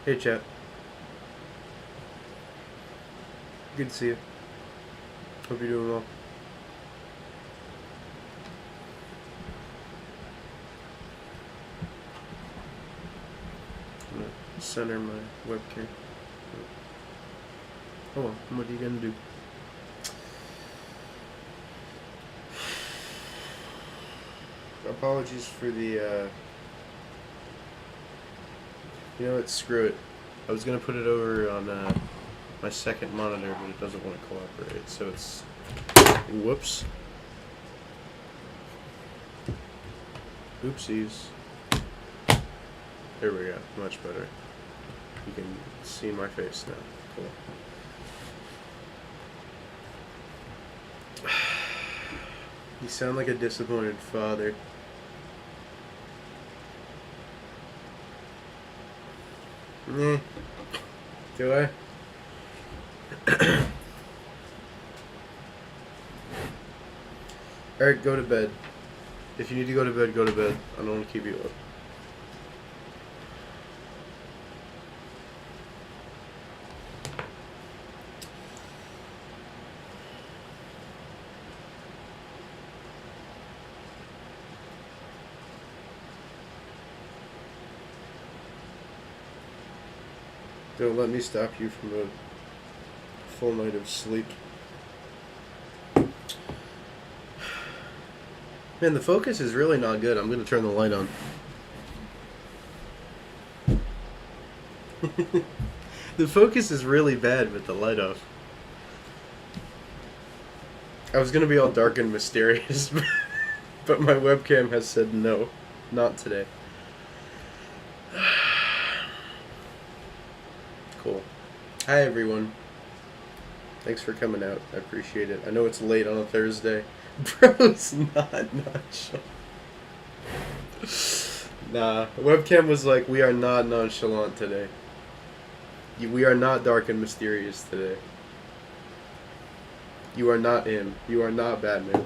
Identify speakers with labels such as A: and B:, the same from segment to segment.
A: Hey, chat. Good to see you. Hope you're doing well. I'm gonna center my webcam. Oh well, what are you gonna do? Apologies for the, you know what, screw it. I was gonna put it over on, my second monitor, but it doesn't want to cooperate, so it's... Whoops. Oopsies. There we go. Much better. You can see my face now. Cool. You sound like a disappointed father. Nah. Do I? Eric, go to bed. If you need to go to bed, go to bed. I don't want to keep you up. Don't let me stop you from a full night of sleep. Man, the focus is really not good. I'm going to turn the light on. The focus is really bad with the light off. I was going to be all dark and mysterious, but my webcam has said no. Not today. Cool. Hi, everyone. Thanks for coming out. I appreciate it. I know it's late on a Thursday. Bro, it's not nonchalant. Nah, webcam was like, we are not nonchalant today. We are not dark and mysterious today. You are not him. You are not Batman.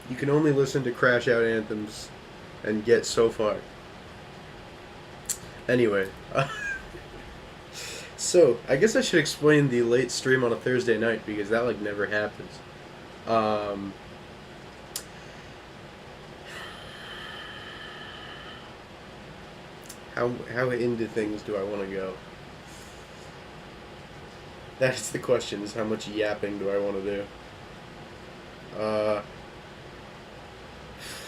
A: You can only listen to crash out anthems and get so far. Anyway. So, I guess I should explain the late stream on a Thursday night, because that, like, never happens. How into things do I want to go? That's the question, is how much yapping do I want to do? I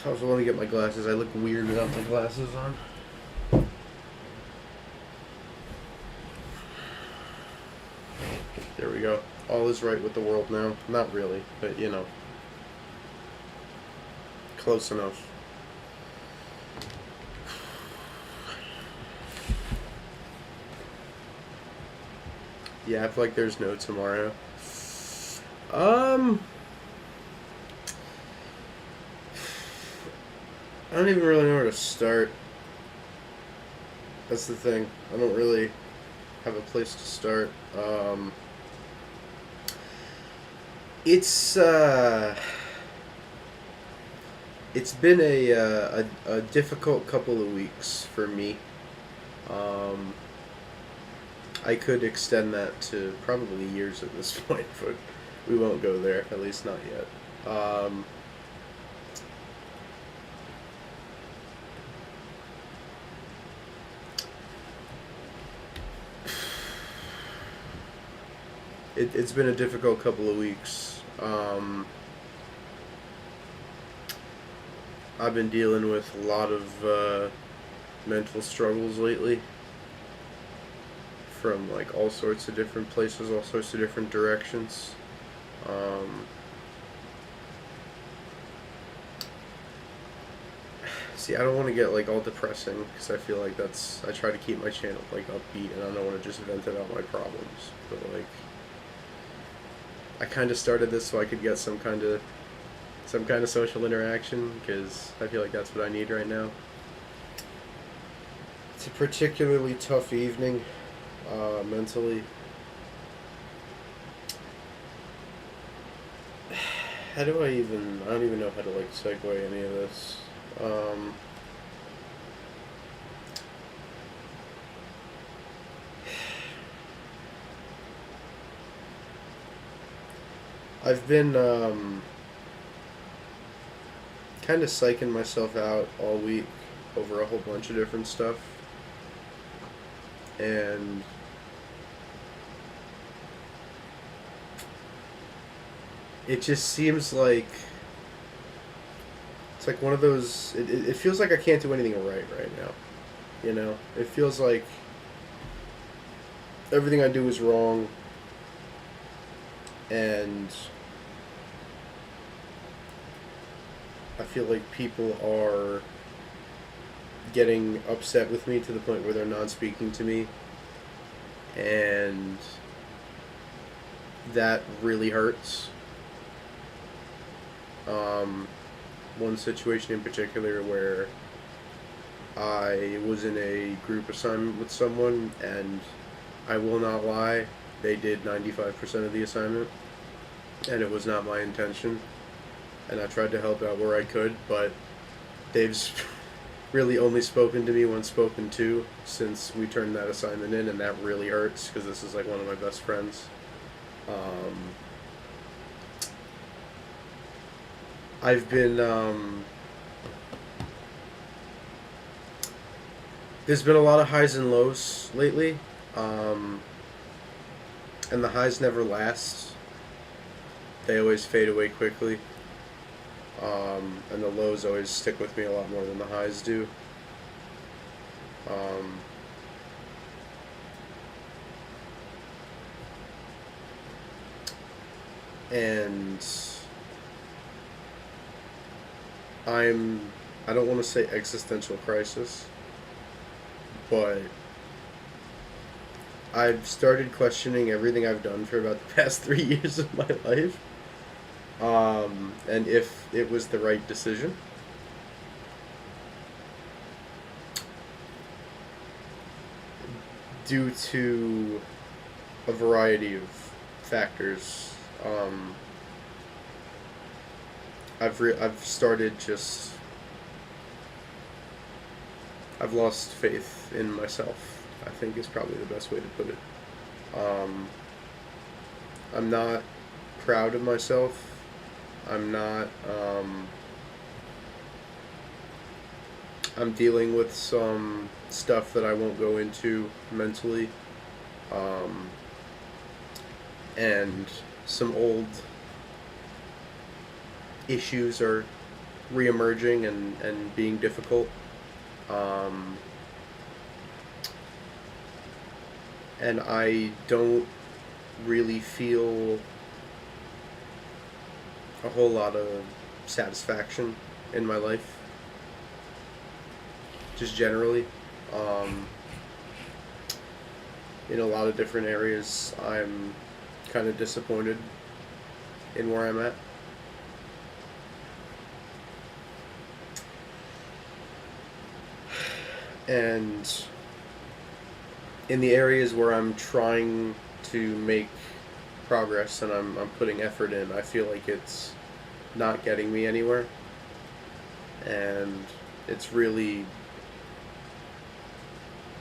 A: also want to get my glasses. I look weird without my glasses on. There we go. All is right with the world now. Not really, but you know. Close enough. Yeah, I feel like there's no tomorrow. I don't even really know where to start. That's the thing. I don't really have a place to start. It's been a difficult couple of weeks for me. I could extend that to probably years at this point, but we won't go there, at least not yet. It's been a difficult couple of weeks. I've been dealing with a lot of mental struggles lately, from like all sorts of different places, all sorts of different directions. See, I don't want to get like all depressing, because I feel like I try to keep my channel like upbeat, and I don't want to just vent about my problems, but like I kind of started this so I could get some kind of social interaction, because I feel like that's what I need right now. It's a particularly tough evening, mentally. I don't even know how to like segue any of this. I've been kind of psyching myself out all week over a whole bunch of different stuff, and it just seems like it's like one of those. It feels like I can't do anything right now. You know, it feels like everything I do is wrong, and I feel like people are getting upset with me to the point where they're not speaking to me, and that really hurts. One situation in particular where I was in a group assignment with someone, and I will not lie, they did 95% of the assignment, and it was not my intention, and I tried to help out where I could, but they've really only spoken to me when spoken to since we turned that assignment in, and that really hurts because this is like one of my best friends. I've been there's been a lot of highs and lows lately, and the highs never last. They always fade away quickly, and the lows always stick with me a lot more than the highs do. And I don't want to say existential crisis, but I've started questioning everything I've done for about the past 3 years of my life, and if it was the right decision. Due to a variety of factors, I've started just I've lost faith in myself, I think is probably the best way to put it. I'm not proud of myself. I'm not. I'm dealing with some stuff that I won't go into mentally, and some old issues are reemerging and being difficult. And I don't really feel a whole lot of satisfaction in my life, just generally. In a lot of different areas, I'm kind of disappointed in where I'm at. And in the areas where I'm trying to make progress and I'm putting effort in, I feel like it's not getting me anywhere. And it's really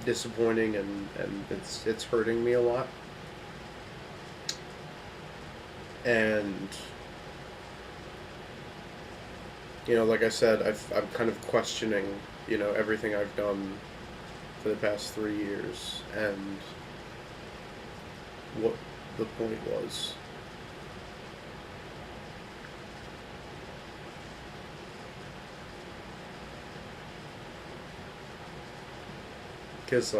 A: disappointing, and it's hurting me a lot. And like I said, I'm kind of questioning, everything I've done for the past 3 years and what the point was. Because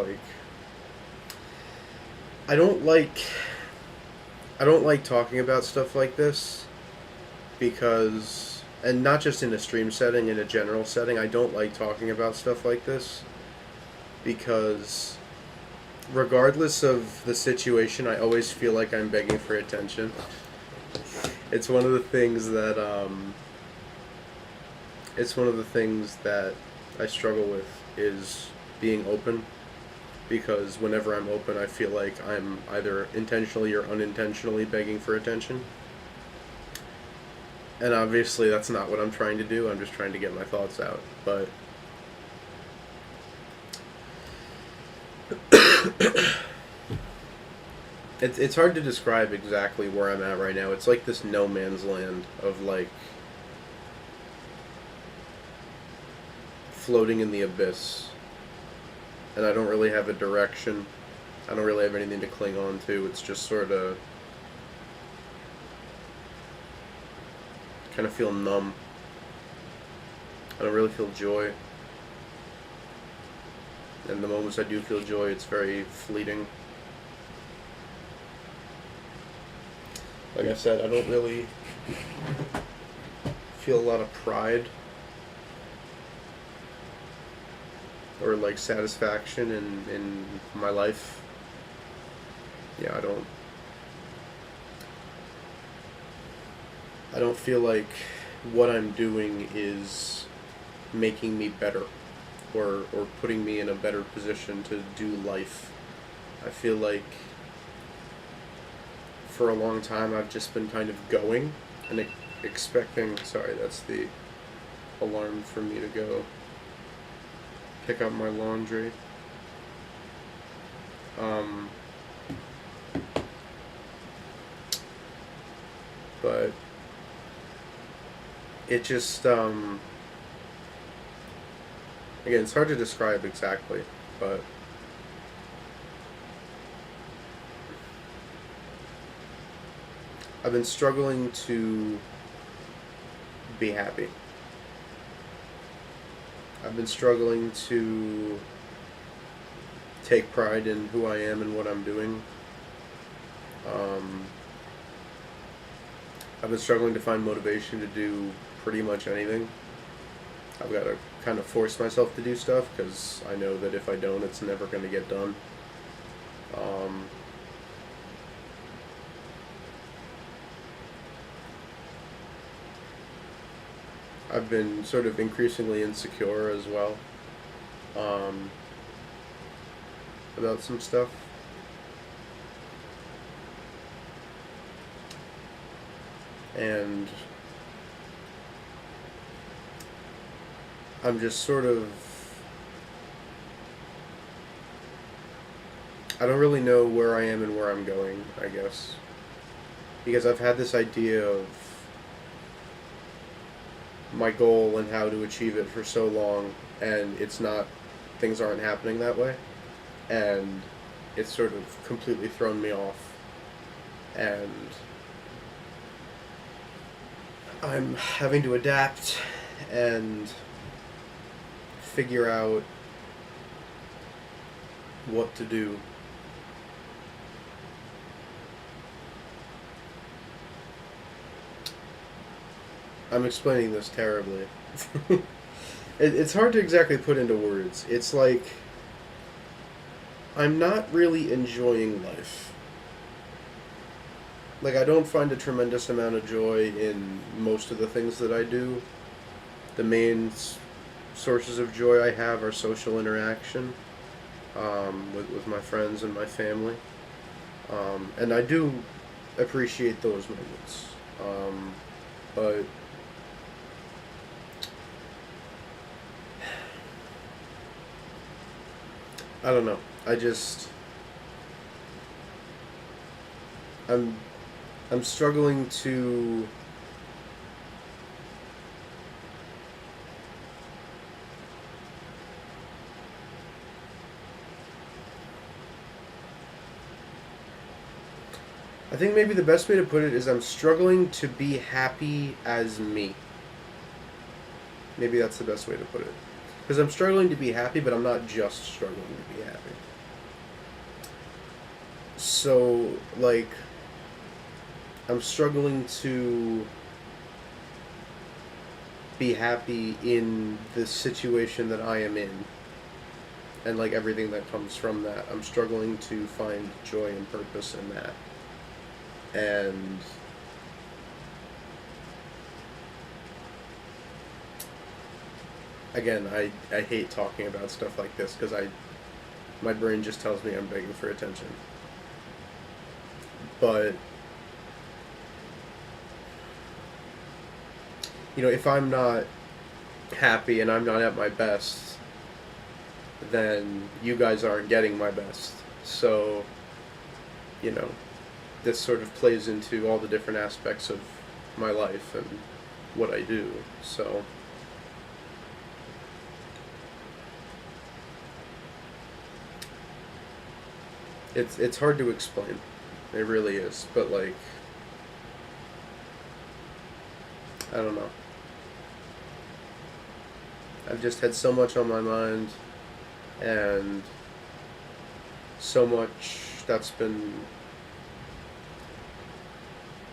A: I don't like talking about stuff like this, because, and not just in a stream setting, in a general setting, I don't like talking about stuff like this because regardless of the situation, I always feel like I'm begging for attention. It's one of the things that I struggle with, is being open, because whenever I'm open, I feel like I'm either intentionally or unintentionally begging for attention. And obviously that's not what I'm trying to do. I'm just trying to get my thoughts out. But it's hard to describe exactly where I'm at right now. It's like this no man's land of like floating in the abyss, and I don't really have a direction. I don't really have anything to cling on to. It's just sort of kind of feel numb. I don't really feel joy. And the moments I do feel joy, it's very fleeting. Like I said, I don't really feel a lot of pride or like satisfaction in my life. Yeah, I don't feel like what I'm doing is making me better or putting me in a better position to do life. I feel like for a long time I've just been kind of going and expecting. Sorry, that's the alarm for me to go pick up my laundry. But it just again, it's hard to describe exactly, but I've been struggling to be happy. I've been struggling to take pride in who I am and what I'm doing. I've been struggling to find motivation to do pretty much anything. I've got to kind of force myself to do stuff because I know that if I don't, it's never going to get done. I've been sort of increasingly insecure as well about some stuff. And I'm just sort of... I don't really know where I am and where I'm going, I guess. Because I've had this idea of my goal and how to achieve it for so long, and it's not... things aren't happening that way. And it's sort of completely thrown me off. And I'm having to adapt and figure out what to do. I'm explaining this terribly. It's hard to exactly put into words. It's like I'm not really enjoying life. Like, I don't find a tremendous amount of joy in most of the things that I do. The main sources of joy I have are social interaction with my friends and my family. And I do appreciate those moments. But I don't know. I'm struggling to I think maybe the best way to put it is I'm struggling to be happy as me. Maybe that's the best way to put it. Because I'm struggling to be happy, but I'm not just struggling to be happy. So, like, I'm struggling to be happy in the situation that I am in. And, like, everything that comes from that. I'm struggling to find joy and purpose in that. And again, I hate talking about stuff like this because my brain just tells me I'm begging for attention. But you know, if I'm not happy and I'm not at my best, then you guys aren't getting my best. So, you know, this sort of plays into all the different aspects of my life and what I do. So it's hard to explain. It really is. But like, I don't know. I've just had so much on my mind, and so much that's been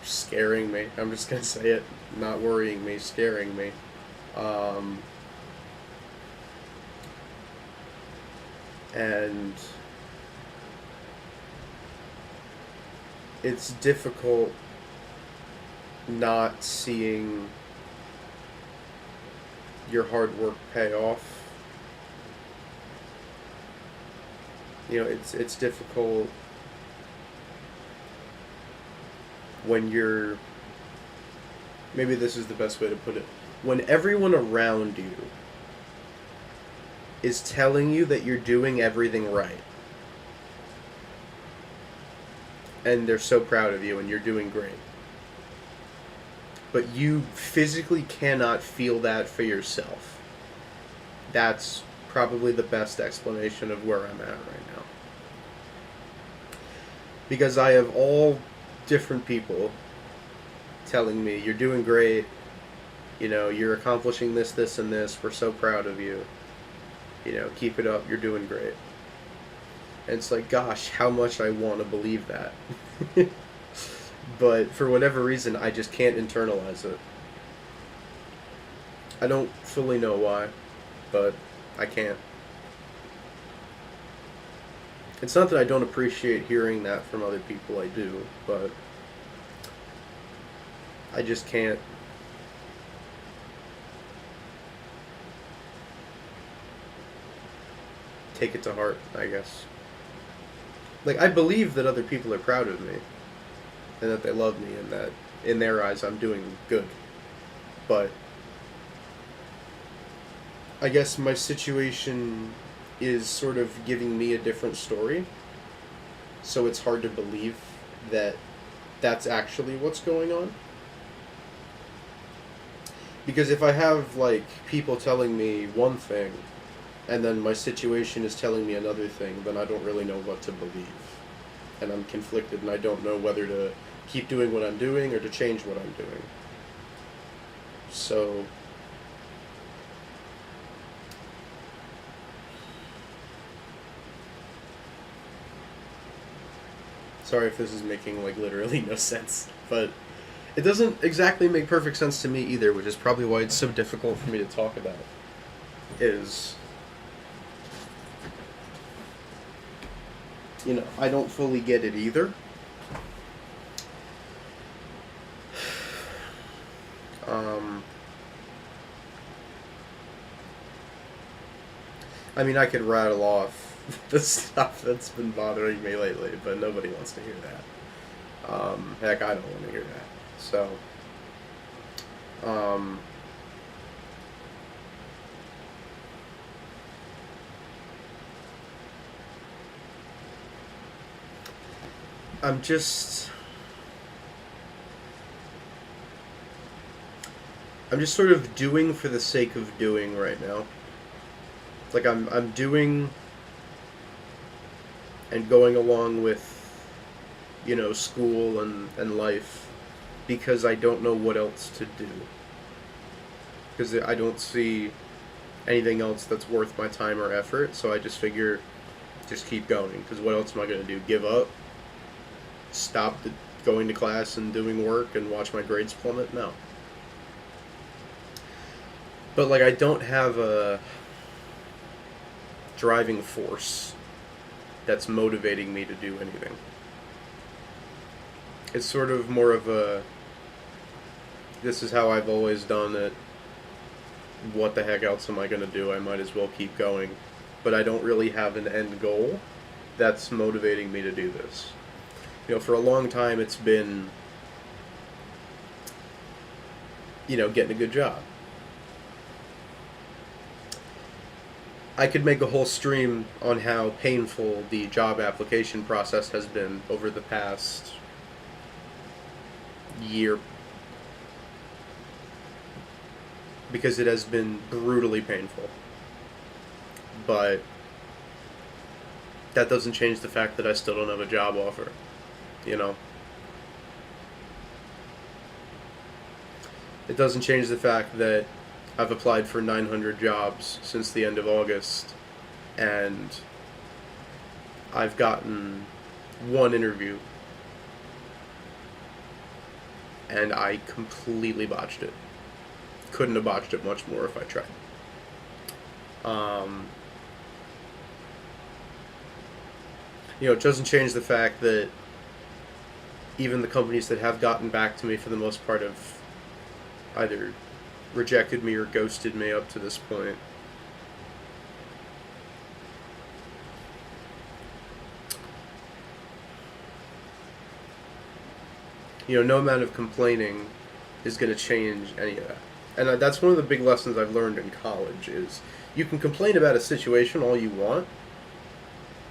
A: scaring me. I'm just gonna say it. Not worrying me, scaring me. Um, and it's difficult not seeing your hard work pay off. You know, it's difficult when you're, maybe this is the best way to put it, when everyone around you is telling you that you're doing everything right, and they're so proud of you and you're doing great, but you physically cannot feel that for yourself. That's probably the best explanation of where I'm at right now. Because I have all different people telling me, you're doing great, you know, you're accomplishing this, this, and this, we're so proud of you, you know, keep it up, you're doing great. And it's like, gosh, how much I want to believe that. But for whatever reason, I just can't internalize it. I don't fully know why, but I can't. It's not that I don't appreciate hearing that from other people, I do, but I just can't. Take it to heart, I guess. Like, I believe that other people are proud of me, and that they love me, and that in their eyes I'm doing good. But I guess my situation is sort of giving me a different story, so it's hard to believe that that's actually what's going on. Because if I have, like, people telling me one thing, and then my situation is telling me another thing, then I don't really know what to believe. And I'm conflicted, and I don't know whether to keep doing what I'm doing or to change what I'm doing. So sorry if this is making, like, literally no sense, but it doesn't exactly make perfect sense to me either, which is probably why it's so difficult for me to talk about. Is, you know, I don't fully get it either. I mean, I could rattle off the stuff that's been bothering me lately, but nobody wants to hear that. Heck, I don't want to hear that. So, I'm just sort of doing for the sake of doing right now. Like, I'm doing and going along with, you know, school and life because I don't know what else to do. Because I don't see anything else that's worth my time or effort, so I just figure, just keep going. Because what else am I going to do? Give up? Stop going to class and doing work and watch my grades plummet? No. But, like, I don't have a driving force that's motivating me to do anything. It's sort of more of a, this is how I've always done it, what the heck else am I going to do? I might as well keep going. But I don't really have an end goal that's motivating me to do this. You know, for a long time it's been, you know, getting a good job. I could make a whole stream on how painful the job application process has been over the past year, because it has been brutally painful. But that doesn't change the fact that I still don't have a job offer, you know? It doesn't change the fact that I've applied for 900 jobs since the end of August, and I've gotten one interview, and I completely botched it. Couldn't have botched it much more if I tried. It doesn't change the fact that even the companies that have gotten back to me for the most part have either rejected me or ghosted me up to this point. No amount of complaining is going to change any of that. And that's one of the big lessons I've learned in college is you can complain about a situation all you want,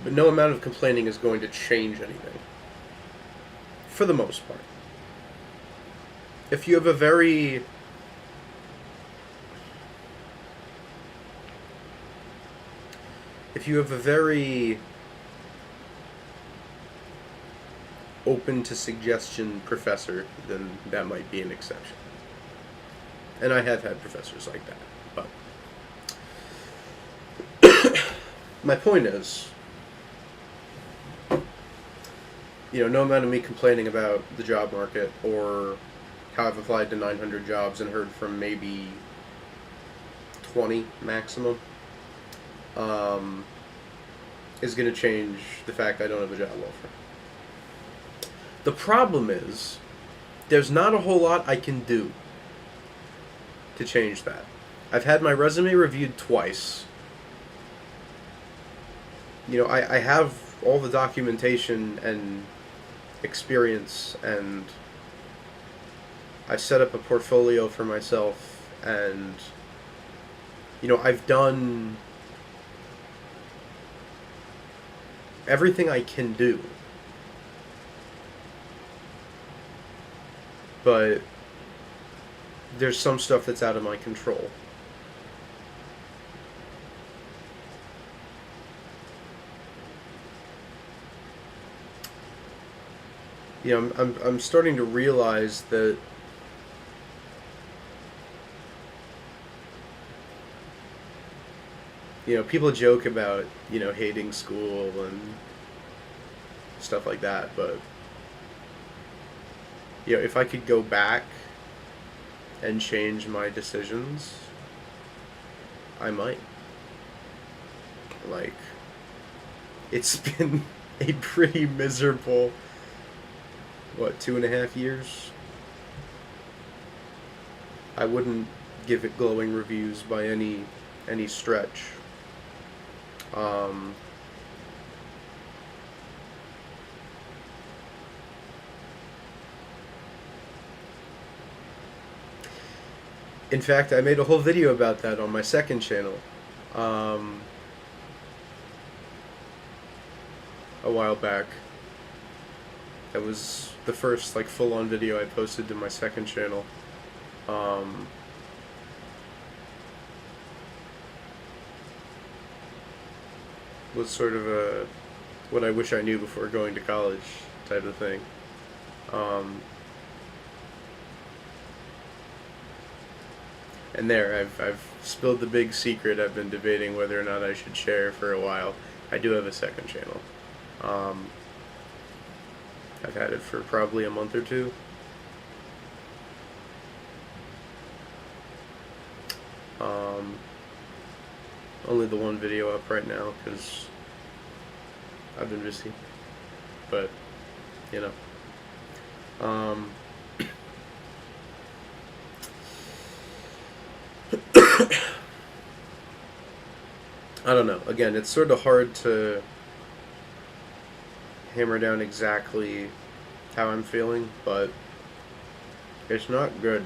A: but no amount of complaining is going to change anything. For the most part. If you have a very open to suggestion professor, then that might be an exception. And I have had professors like that. But my point is, no amount of me complaining about the job market or how I've applied to 900 jobs and heard from maybe 20 maximum, is going to change the fact I don't have a job offer. The problem is, there's not a whole lot I can do to change that. I've had my resume reviewed twice. I have all the documentation and experience, and I set up a portfolio for myself, and I've done everything I can do. But there's some stuff that's out of my control. I'm starting to realize that people joke about hating school and stuff like that, but if I could go back and change my decisions, I might. It's been a pretty miserable 2.5 years? I wouldn't give it glowing reviews by any stretch. In fact, I made a whole video about that on my second channel a while back. That was the first full-on video I posted to my second channel. Was sort of a what I wish I knew before going to college type of thing. And there, I've spilled the big secret I've been debating whether or not I should share for a while. I do have a second channel. I've had it for probably a month or two. Only the one video up right now because I've been busy. But, I don't know. Again, it's sort of hard to hammer down exactly how I'm feeling, but it's not good.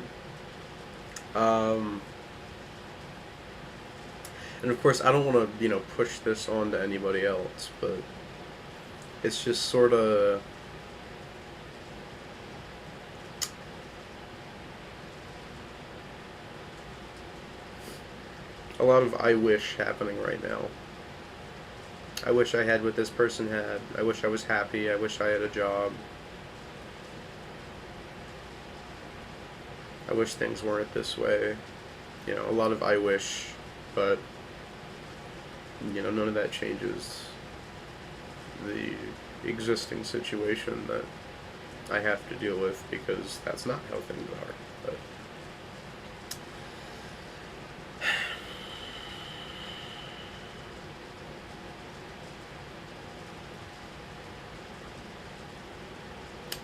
A: And of course, I don't want to, push this on to anybody else, but it's just sort of a lot of I wish happening right now. I wish I had what this person had. I wish I was happy. I wish I had a job. I wish things weren't this way. A lot of I wish, but none of that changes the existing situation that I have to deal with, because that's not how things are. But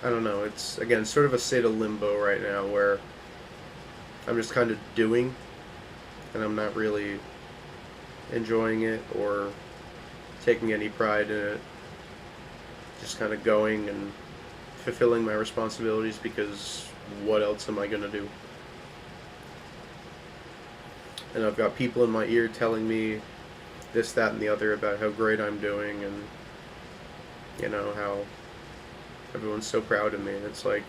A: I don't know. It's, again, sort of a state of limbo right now where I'm just kind of doing, and I'm not really enjoying it or taking any pride in it. Just kind of going and fulfilling my responsibilities, because what else am I going to do? And I've got people in my ear telling me this, that, and the other about how great I'm doing, and how everyone's so proud of me. And it's like,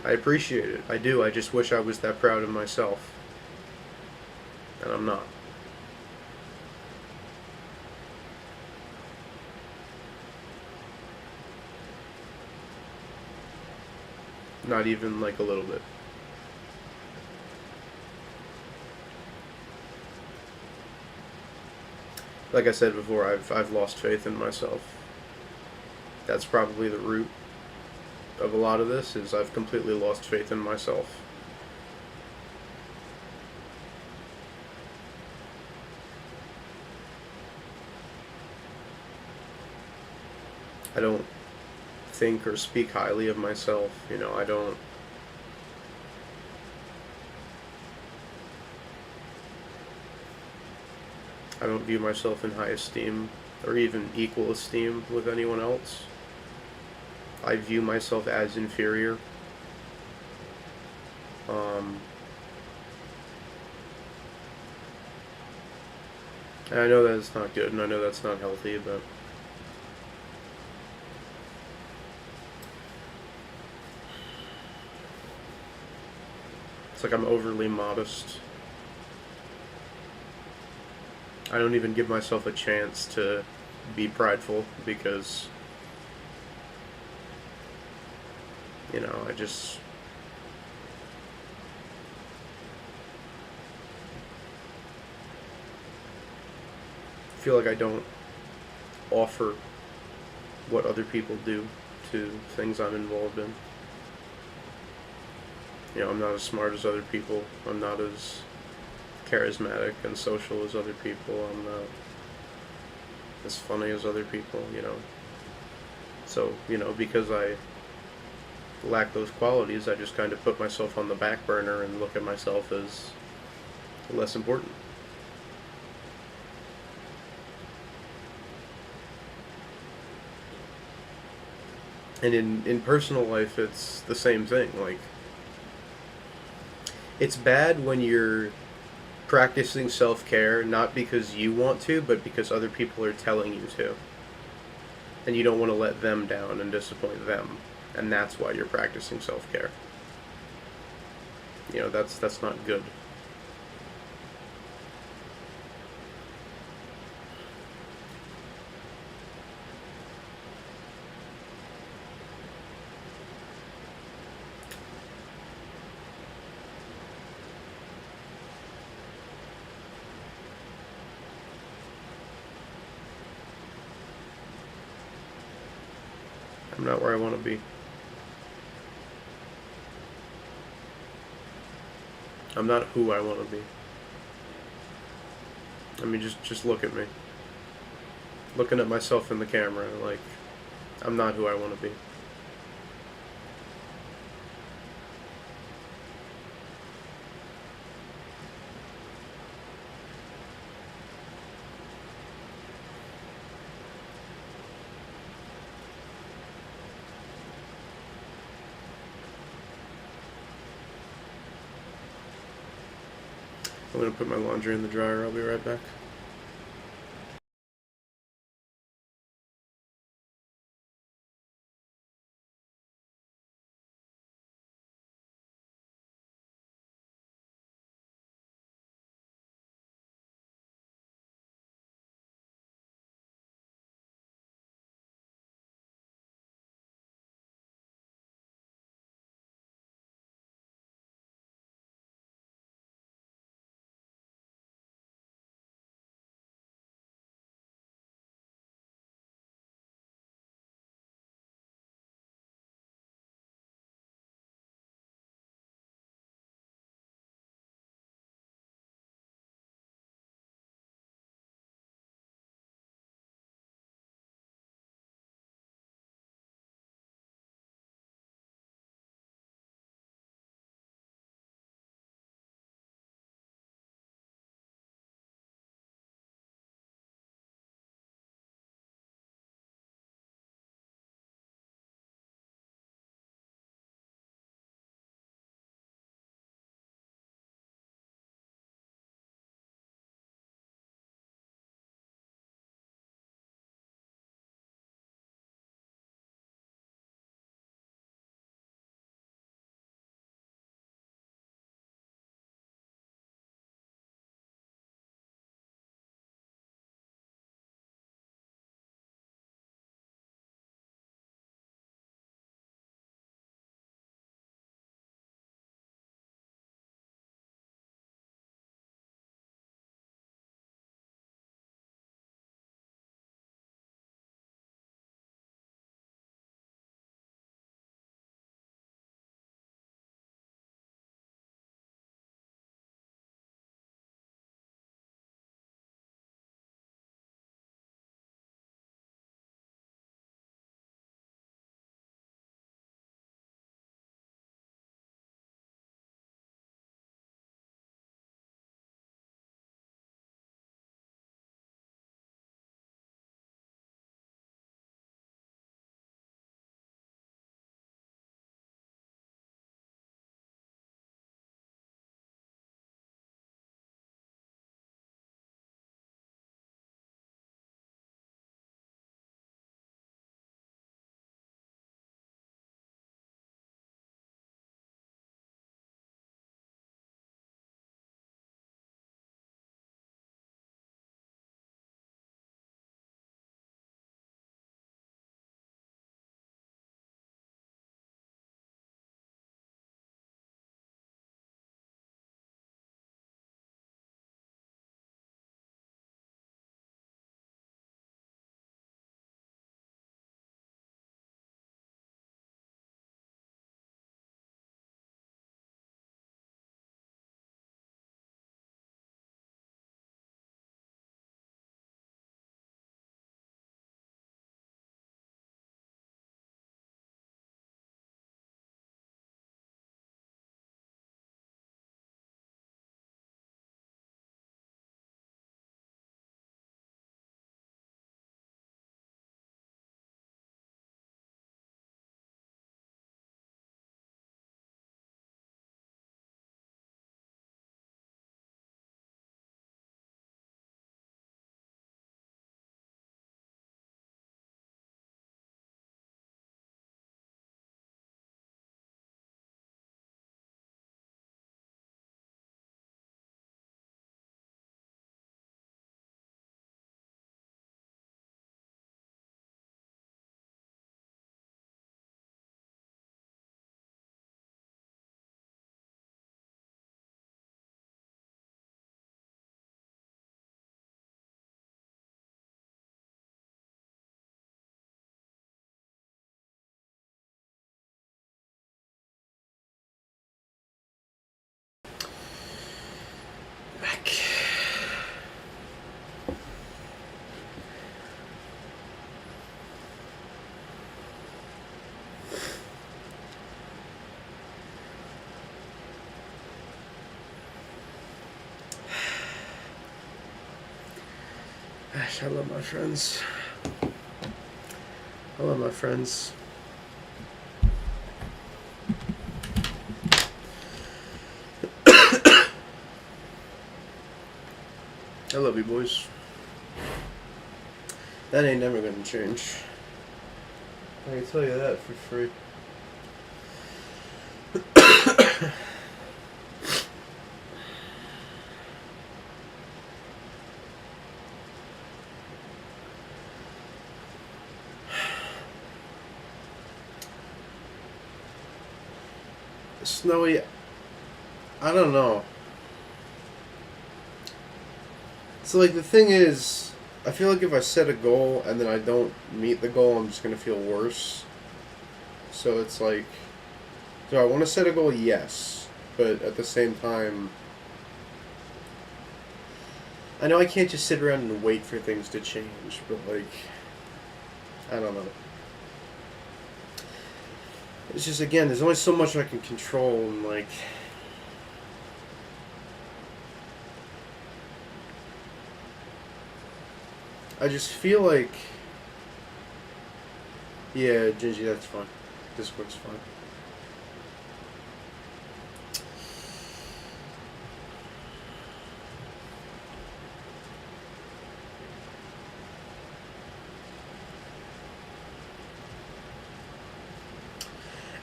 A: I appreciate it. I do. I just wish I was that proud of myself. And I'm not. Not even like a little bit. Like I said before, I've lost faith in myself. That's probably the root of a lot of this, is I've completely lost faith in myself. I don't think or speak highly of myself. I don't view myself in high esteem or even equal esteem with anyone else. I view myself as inferior. Um, and I know that it's not good, and I know that's not healthy, but it's like I'm overly modest. I don't even give myself a chance to be prideful, because I just feel like I don't offer what other people do to things I'm involved in. I'm not as smart as other people. I'm not as charismatic and social as other people. I'm not as funny as other people. So, because I lack those qualities, I just kind of put myself on the back burner and look at myself as less important. And in personal life, it's the same thing. Like, it's bad when you're practicing self care not because you want to, but because other people are telling you to. And you don't want to let them down and disappoint them. And that's why you're practicing self care. That's not good. I'm not where I want to be. I'm not who I want to be. I mean, just look at me. Looking at myself in the camera, like, I'm not who I want to be. I'm gonna put my laundry in the dryer. I'll be right back. Gosh, I love my friends. I love my friends. I love you, boys. That ain't never gonna change. I can tell you that for free. Snowy, I don't know. So, like, the thing is, I feel like if I set a goal and then I don't meet the goal, I'm just going to feel worse. So it's like, do I want to set a goal? Yes. But at the same time, I know I can't just sit around and wait for things to change, but, like, I don't know. It's just, again, there's only so much I can control, and, like, I just feel like, yeah, Gingy, that's fine. Discord's fine.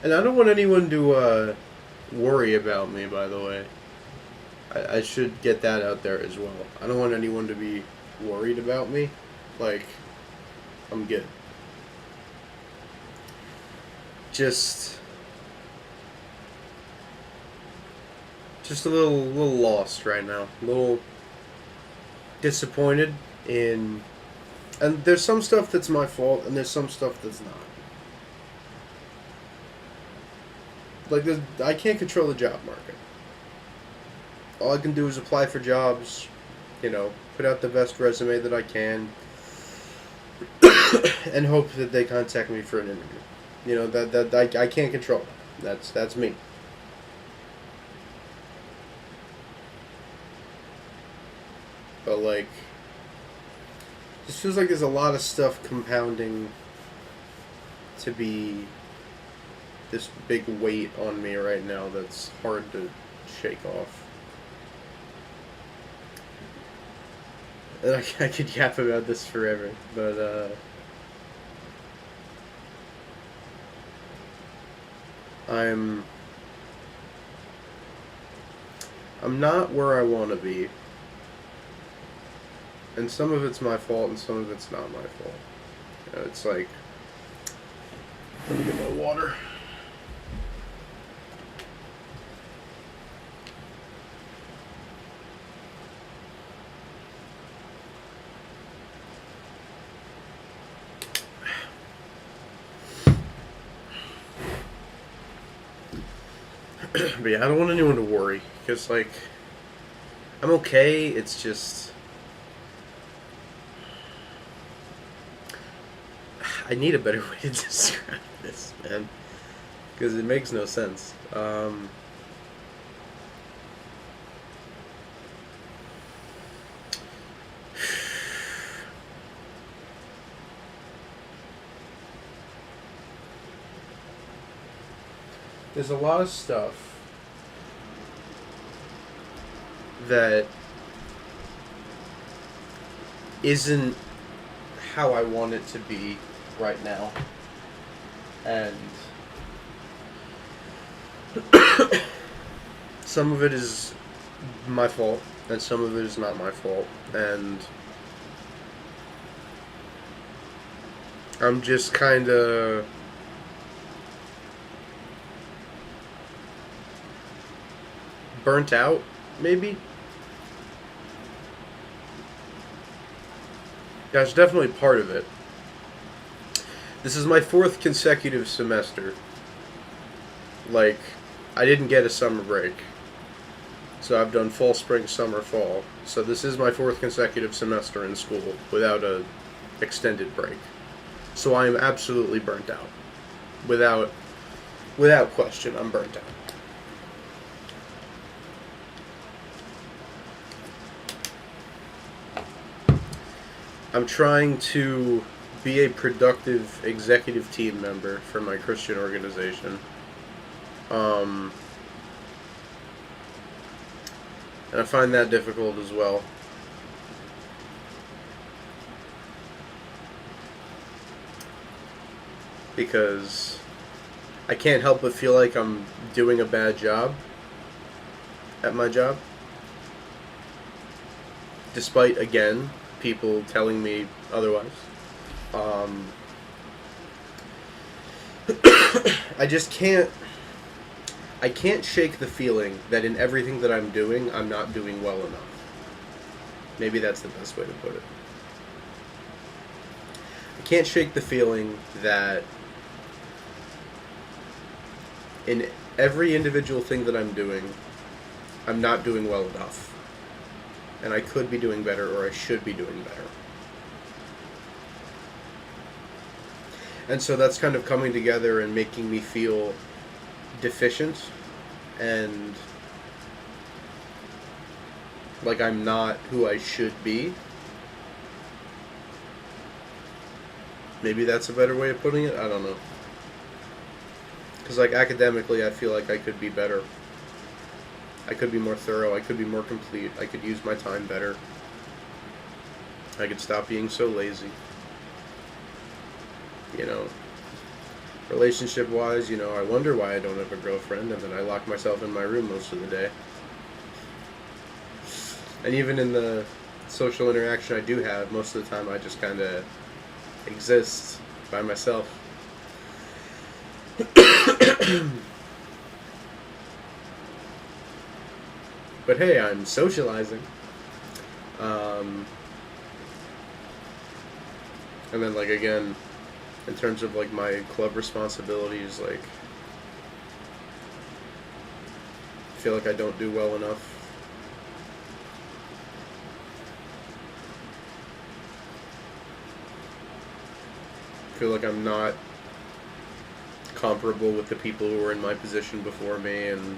A: And I don't want anyone to worry about me, by the way. I should get that out there as well. I don't want anyone to be worried about me. Like, I'm good. Just a little lost right now. A little disappointed in... And there's some stuff that's my fault, and there's some stuff that's not. Like, I can't control the job market. All I can do is apply for jobs, you know, put out the best resume that I can, and hope that they contact me for an interview. You know, that I can't control that. That's me. But, like, just feels like there's a lot of stuff compounding to be this big weight on me right now that's hard to shake off. And I could yap about this forever, but I'm not where I want to be. And some of it's my fault and some of it's not my fault. You know, it's like, let me get my water. But yeah, I don't want anyone to worry, because, like, I'm okay, it's just... I need a better way to describe this, man, because it makes no sense. There's a lot of stuff that isn't how I want it to be right now. And some of it is my fault, and some of it is not my fault. And I'm just kind of... burnt out, maybe? That's definitely part of it. This is my 4th consecutive semester. Like, I didn't get a summer break. So I've done fall, spring, summer, fall. So this is my 4th consecutive semester in school without a extended break. So I am absolutely burnt out. Without question, I'm burnt out. I'm trying to be a productive executive team member for my Christian organization. Um, and I find that difficult as well. Because I can't help but feel like I'm doing a bad job at my job. Despite, again, people telling me otherwise. I just can't. I can't shake the feeling that in everything that I'm doing, I'm not doing well enough. Maybe that's the best way to put it. I can't shake the feeling that in every individual thing that I'm doing, I'm not doing well enough. And I could be doing better, or I should be doing better. And so that's kind of coming together and making me feel deficient and like I'm not who I should be. Maybe that's a better way of putting it. I don't know. Because like academically, I feel like I could be better. I could be more thorough. I could be more complete. I could use my time better. I could stop being so lazy. You know, relationship-wise, I wonder why I don't have a girlfriend, and then I lock myself in my room most of the day. And even in the social interaction I do have, most of the time I just kind of exist by myself. But hey, I'm socializing. And then, like, again, in terms of, like, my club responsibilities, like, I feel like I don't do well enough. I feel like I'm not comparable with the people who were in my position before me, and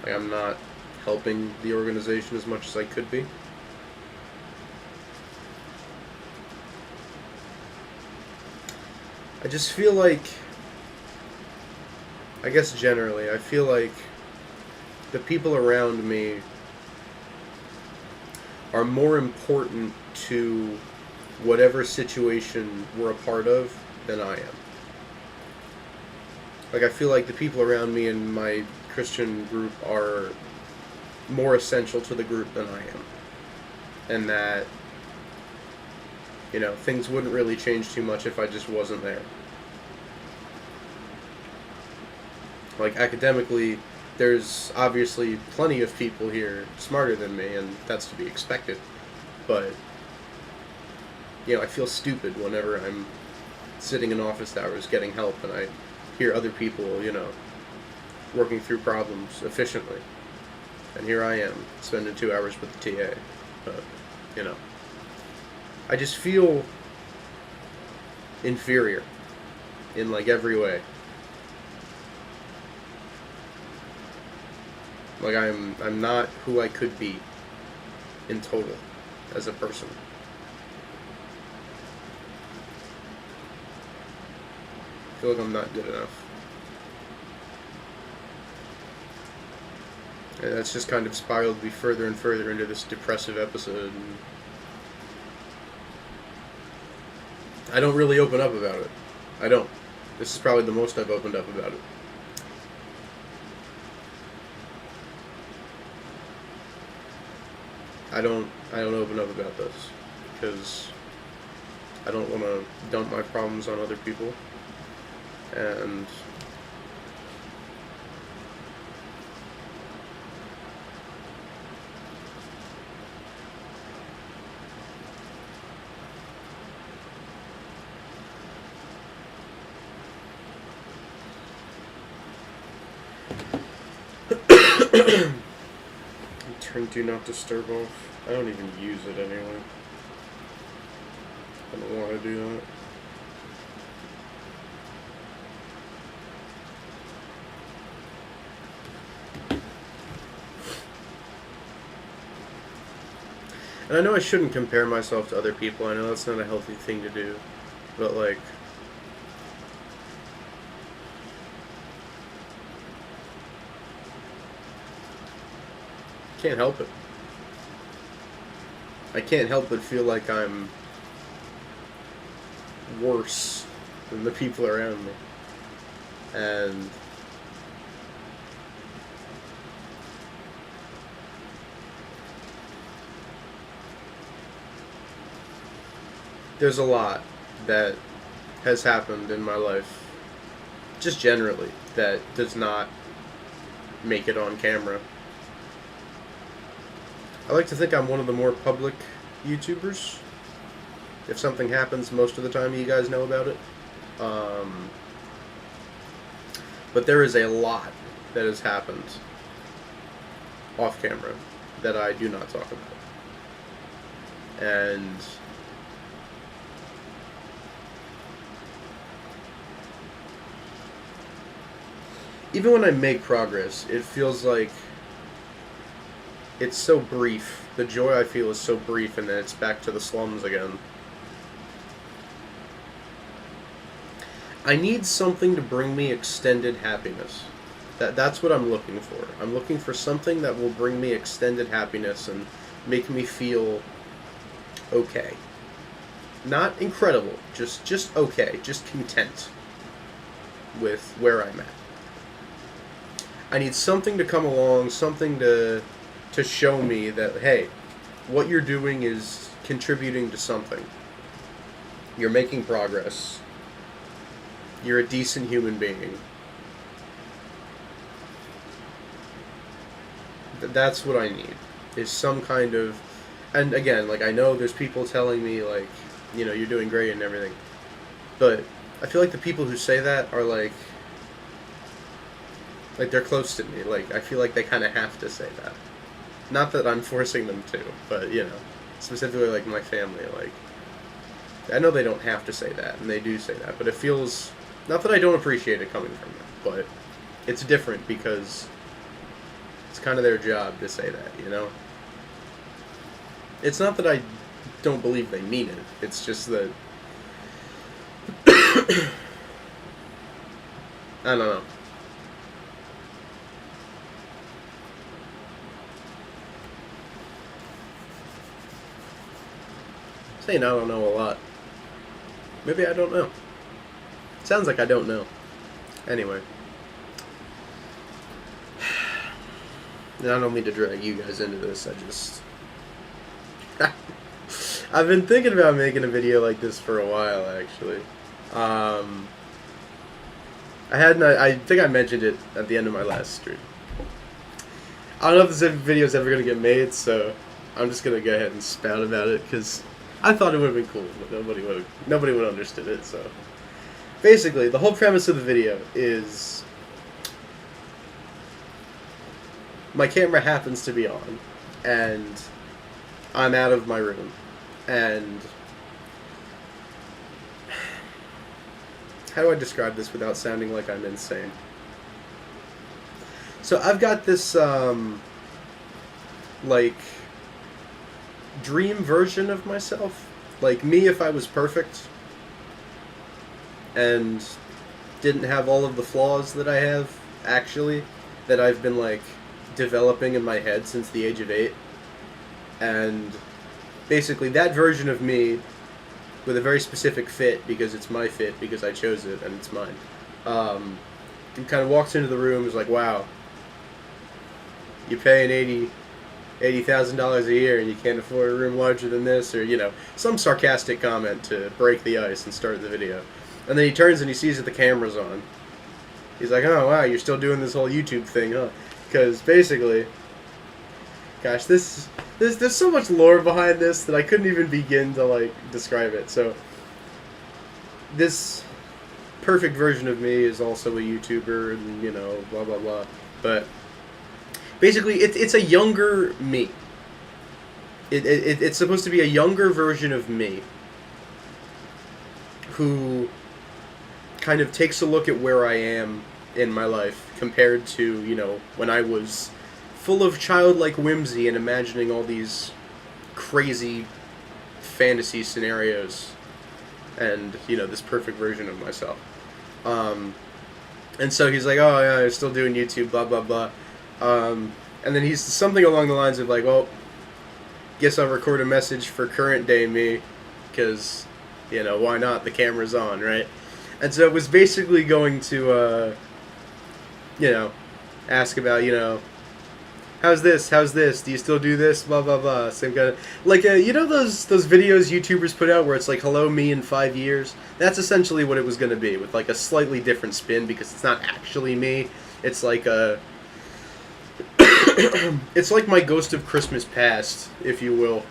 A: like, I'm not helping the organization as much as I could be. I just feel like, I guess generally, I feel like the people around me are more important to whatever situation we're a part of than I am. Like, I feel like the people around me in my Christian group are more essential to the group than I am. And that, things wouldn't really change too much if I just wasn't there. Like, academically, there's obviously plenty of people here smarter than me, and that's to be expected. But, I feel stupid whenever I'm sitting in office hours getting help and I hear other people, working through problems efficiently. And here I am, spending 2 hours with the TA. But, I just feel inferior in, like, every way. Like, I'm not who I could be in total as a person. I feel like I'm not good enough. And that's just kind of spiraled me further and further into this depressive episode. And I don't really open up about it. I don't. This is probably the most I've opened up about it. I don't open up about this because I don't want to dump my problems on other people, and turn Do Not Disturb off. I don't even use it anyway. I don't want to do that. And I know I shouldn't compare myself to other people. I know that's not a healthy thing to do. But, like, can't help it. I can't help but feel like I'm worse than the people around me. And there's a lot that has happened in my life, just generally, that does not make it on camera. I like to think I'm one of the more public YouTubers. If something happens, most of the time you guys know about it. But there is a lot that has happened off camera that I do not talk about. And even when I make progress, it feels like it's so brief. The joy I feel is so brief, and then it's back to the slums again. I need something to bring me extended happiness. That's what I'm looking for. I'm looking for something that will bring me extended happiness and make me feel okay. Not incredible, just okay, just content with where I'm at. I need something to come along, something to show me that, hey, what you're doing is contributing to something. You're making progress. You're a decent human being. That's what I need, is some kind of... And again, like, I know there's people telling me, like, you know, you're doing great and everything. But I feel like the people who say that are, like, they're close to me. Like, I feel like they kind of have to say that. Not that I'm forcing them to, but, you know, specifically, like, my family, like, I know they don't have to say that, and they do say that, but it feels, not that I don't appreciate it coming from them, but it's different because it's kind of their job to say that, you know? It's not that I don't believe they mean it, it's just that, I don't know. Saying I don't know a lot. Maybe I don't know. Sounds like I don't know. Anyway. I don't mean to drag you guys into this, I just... I've been thinking about making a video like this for a while, actually. I think I mentioned it at the end of my last stream. I don't know if this video's ever going to get made, so I'm just going to go ahead and spout about it, because I thought it would have been cool, but nobody would have understood it, so... Basically, the whole premise of the video is... my camera happens to be on, and I'm out of my room, and... how do I describe this without sounding like I'm insane? So I've got this, like... dream version of myself, like me if I was perfect and didn't have all of the flaws that I have, actually, that I've been like developing in my head since the age of 8. And basically that version of me with a very specific fit, because it's my fit, because I chose it and it's mine, he kind of walks into the room and is like, wow, you're paying $80,000 a year and you can't afford a room larger than this, or, you know, some sarcastic comment to break the ice and start the video. And then he turns and he sees that the camera's on. He's like, oh wow, you're still doing this whole YouTube thing, huh? Because basically, gosh, there's so much lore behind this that I couldn't even begin to, like, describe it. So this perfect version of me is also a YouTuber and, you know, blah blah blah. But basically, it's a younger me. It's supposed to be a younger version of me who kind of takes a look at where I am in my life compared to, you know, when I was full of childlike whimsy and imagining all these crazy fantasy scenarios and, you know, this perfect version of myself. And so he's like, oh, yeah, I'm still doing YouTube, blah, blah, blah. And then he's something along the lines of like, well, guess I'll record a message for current day me, because, you know, why not? The camera's on, right? And so it was basically going to, you know, ask about, you know, how's this? Do you still do this? Blah, blah, blah. Same kind of, like, you know those videos YouTubers put out where it's like, hello, me in 5 years? That's essentially what it was going to be, with like a slightly different spin, because it's not actually me. It's like a... it's like my Ghost of Christmas Past, if you will.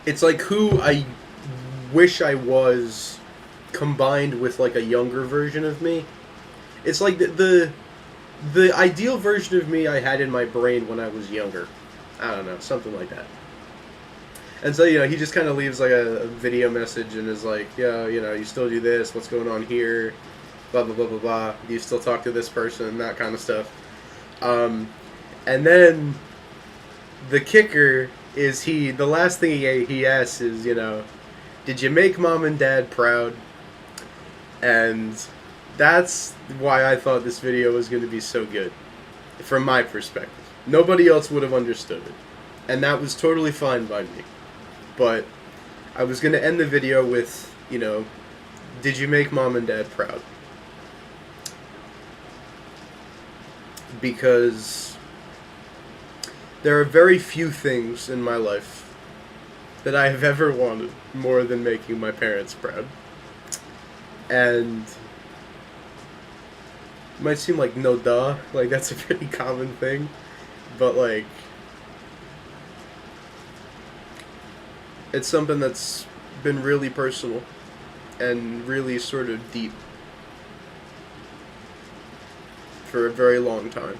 A: It's like who I wish I was combined with like a younger version of me. It's like the ideal version of me I had in my brain when I was younger. I don't know, something like that. And so, you know, he just kind of leaves like a video message and is like, yo, you know, you still do this, what's going on here? Blah, blah, blah, blah, blah. Do you still talk to this person? That kind of stuff. And then the kicker is the last thing he asks is, you know, did you make mom and dad proud? And that's why I thought this video was going to be so good, from my perspective. Nobody else would have understood it. And that was totally fine by me. But I was going to end the video with, you know, did you make mom and dad proud? Because there are very few things in my life that I have ever wanted more than making my parents proud. And it might seem like no duh, like that's a pretty common thing, but like it's something that's been really personal and really sort of deep for a very long time.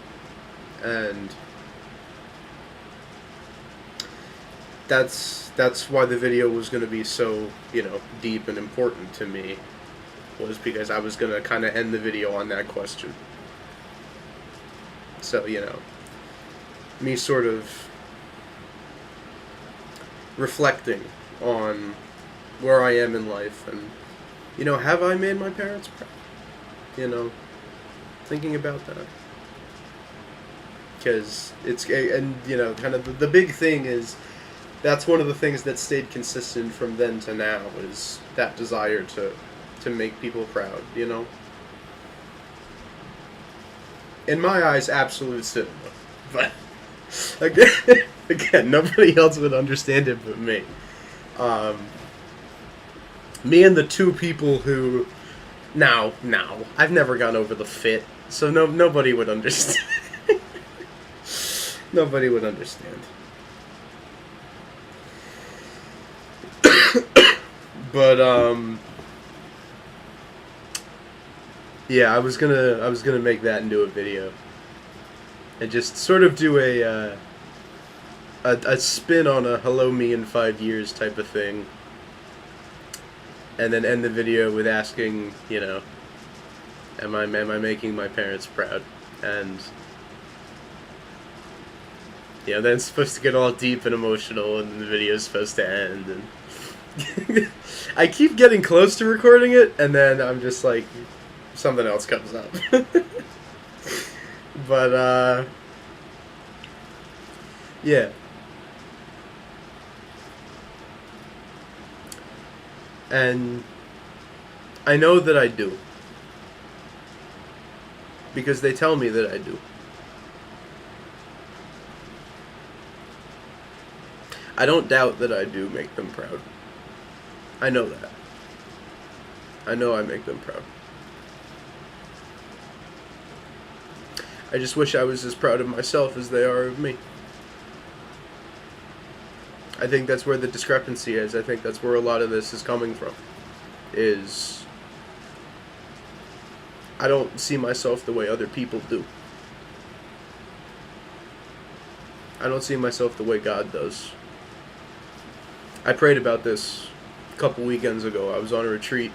A: And that's why the video was going to be so, you know, deep and important to me, was because I was going to kind of end the video on that question. So, you know, me sort of reflecting on where I am in life and, you know, have I made my parents proud? You know, thinking about that. Because it's, and, you know, kind of the big thing is, that's one of the things that stayed consistent from then to now, is that desire to make people proud, you know? In my eyes, absolute cinema. But, again, nobody else would understand it but me. Me and the two people who... Now, I've never gone over the fit, so nobody would understand. Nobody would understand. But yeah, I was gonna make that into a video, and just sort of do a spin on a hello me in 5 years type of thing, and then end the video with asking, you know, am I making my parents proud? And you know, then it's supposed to get all deep and emotional, and the video's supposed to end, and I keep getting close to recording it, and then I'm just like, something else comes up. But, yeah. And I know that I do. Because they tell me that I do. I don't doubt that I do make them proud. I know that. I know I make them proud. I just wish I was as proud of myself as they are of me. I think that's where the discrepancy is. I think that's where a lot of this is coming from. Is I don't see myself the way other people do. I don't see myself the way God does. I prayed about this a couple weekends ago. I was on a retreat,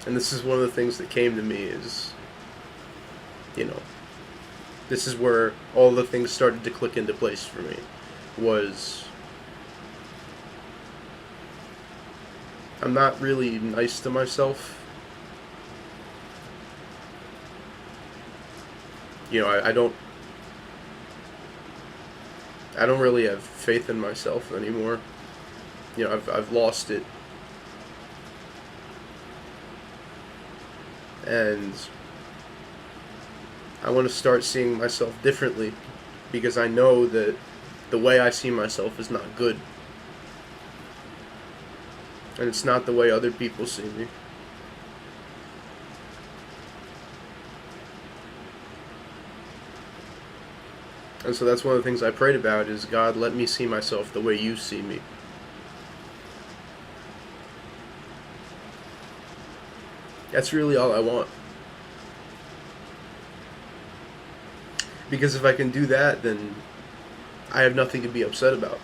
A: and this is one of the things that came to me is, you know, This is where all the things started to click into place for me. Was I'm not really nice to myself. You know, I don't really have faith in myself anymore. You know, I've lost it. And I want to start seeing myself differently, because I know that the way I see myself is not good. And it's not the way other people see me. And so that's one of the things I prayed about is, God, let me see myself the way you see me. That's really all I want. Because if I can do that, then I have nothing to be upset about.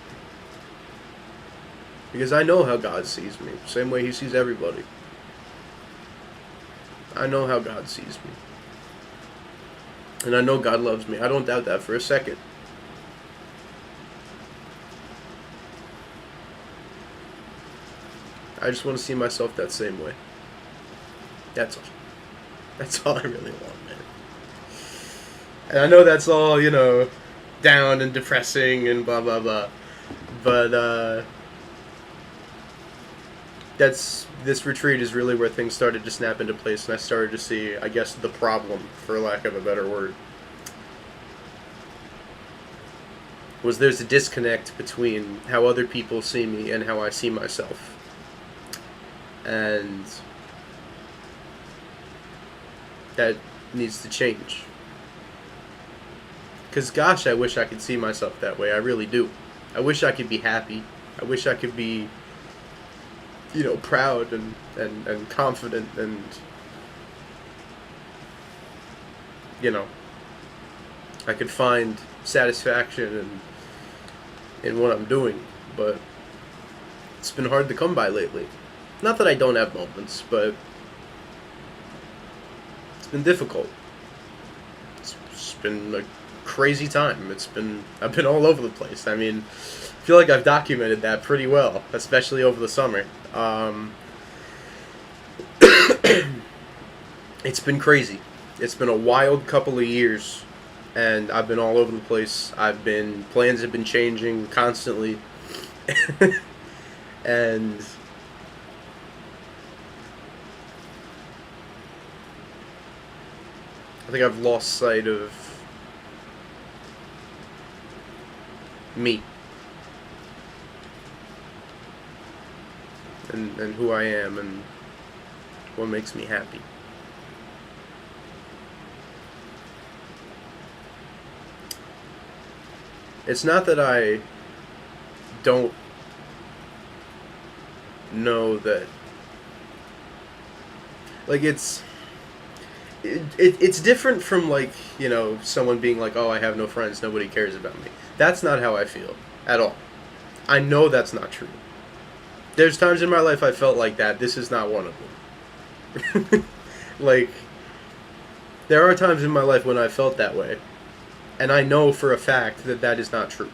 A: Because I know how God sees me, same way he sees everybody. I know how God sees me. And I know God loves me. I don't doubt that for a second. I just want to see myself that same way. That's all. That's all I really want, man. And I know that's all, you know, down and depressing and blah, blah, blah. But, this retreat is really where things started to snap into place, and I started to see, I guess, the problem, for lack of a better word. Was there's a disconnect between how other people see me and how I see myself. And that needs to change. Because, gosh, I wish I could see myself that way. I really do. I wish I could be happy. I wish I could be, you know, proud and confident and, you know, I could find satisfaction in what I'm doing. But it's been hard to come by lately. Not that I don't have moments, but it's been difficult. It's been a crazy time. I've been all over the place. I mean, I feel like I've documented that pretty well, especially over the summer. It's been crazy. It's been a wild couple of years, and I've been all over the place. Plans have been changing constantly, and I think I've lost sight of me and who I am and what makes me happy. It's not that I don't know that, like, it's different from, like, you know, someone being like, oh, I have no friends, nobody cares about me. That's not how I feel at all. I know that's not true. There's times in my life I felt like that. This is not one of them. Like, there are times in my life when I felt that way, and I know for a fact that that is not true.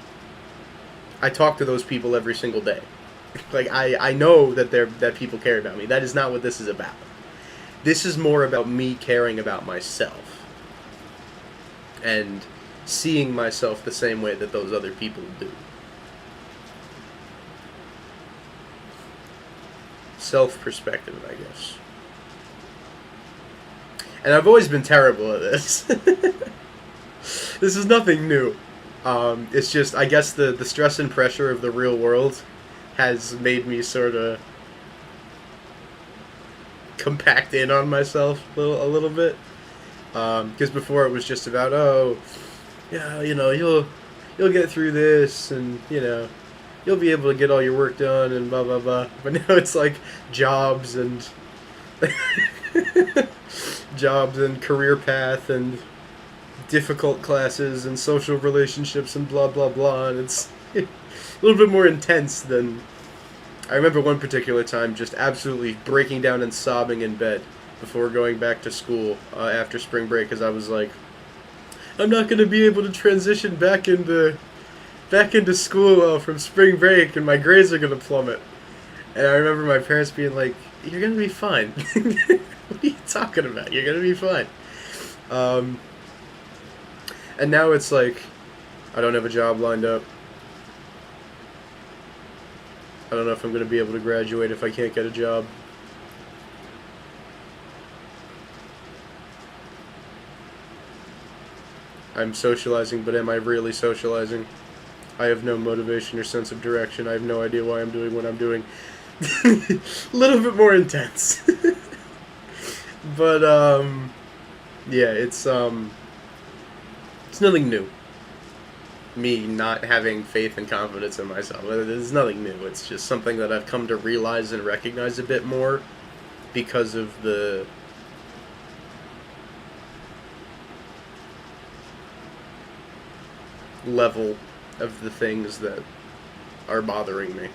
A: I talk to those people every single day. Like, I know that people care about me. That is not what this is about. This is more about me caring about myself and seeing myself the same way that those other people do. Self-perspective, I guess. And I've always been terrible at this. This is nothing new. It's just, I guess, the stress and pressure of the real world has made me sort of compact in on myself a little bit. Because before it was just about, oh, yeah, you know, you'll get through this, and, you know, you'll be able to get all your work done, and blah, blah, blah. But now it's like jobs and jobs and career path and difficult classes and social relationships and blah, blah, blah. And it's a little bit more intense than... I remember one particular time just absolutely breaking down and sobbing in bed before going back to school after spring break, because I was like, I'm not gonna be able to transition back into school from spring break, and my grades are gonna plummet. And I remember my parents being like, "You're gonna be fine. What are you talking about? You're gonna be fine." And now it's like, I don't have a job lined up. I don't know if I'm gonna be able to graduate if I can't get a job. I'm socializing, but am I really socializing? I have no motivation or sense of direction. I have no idea why I'm doing what I'm doing. A little bit more intense. But, yeah, it's nothing new. Me not having faith and confidence in myself. It's nothing new. It's just something that I've come to realize and recognize a bit more because of the level of the things that are bothering me.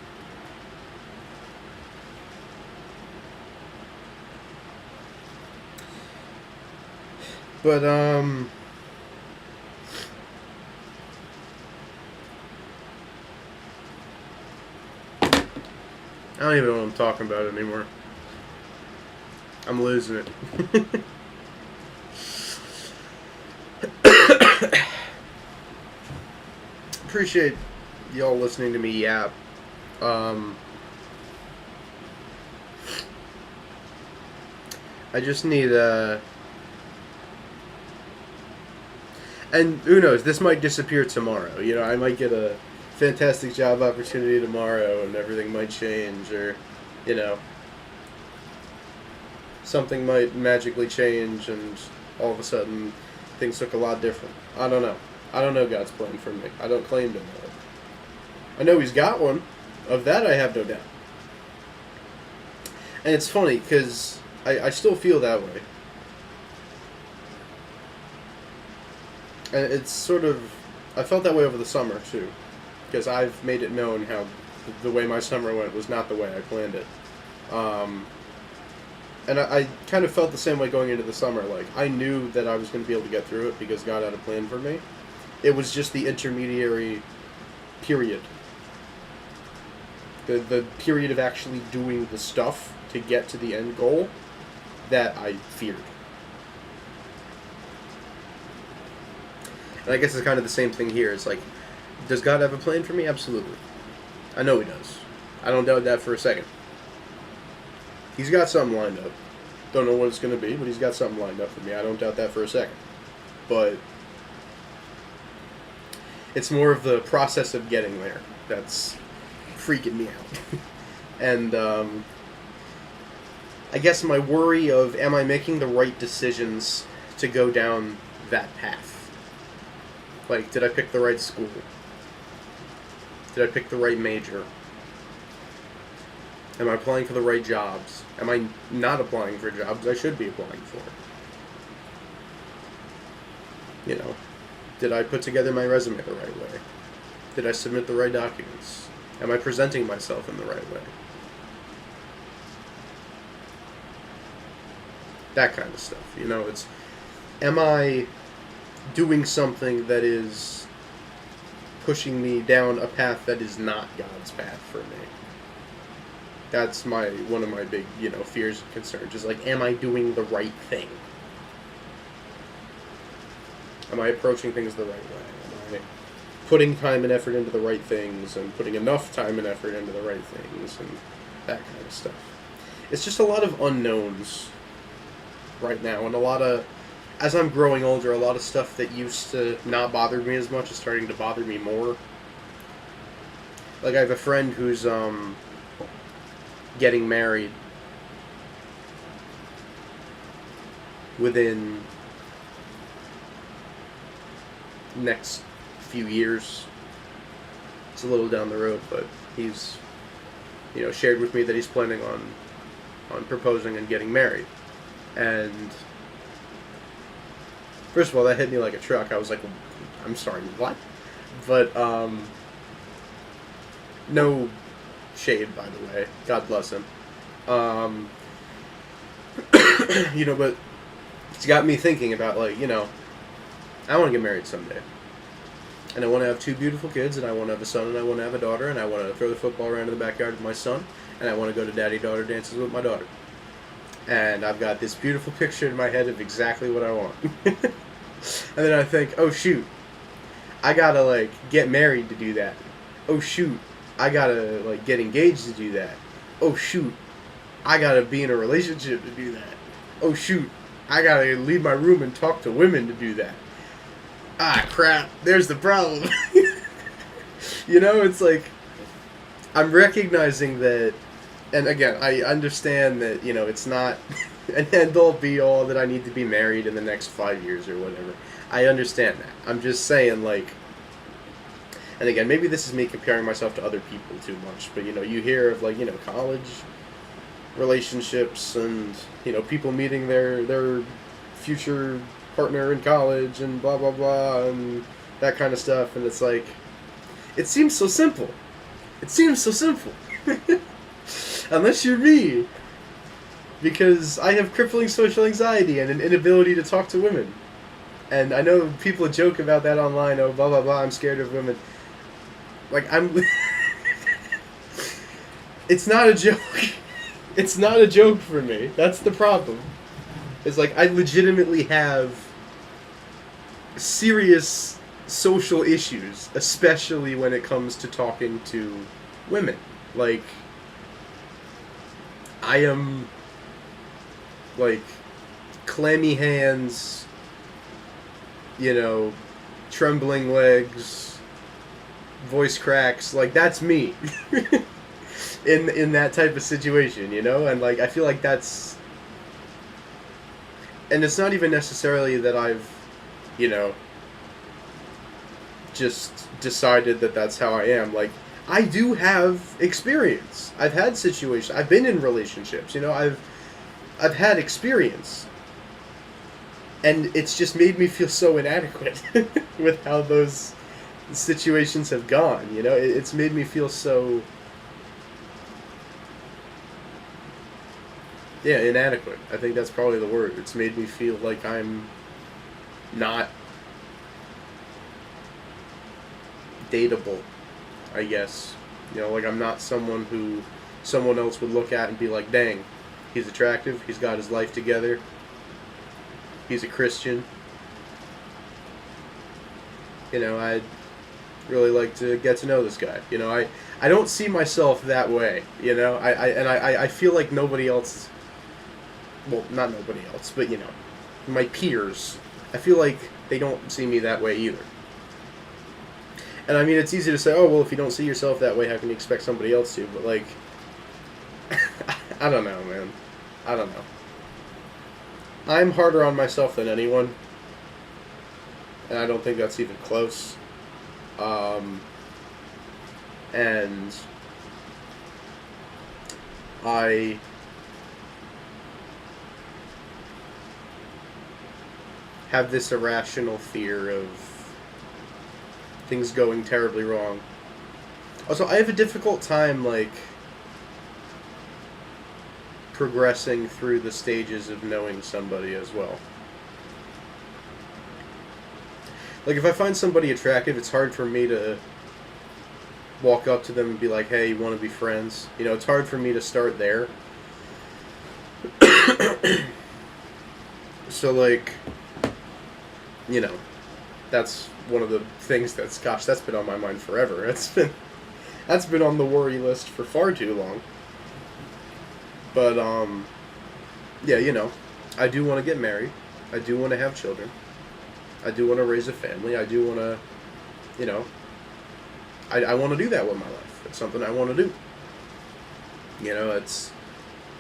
A: But, I don't even know what I'm talking about anymore. I'm losing it. Appreciate y'all listening to me yap. I just need and who knows, this might disappear tomorrow. You know, I might get a fantastic job opportunity tomorrow and everything might change, or, you know, something might magically change and all of a sudden things look a lot different. I don't know. I don't know God's plan for me. I don't claim to know it. I know He's got one. Of that I have no doubt. And it's funny, because I still feel that way. And it's sort of... I felt that way over the summer, too. Because I've made it known how the way my summer went was not the way I planned it. And I kind of felt the same way going into the summer. Like, I knew that I was going to be able to get through it because God had a plan for me. It was just the intermediary period. The period of actually doing the stuff to get to the end goal that I feared. And I guess it's kind of the same thing here. It's like, does God have a plan for me? Absolutely. I know He does. I don't doubt that for a second. He's got something lined up. Don't know what it's going to be, but He's got something lined up for me. I don't doubt that for a second. But it's more of the process of getting there that's freaking me out. And I guess my worry of, am I making the right decisions to go down that path? Like, did I pick the right school? Did I pick the right major? Am I applying for the right jobs? Am I not applying for jobs I should be applying for? You know, did I put together my resume the right way? Did I submit the right documents? Am I presenting myself in the right way? That kind of stuff. You know, it's, am I doing something that is pushing me down a path that is not God's path for me? That's one of my big, you know, fears and concerns. Is like, am I doing the right thing? Am I approaching things the right way? Am I putting time and effort into the right things and putting enough time and effort into the right things and that kind of stuff? It's just a lot of unknowns right now, and a lot of, as I'm growing older, a lot of stuff that used to not bother me as much is starting to bother me more. Like, I have a friend who's getting married within next few years. It's a little down the road, but he's, you know, shared with me that he's planning on proposing and getting married. And first of all, that hit me like a truck. I was like, I'm sorry, what? But no shade, by the way. God bless him. You know, but it's got me thinking about, like, you know, I want to get married someday. And I want to have two beautiful kids, and I want to have a son, and I want to have a daughter, and I want to throw the football around in the backyard with my son, and I want to go to daddy-daughter dances with my daughter. And I've got this beautiful picture in my head of exactly what I want. And then I think, oh shoot, I gotta like get married to do that. Oh shoot, I gotta like get engaged to do that. Oh shoot, I gotta be in a relationship to do that. Oh shoot, I gotta leave my room and talk to women to do that. Ah, crap, there's the problem. You know, it's like, I'm recognizing that, and again, I understand that, you know, it's not an end-all be-all that I need to be married in the next 5 years or whatever. I understand that. I'm just saying, like, and again, maybe this is me comparing myself to other people too much, but, you know, you hear of, like, you know, college relationships and, you know, people meeting their future partner in college and blah blah blah and that kind of stuff, and it's like, it seems so simple. It seems so simple. Unless you're me, because I have crippling social anxiety and an inability to talk to women. And I know people joke about that online, oh blah blah blah, I'm scared of women. Like, I'm it's not a joke. It's not a joke for me. That's the problem. It's like, I legitimately have serious social issues, especially when it comes to talking to women. Like, I am, like, clammy hands, you know, trembling legs, voice cracks, like, that's me. in that type of situation, you know? And, like, I feel like that's, and it's not even necessarily that I've, you know, just decided that that's how I am. Like, I do have experience. I've had situations. I've been in relationships. You know, I've had experience, and it's just made me feel so inadequate with how those situations have gone. You know, it's made me feel so, yeah, inadequate. I think that's probably the word. It's made me feel like I'm not dateable, I guess. You know, like, I'm not someone who someone else would look at and be like, dang, he's attractive, he's got his life together, he's a Christian. You know, I'd really like to get to know this guy. You know, I don't see myself that way, you know? I feel like nobody else, well, not nobody else, but, you know, my peers, I feel like they don't see me that way either. And I mean, it's easy to say, oh, well, if you don't see yourself that way, how can you expect somebody else to? But, like, I don't know, man. I don't know. I'm harder on myself than anyone. And I don't think that's even close. And I have this irrational fear of things going terribly wrong. Also, I have a difficult time, like, progressing through the stages of knowing somebody as well. Like, if I find somebody attractive, it's hard for me to walk up to them and be like, hey, you want to be friends? You know, it's hard for me to start there. So, like, you know, that's one of the things that's, gosh, that's been on my mind forever. That's been on the worry list for far too long. But, yeah, you know, I do want to get married. I do want to have children. I do want to raise a family. I do want to, you know, I want to do that with my life. It's something I want to do. You know, it's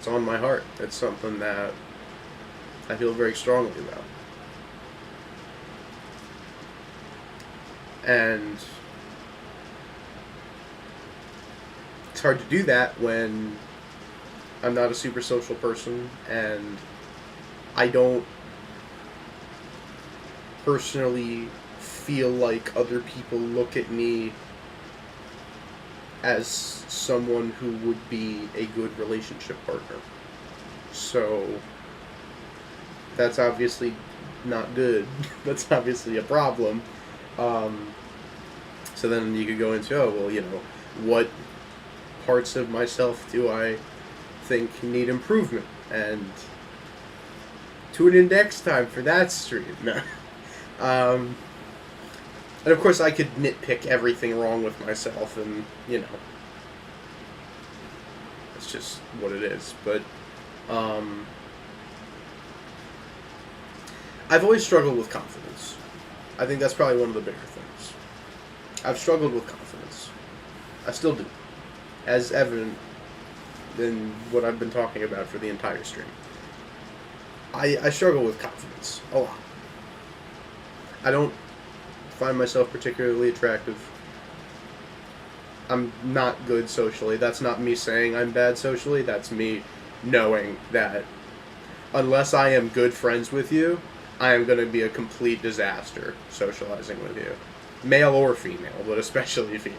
A: on my heart. It's something that I feel very strongly about. And it's hard to do that when I'm not a super social person, and I don't personally feel like other people look at me as someone who would be a good relationship partner. So that's obviously not good. That's obviously a problem. So then you could go into, oh, well, what parts of myself do I think need improvement? And tune in next time for that stream. No. And of course I could nitpick everything wrong with myself, and, it's just what it is. But, I've always struggled with confidence. I think that's probably one of the bigger things. I've struggled with confidence. I still do. As evident in what I've been talking about for the entire stream. I struggle with confidence a lot. I don't find myself particularly attractive. I'm not good socially. That's not me saying I'm bad socially. That's me knowing that unless I am good friends with you, I am going to be a complete disaster socializing with you. Male or female, but especially female.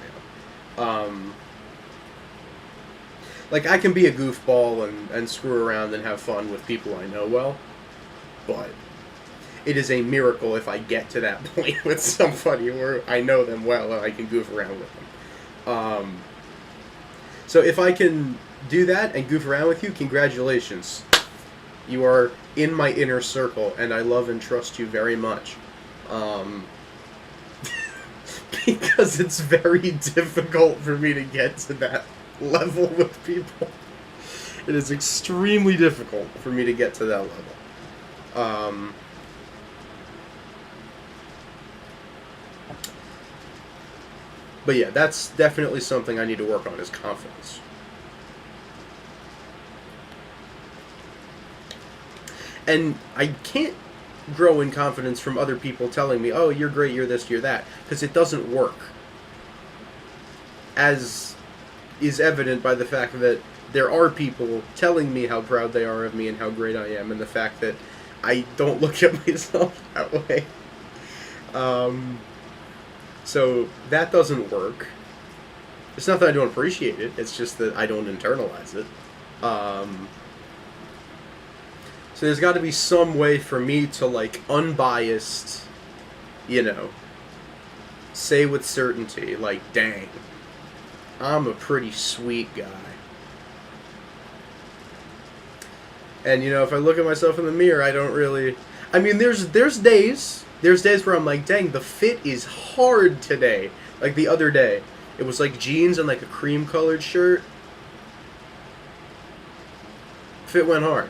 A: Like, I can be a goofball and screw around and have fun with people I know well, but it is a miracle if I get to that point with somebody where I know them well and I can goof around with them. So if I can do that and goof around with you, congratulations. You are in my inner circle, and I love and trust you very much. Because it's very difficult for me to get to that level with people. It is extremely difficult for me to get to that level. But yeah, that's definitely something I need to work on, is confidence. And I can't grow in confidence from other people telling me, oh, you're great, you're this, you're that, because it doesn't work. As is evident by the fact that there are people telling me how proud they are of me and how great I am, and the fact that I don't look at myself that way. So that doesn't work. It's not that I don't appreciate it, it's just that I don't internalize it. So there's got to be some way for me to, like, unbiased, say with certainty, like, dang, I'm a pretty sweet guy. And, if I look at myself in the mirror, I don't really... I mean, there's days where I'm like, dang, the fit is hard today. Like the other day, it was like jeans and like a cream-colored shirt. Fit went hard.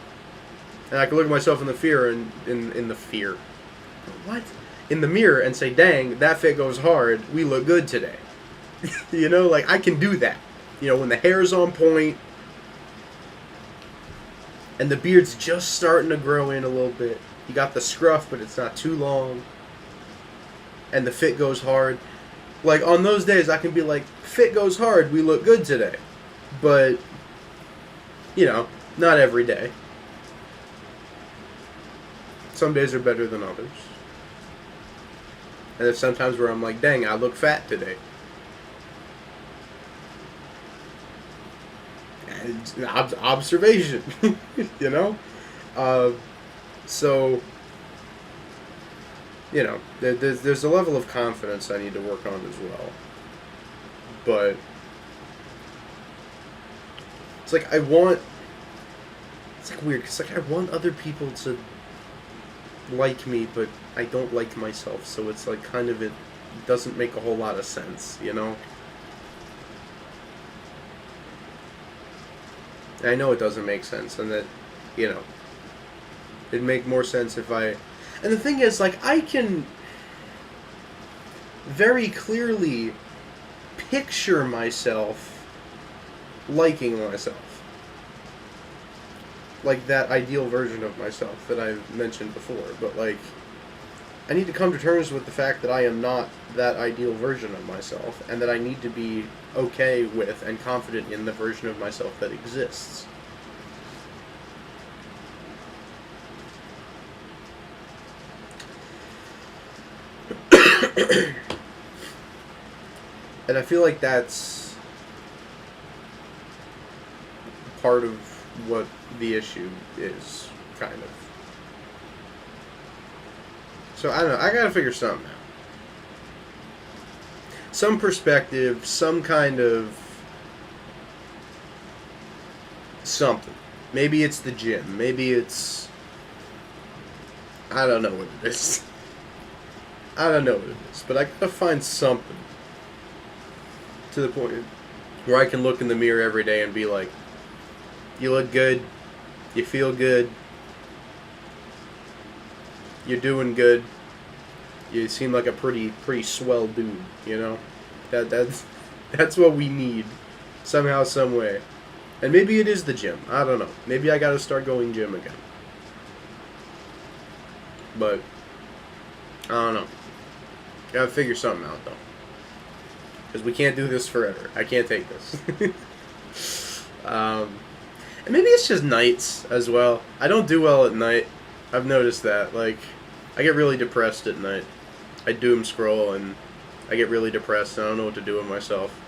A: And I could look at myself in the in the mirror and say, dang, that fit goes hard, we look good today. Like, I can do that. When the hair's on point, and the beard's just starting to grow in a little bit. You got the scruff, but it's not too long. And the fit goes hard. Like, on those days, I can be like, fit goes hard, we look good today. But, not every day. Some days are better than others. And there's sometimes where I'm like, dang, I look fat today. And observation, So, there's a level of confidence I need to work on as well. But it's like it's like weird, because like I want other people to like me, but I don't like myself, so it's like kind of, it doesn't make a whole lot of sense, And I know it doesn't make sense, and that, it'd make more sense if I... And the thing is, like, I can very clearly picture myself liking myself. Like that ideal version of myself that I've mentioned before. But, like, I need to come to terms with the fact that I am not that ideal version of myself, and that I need to be okay with and confident in the version of myself that exists. And I feel like that's part of what the issue is, kind of. So I don't know. I gotta figure something out. Some perspective, some kind of something. Maybe it's the gym. Maybe it's... I don't know what it is. I don't know what it is. But I gotta find something to the point where I can look in the mirror every day and be like, you look good, you feel good, you're doing good, you seem like a pretty swell dude, you know? That's what we need, somehow, some way. And maybe it is the gym, I don't know. Maybe I gotta start going gym again. But, I don't know. Gotta figure something out, though. Because we can't do this forever. I can't take this. And maybe it's just nights as well. I don't do well at night. I've noticed that. Like, I get really depressed at night. I doom scroll and I get really depressed and I don't know what to do with myself.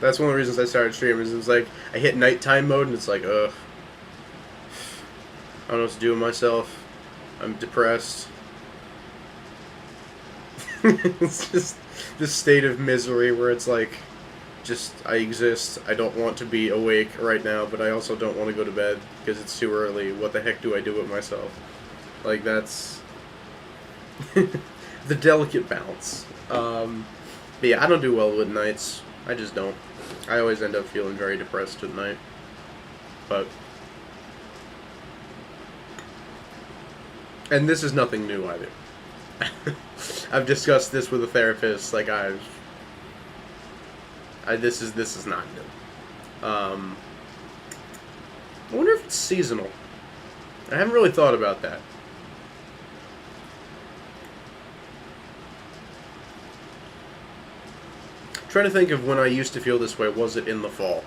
A: That's one of the reasons I started streaming. It's like, I hit nighttime mode and it's like, ugh. I don't know what to do with myself. I'm depressed. It's just this state of misery where it's like, just, I exist. I don't want to be awake right now, but I also don't want to go to bed because it's too early. What the heck do I do with myself? Like, that's the delicate balance. But yeah, I don't do well with nights. I just don't. I always end up feeling very depressed at night. But... and this is nothing new either. I've discussed this with a therapist. Like this is not new. I wonder if it's seasonal. I haven't really thought about that. I'm trying to think of when I used to feel this way. Was it in the fall?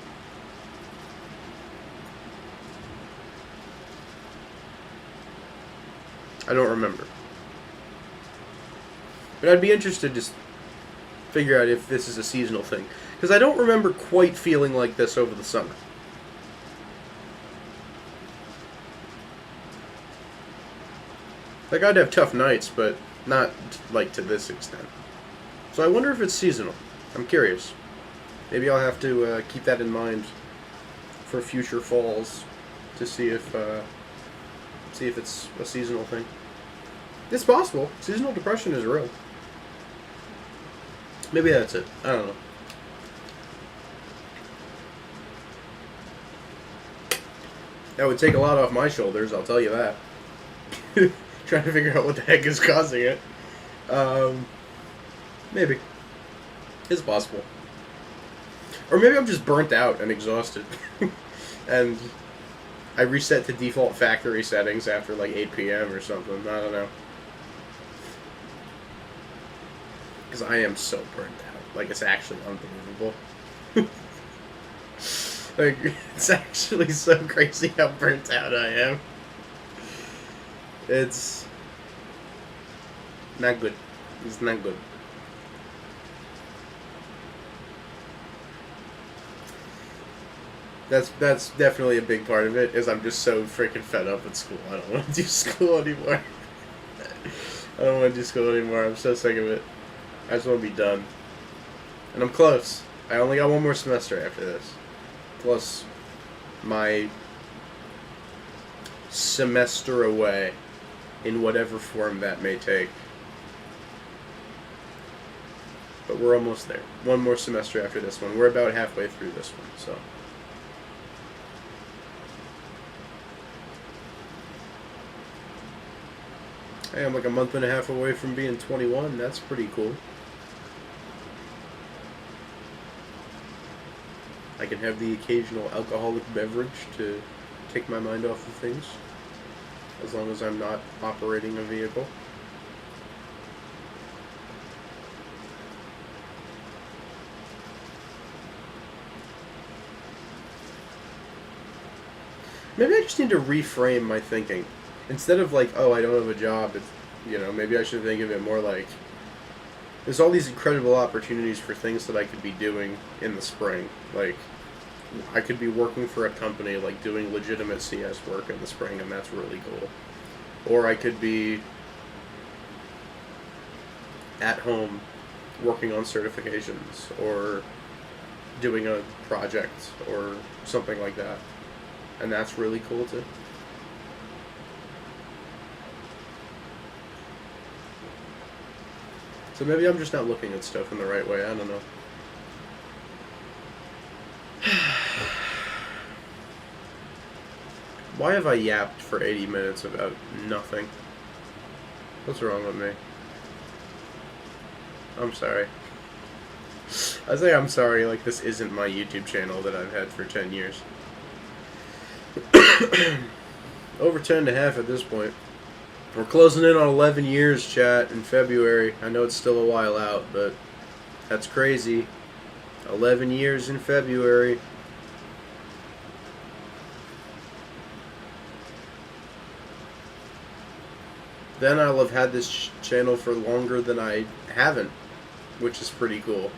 A: I don't remember. But I'd be interested to figure out if this is a seasonal thing. Because I don't remember quite feeling like this over the summer. Like, I'd have tough nights, but not, like, to this extent. So I wonder if it's seasonal. I'm curious. Maybe I'll have to keep that in mind for future falls to see if it's a seasonal thing. It's possible. Seasonal depression is real. Maybe that's it. I don't know. That would take a lot off my shoulders, I'll tell you that. Trying to figure out what the heck is causing it. Maybe. It's possible. Or maybe I'm just burnt out and exhausted. And I reset to default factory settings after like 8 p.m. or something. I don't know. Because I am so burnt out. Like, it's actually unbelievable. Like, it's actually so crazy how burnt out I am. It's not good. It's not good. That's definitely a big part of it, is I'm just so freaking fed up at school. I don't want to do school anymore. I don't want to do school anymore. I'm so sick of it. I just want to be done. And I'm close. I only got one more semester after this. Plus my semester away in whatever form that may take. But we're almost there. One more semester after this one. We're about halfway through this one, so. Hey, I'm like a month and a half away from being 21. That's pretty cool. I can have the occasional alcoholic beverage to take my mind off of things, as long as I'm not operating a vehicle. Maybe I just need to reframe my thinking. Instead of like, oh, I don't have a job, it's, you know, maybe I should think of it more like, there's all these incredible opportunities for things that I could be doing in the spring. Like, I could be working for a company, like doing legitimate CS work in the spring, and that's really cool. Or I could be at home working on certifications or doing a project or something like that. And that's really cool too. So maybe I'm just not looking at stuff in the right way. I don't know. Why have I yapped for 80 minutes about nothing? What's wrong with me? I'm sorry. I say I'm sorry, like this isn't my YouTube channel that I've had for 10 years. Over 10 and a half at this point. We're closing in on 11 years, chat, in February. I know it's still a while out, but that's crazy. 11 years in February. Then I'll have had this channel for longer than I haven't, which is pretty cool.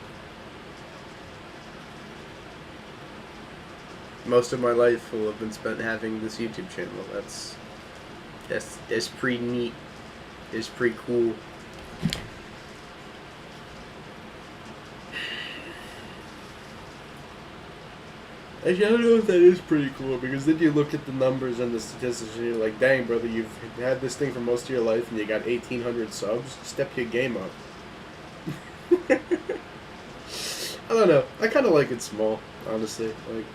A: Most of my life will have been spent having this YouTube channel. That's pretty neat. It's pretty cool. Actually, I don't know if that is pretty cool, because then you look at the numbers and the statistics and you're like, dang, brother, you've had this thing for most of your life and you got 1,800 subs. Step your game up. I don't know. I kind of like it small, honestly. Like,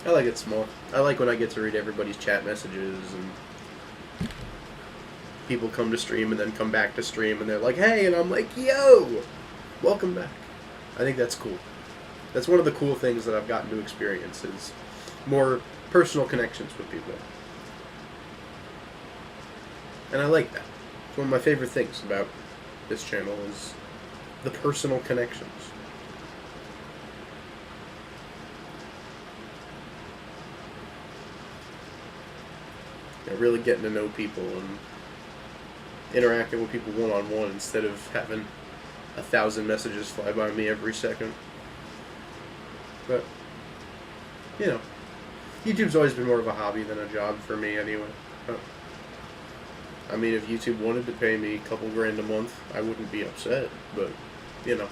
A: I like it small. I like when I get to read everybody's chat messages and people come to stream and then come back to stream and they're like, hey, and I'm like, yo, welcome back. I think that's cool. That's one of the cool things that I've gotten to experience is more personal connections with people. And I like that. It's one of my favorite things about this channel is the personal connections. You know, really getting to know people and interacting with people one-on-one instead of having 1,000 messages fly by me every second. But, you know, YouTube's always been more of a hobby than a job for me anyway. But, I mean, if YouTube wanted to pay me a couple grand a month, I wouldn't be upset, but, you know.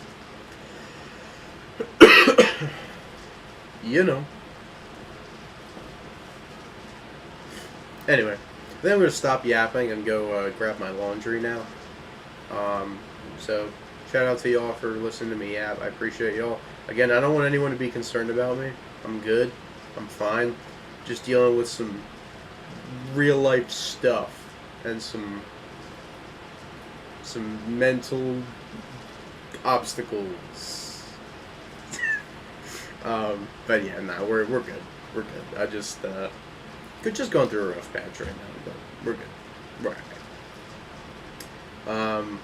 A: You know. Anyway, I think I'm going to stop yapping and go grab my laundry now. So, shout out to y'all for listening to me yap. I appreciate y'all. Again, I don't want anyone to be concerned about me. I'm good. I'm fine. Just dealing with some real life stuff and some mental obstacles. But yeah, no, we're good. We're good. I just could just going through a rough patch right now, but we're good. We're alright.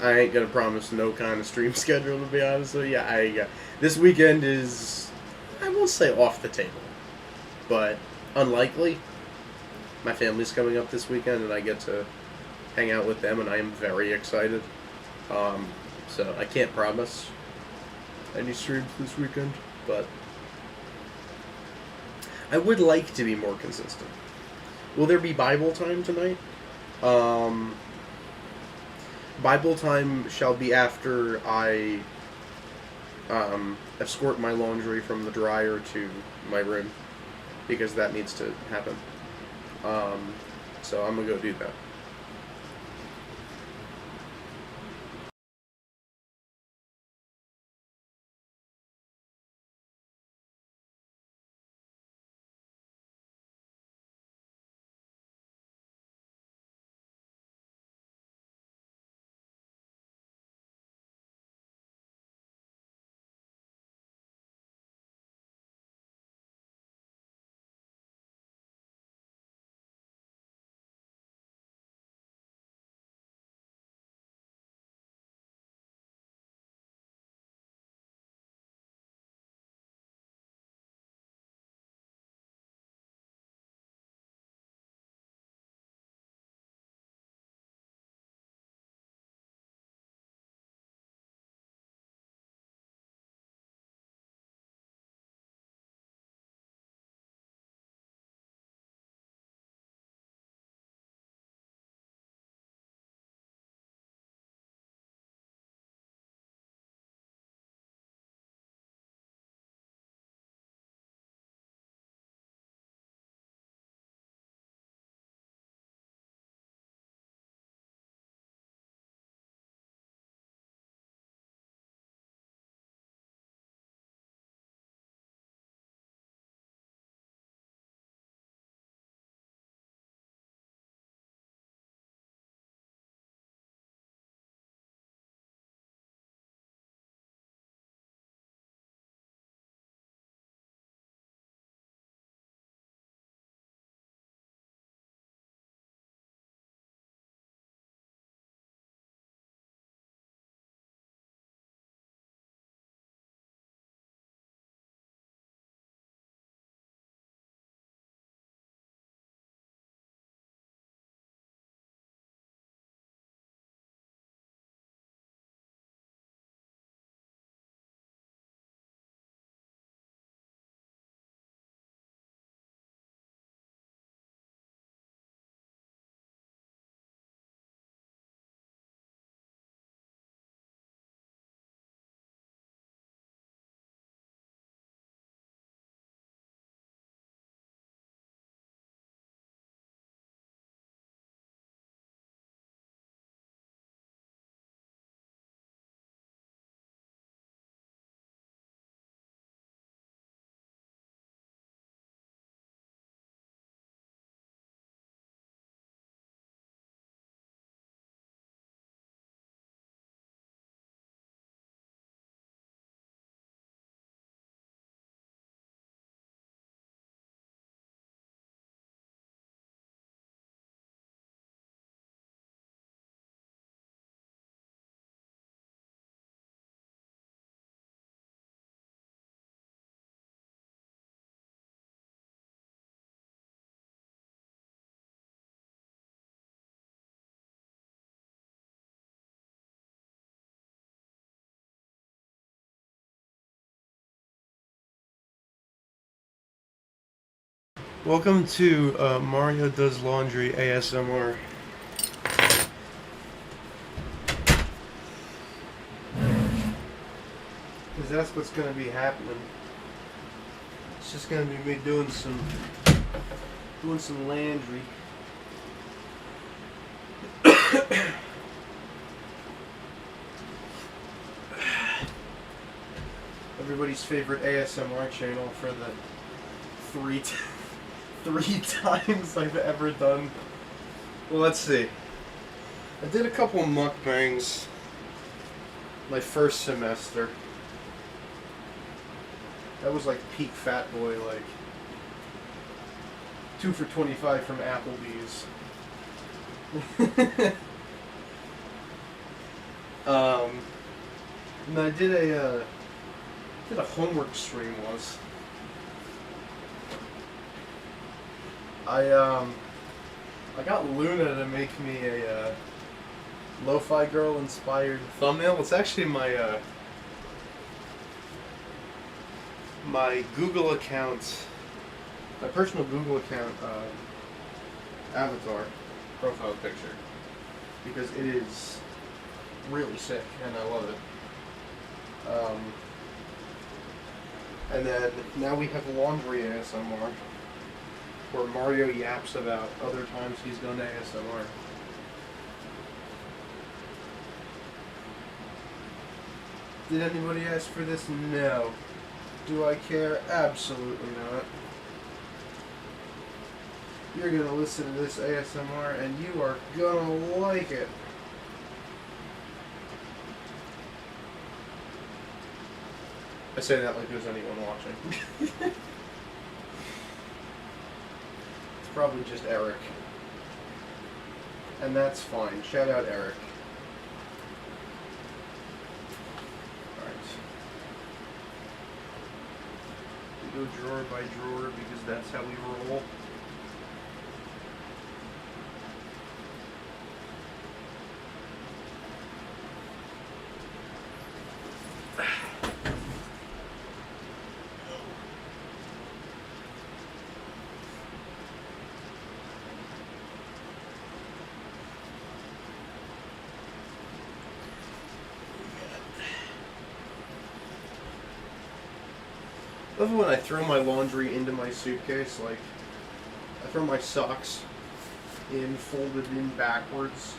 A: I ain't gonna promise no kind of stream schedule, to be honest with you. This weekend is, I won't say off the table, but unlikely. My family's coming up this weekend, and I get to hang out with them, and I am very excited. So I can't promise any streams this weekend, but I would like to be more consistent. Will there be Bible time tonight? Bible time shall be after I escort my laundry from the dryer to my room, because that needs to happen. So I'm gonna go do that. Welcome to Mario Does Laundry ASMR. Because that's what's going to be happening. It's just going to be me doing some laundry. Everybody's favorite ASMR channel for the three times I've ever done. Well, let's see. I did a couple mukbangs my first semester. That was like peak fat boy, like 2 for $25 from Applebee's. And I did a homework stream once. I got Luna to make me a Lo-Fi Girl inspired thumbnail. It's actually my my Google account, my personal Google account avatar profile picture, because it is really sick and I love it. And then now we have laundry ASMR, where Mario yaps about other times he's done ASMR. Did anybody ask for this? No. Do I care? Absolutely not. You're gonna listen to this ASMR and you are gonna like it. I say that like there's anyone watching. It's probably just Eric. And that's fine. Shout out Eric. Alright. We go drawer by drawer because that's how we roll. I love when I throw my laundry into my suitcase, like, I throw my socks in, folded in backwards.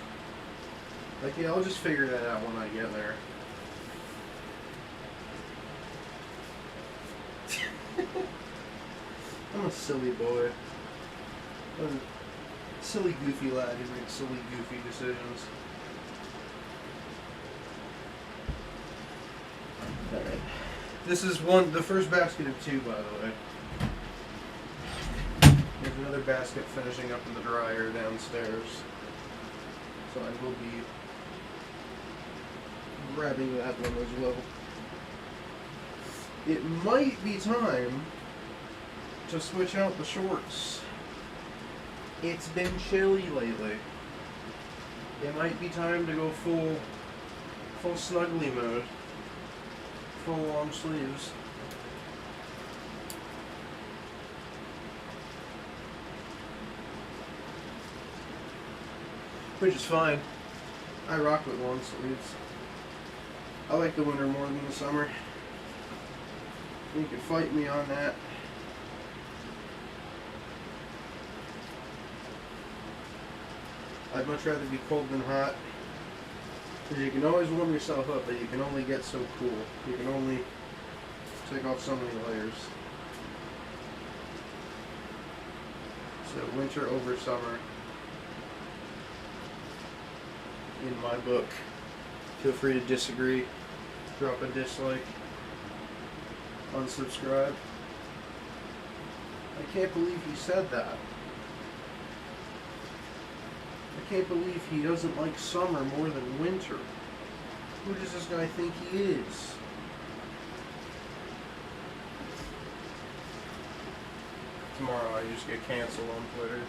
A: Like, yeah, I'll just figure that out when I get there. I'm a silly boy. I'm a silly, goofy lad who makes silly, goofy decisions. Alright. This is the first basket of 2, by the way. There's another basket finishing up in the dryer downstairs. So I will be grabbing that one as well. It might be time to switch out the shorts. It's been chilly lately. It might be time to go full snuggly mode. Full long sleeves. Which is fine. I rock with long sleeves. I like the winter more than the summer. You can fight me on that. I'd much rather be cold than hot. Because you can always warm yourself up, but you can only get so cool. You can only take off so many layers. So winter over summer, in my book. Feel free to disagree, drop a dislike, unsubscribe. I can't believe he said that. I can't believe he doesn't like summer more than winter. Who does this guy think he is? Tomorrow I just get canceled on Twitter.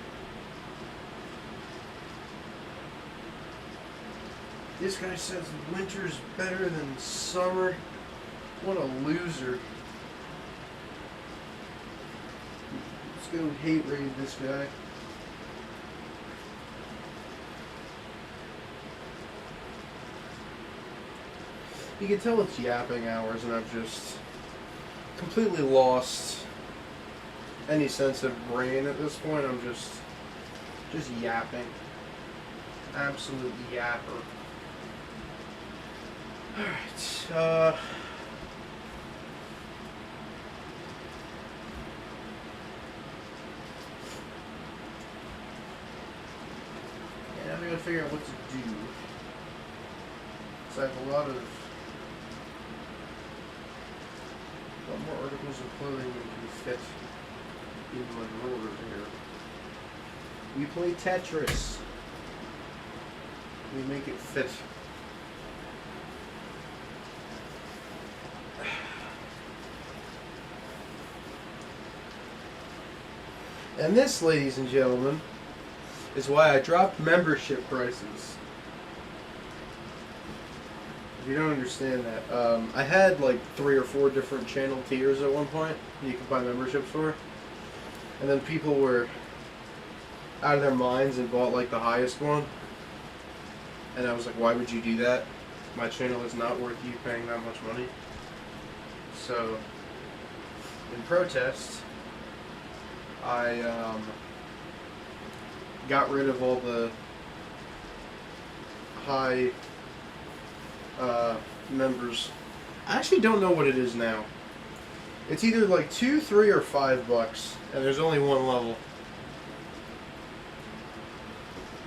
A: This guy says winter's better than summer. What a loser. This go hate raid this guy. You can tell it's yapping hours, and I've just completely lost any sense of brain at this point. I'm just yapping. Absolute yapper. Alright, now we gotta figure out what to do. So I have a lot more articles of clothing than can fit in my drawers here. We play Tetris. We make it fit. And this, ladies and gentlemen, is why I dropped membership prices. If you don't understand that, I had like 3 or 4 different channel tiers at one point you could buy memberships for. And then people were out of their minds and bought like the highest one. And I was like, why would you do that? My channel is not worth you paying that much money. So, in protest, I got rid of all the high members. I actually don't know what it is now. It's either like $2, $3, or $5, and there's only one level.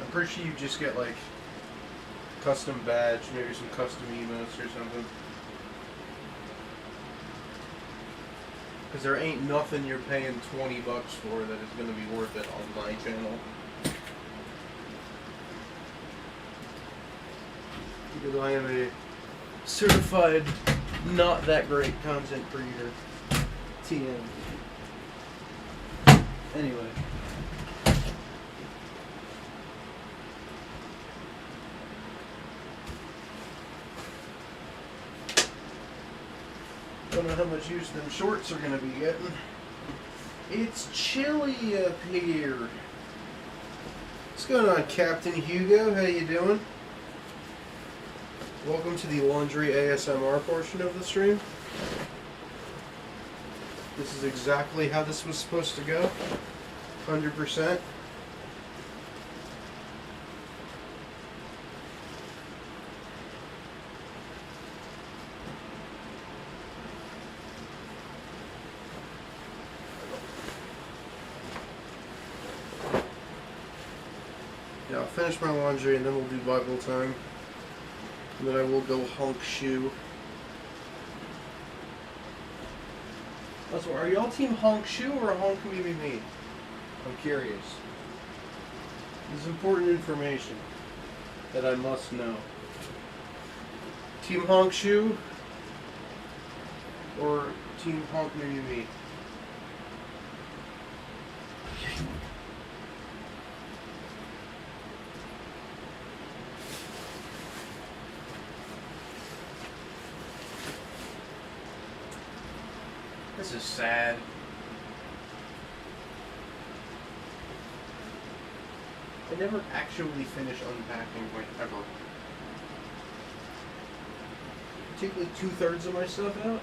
A: I'm pretty sure you just get like custom badge, maybe some custom emotes or something. Because there ain't nothing you're paying $20 for that is going to be worth it on my channel. Because I am a certified not that great content creator. TM. Anyway. Don't know how much use them shorts are going to be getting. It's chilly up here. What's going on, Captain Hugo? How you doing? Welcome to the laundry ASMR portion of the stream. This is exactly how this was supposed to go. 100%. Yeah, I'll finish my laundry and then we'll do Bible time. And then I will go honk shoe. Also, are y'all team honk shoe or honk me? I'm curious. This is important information that I must know. Team honk shoe or team honk me? This is sad. I never actually finish unpacking, like, ever. I take like 2/3 of my stuff out,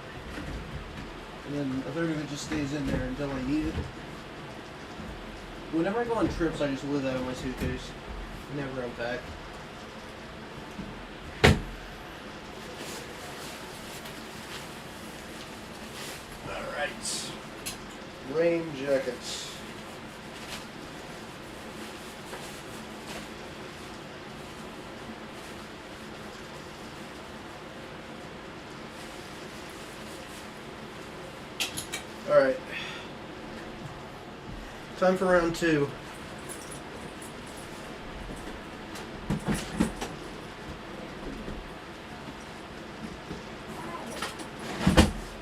A: and then a third of it just stays in there until I need it. Whenever I go on trips, I just live out of my suitcase. Never unpack. Alright. Rain jackets. Alright. Time for round 2.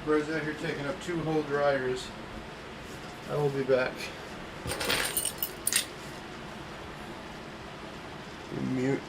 A: Bro's out here taking up 2 whole dryers. I will be back. Mute.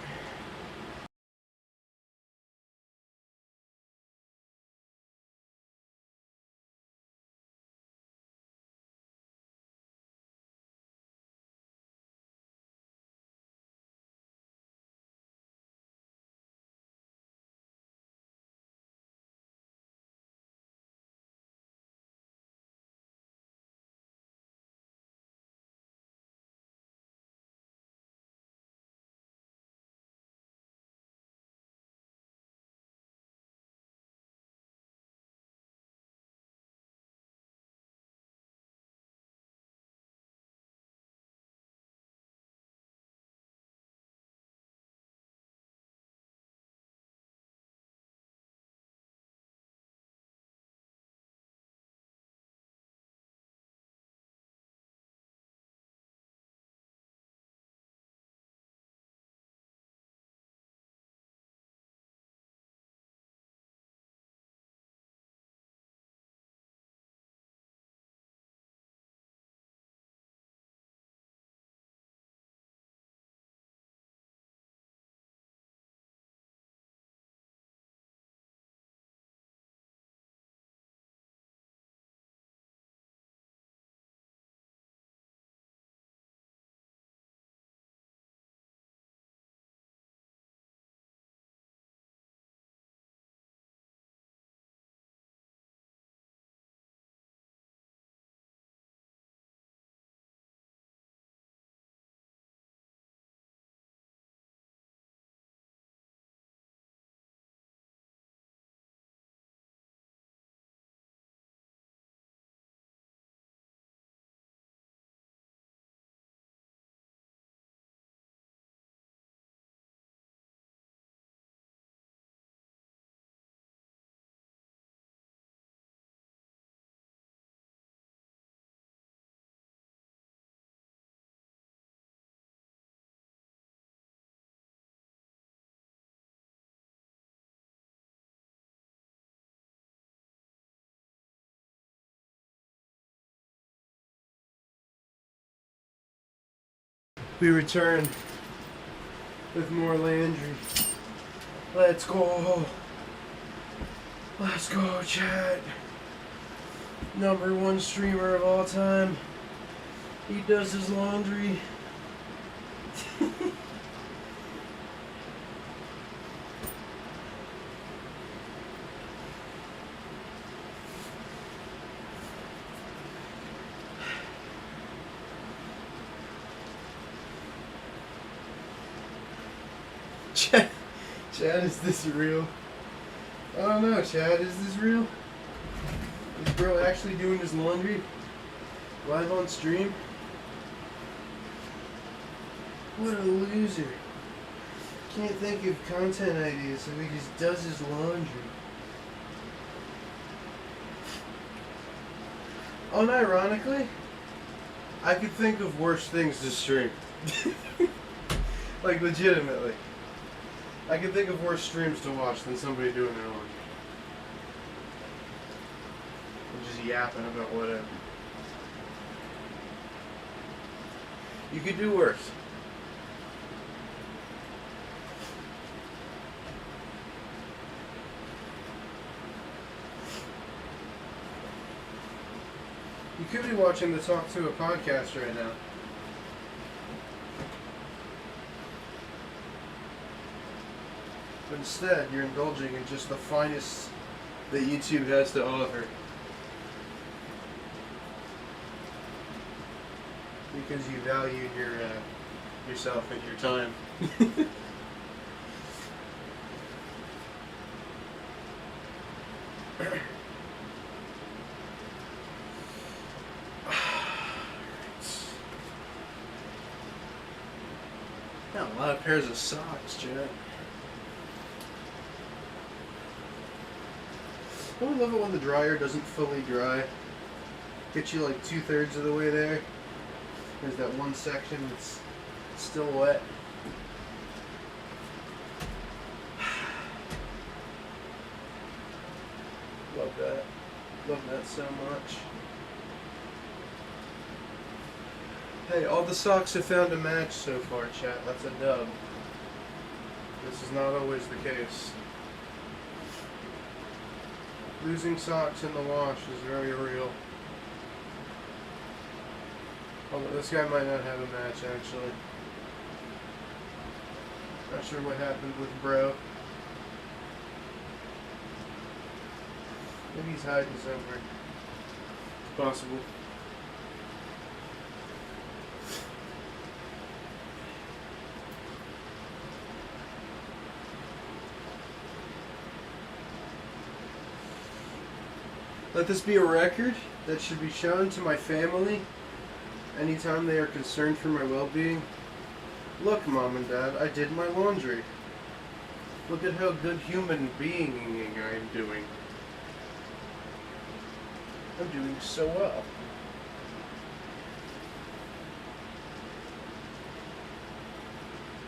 A: We return with more Landry. Let's go. Let's go, Chad. #1 streamer of all time. He does his laundry. Chad, is this real? I don't know, Chad, is this real? Is bro actually doing his laundry? Live on stream? What a loser. Can't think of content ideas, so he just does his laundry. Unironically, I could think of worse things to stream. Like, legitimately. I can think of worse streams to watch than somebody doing their laundry. And just yapping about whatever. You could do worse. You could be watching the Talk to a podcast right now. But instead, you're indulging in just the finest that YouTube has to offer. Because you valued yourself and your time. Got a lot of pairs of socks, Chad. Don't we love it when the dryer doesn't fully dry? Get you like 2/3 of the way there. There's that one section that's still wet. Love that. Love that so much. Hey, all the socks have found a match so far, chat. That's a dub. This is not always the case. Losing socks in the wash is very real. Although this guy might not have a match, actually. Not sure what happened with bro. Maybe he's hiding somewhere. It's possible. Let this be a record that should be shown to my family anytime they are concerned for my well-being. Look, Mom and Dad, I did my laundry. Look at how good human being I am doing. I'm doing so well.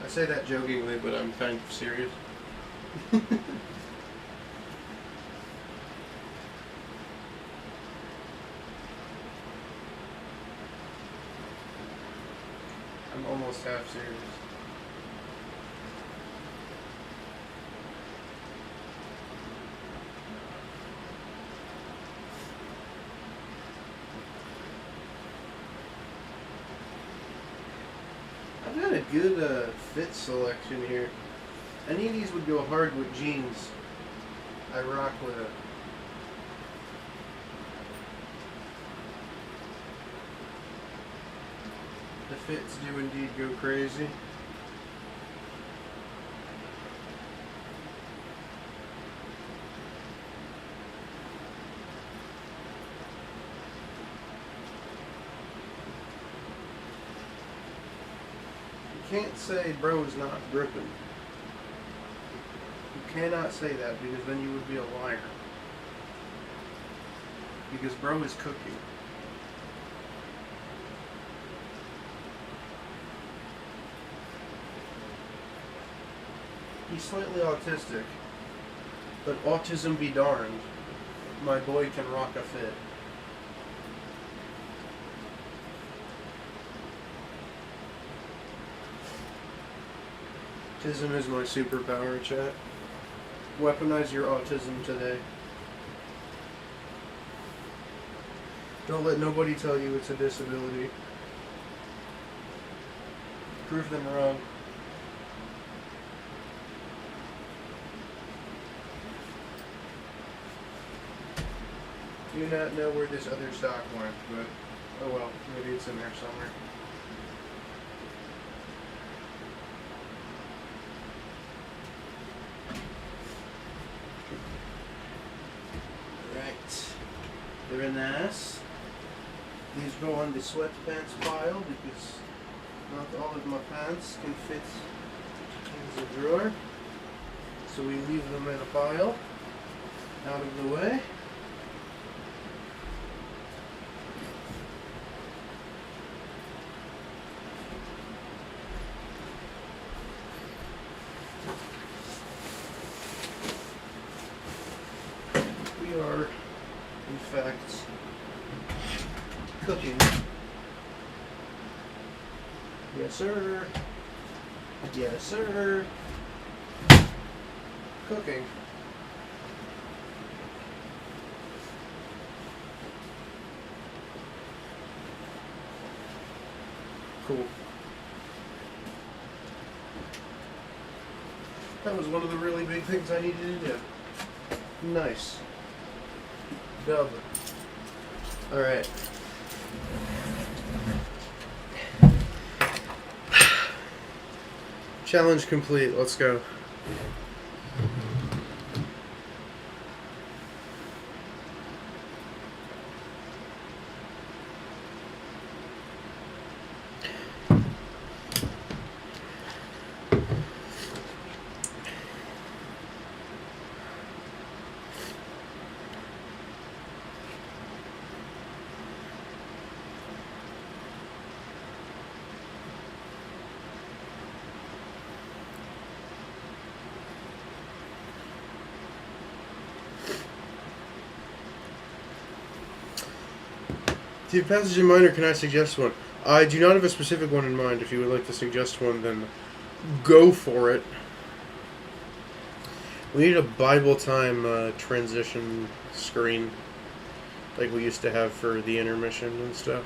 A: I say that jokingly, but I'm kind of serious. I'm almost half serious. I've got a good fit selection here. Any of these would go hard with jeans. I rock with it. The fits do indeed go crazy. You can't say bro is not gripping. You cannot say that because then you would be a liar. Because bro is cooking. He's slightly autistic, but autism be darned, my boy can rock a fit. Autism is my superpower, chat. Weaponize your autism today. Don't let nobody tell you it's a disability. Prove them wrong. Do not know where this other stock went, but oh well, maybe it's in there somewhere. Right. They're in the ass. These go on the sweatpants pile because not all of my pants can fit in the drawer. So we leave them in a pile, out of the way. We are, in fact, cooking. Yes, sir. Yes, sir. Cooking. Cool. That was one of the really big things I needed to do. Nice. Dub. Alright. Challenge complete. Let's go. Do you have a passage in mind, or can I suggest one? I do not have a specific one in mind. If you would like to suggest one, then go for it. We need a Bible time transition screen, like we used to have for the intermission and stuff.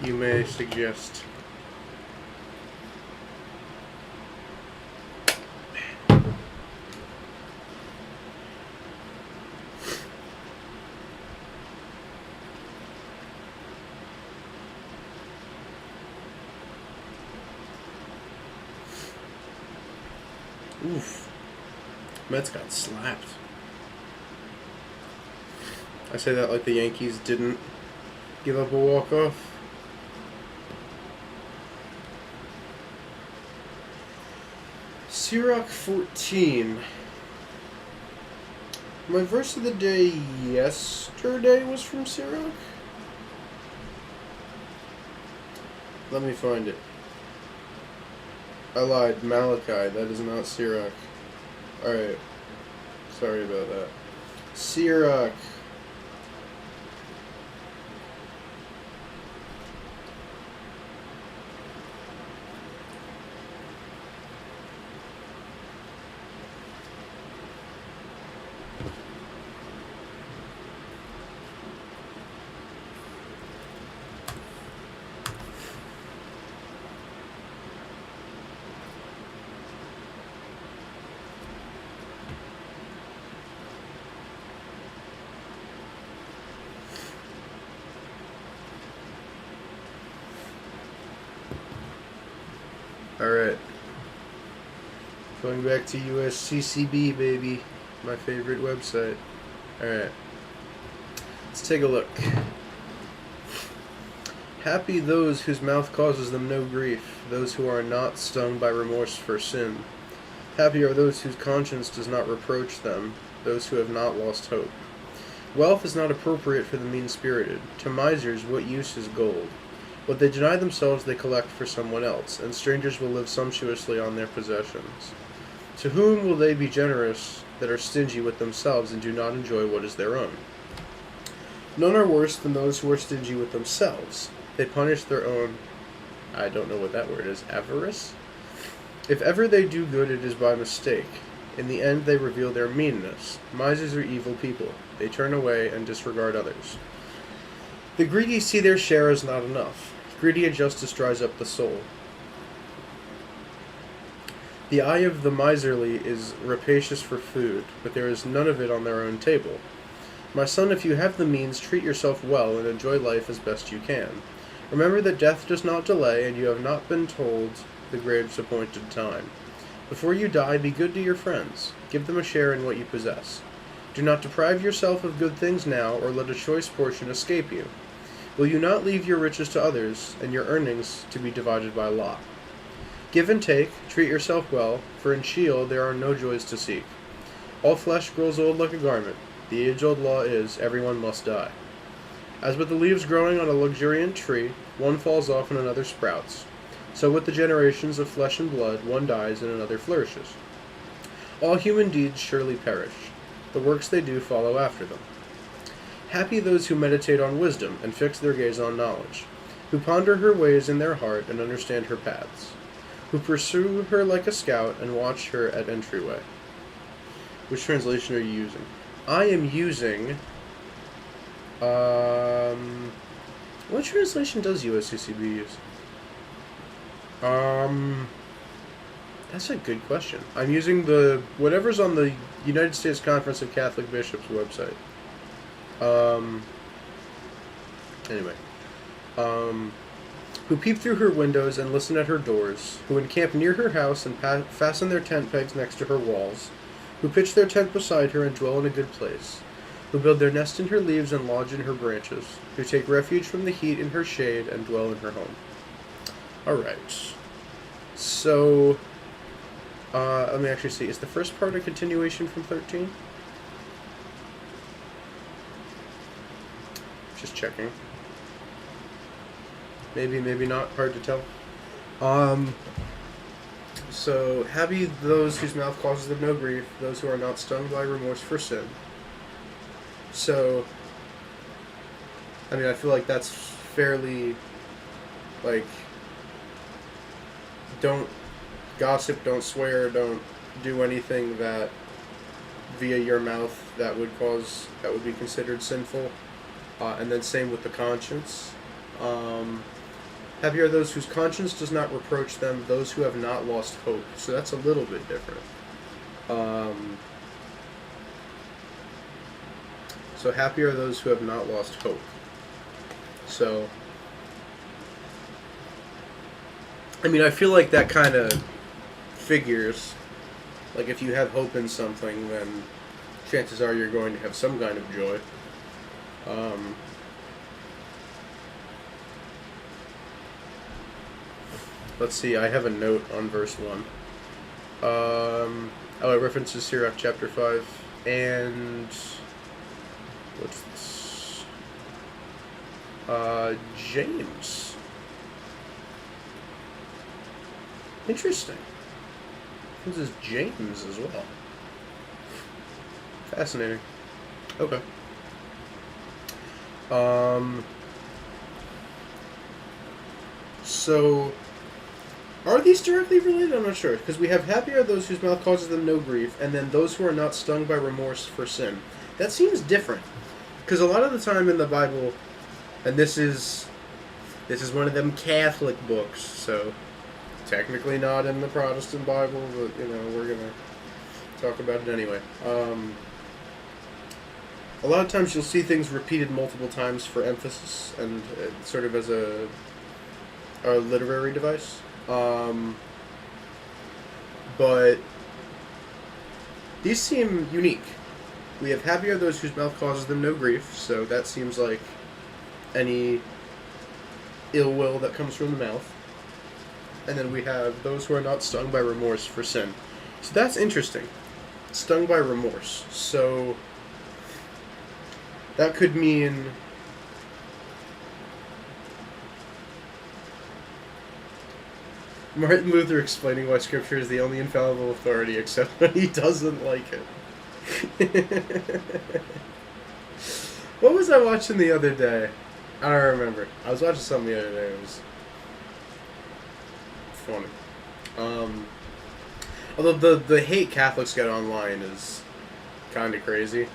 A: You may suggest. Oof. Mets got slapped. I say that like the Yankees didn't give up a walk-off. Sirach 14. My verse of the day yesterday was from Sirach? Let me find it. I lied. Malachi. That is not Sirach. Alright. Sorry about that. Sirach. Alright. Going back to USCCB, baby. My favorite website. Alright. Let's take a look. Happy those whose mouth causes them no grief, those who are not stung by remorse for sin. Happy are those whose conscience does not reproach them, those who have not lost hope. Wealth is not appropriate for the mean-spirited. To misers, what use is gold? What they deny themselves they collect for someone else, and strangers will live sumptuously on their possessions. To whom will they be generous that are stingy with themselves and do not enjoy what is their own? None are worse than those who are stingy with themselves. They punish their own, I don't know what that word is, avarice? If ever they do good, it is by mistake. In the end, they reveal their meanness. Misers are evil people. They turn away and disregard others. The greedy see their share as not enough. Greedy injustice dries up the soul. The eye of the miserly is rapacious for food, but there is none of it on their own table. My son, if you have the means, treat yourself well and enjoy life as best you can. Remember that death does not delay, and you have not been told the grave's appointed time. Before you die, be good to your friends. Give them a share in what you possess. Do not deprive yourself of good things now, or let a choice portion escape you. Will you not leave your riches to others, and your earnings to be divided by lot? Give and take, treat yourself well, for in Sheol there are no joys to seek. All flesh grows old like a garment. The age-old law is, everyone must die. As with the leaves growing on a luxuriant tree, one falls off and another sprouts. So with the generations of flesh and blood, one dies and another flourishes. All human deeds surely perish. The works they do follow after them. Happy those who meditate on wisdom and fix their gaze on knowledge, who ponder her ways in their heart and understand her paths, who pursue her like a scout and watch her at entryway. Which translation are you using? I am using... what translation does USCCB use? That's a good question. I'm using the... whatever's on the United States Conference of Catholic Bishops website. Anyway. Who peep through her windows and listen at her doors, who encamp near her house and fasten their tent pegs next to her walls, who pitch their tent beside her and dwell in a good place, who build their nest in her leaves and lodge in her branches, who take refuge from the heat in her shade and dwell in her home. Alright. So, let me actually see. Is the first part a continuation from 13? Just checking. Maybe, maybe not. Hard to tell. So, happy those whose mouth causes them no grief, those who are not stung by remorse for sin. So, I mean, I feel like that's fairly, like, don't gossip, don't swear, don't do anything that, via your mouth, that would be considered sinful. And then same with the conscience. Happy are those whose conscience does not reproach them, those who have not lost hope. So that's a little bit different. So happy are those who have not lost hope. So, I mean, I feel like that kind of figures. Like, if you have hope in something, then chances are you're going to have some kind of joy. Let's see, I have a note on verse 1. It references Sirach chapter 5, and what's this? James. Interesting. This is James as well. Fascinating. Okay. So, are these directly related? I'm not sure. Because we have happy are those whose mouth causes them no grief, and then those who are not stung by remorse for sin. That seems different. Because a lot of the time in the Bible, and this is one of them Catholic books, so technically not in the Protestant Bible, but, you know, we're going to talk about it anyway. A lot of times you'll see things repeated multiple times for emphasis and sort of as a literary device. But these seem unique. We have happy are those whose mouth causes them no grief, so that seems like any ill will that comes from the mouth. And then we have those who are not stung by remorse for sin. So that's interesting. Stung by remorse. So that could mean Martin Luther explaining why Scripture is the only infallible authority, except when he doesn't like it. What was I watching the other day? I don't remember. I was watching something the other day. It was funny. Although the hate Catholics get online is kind of crazy.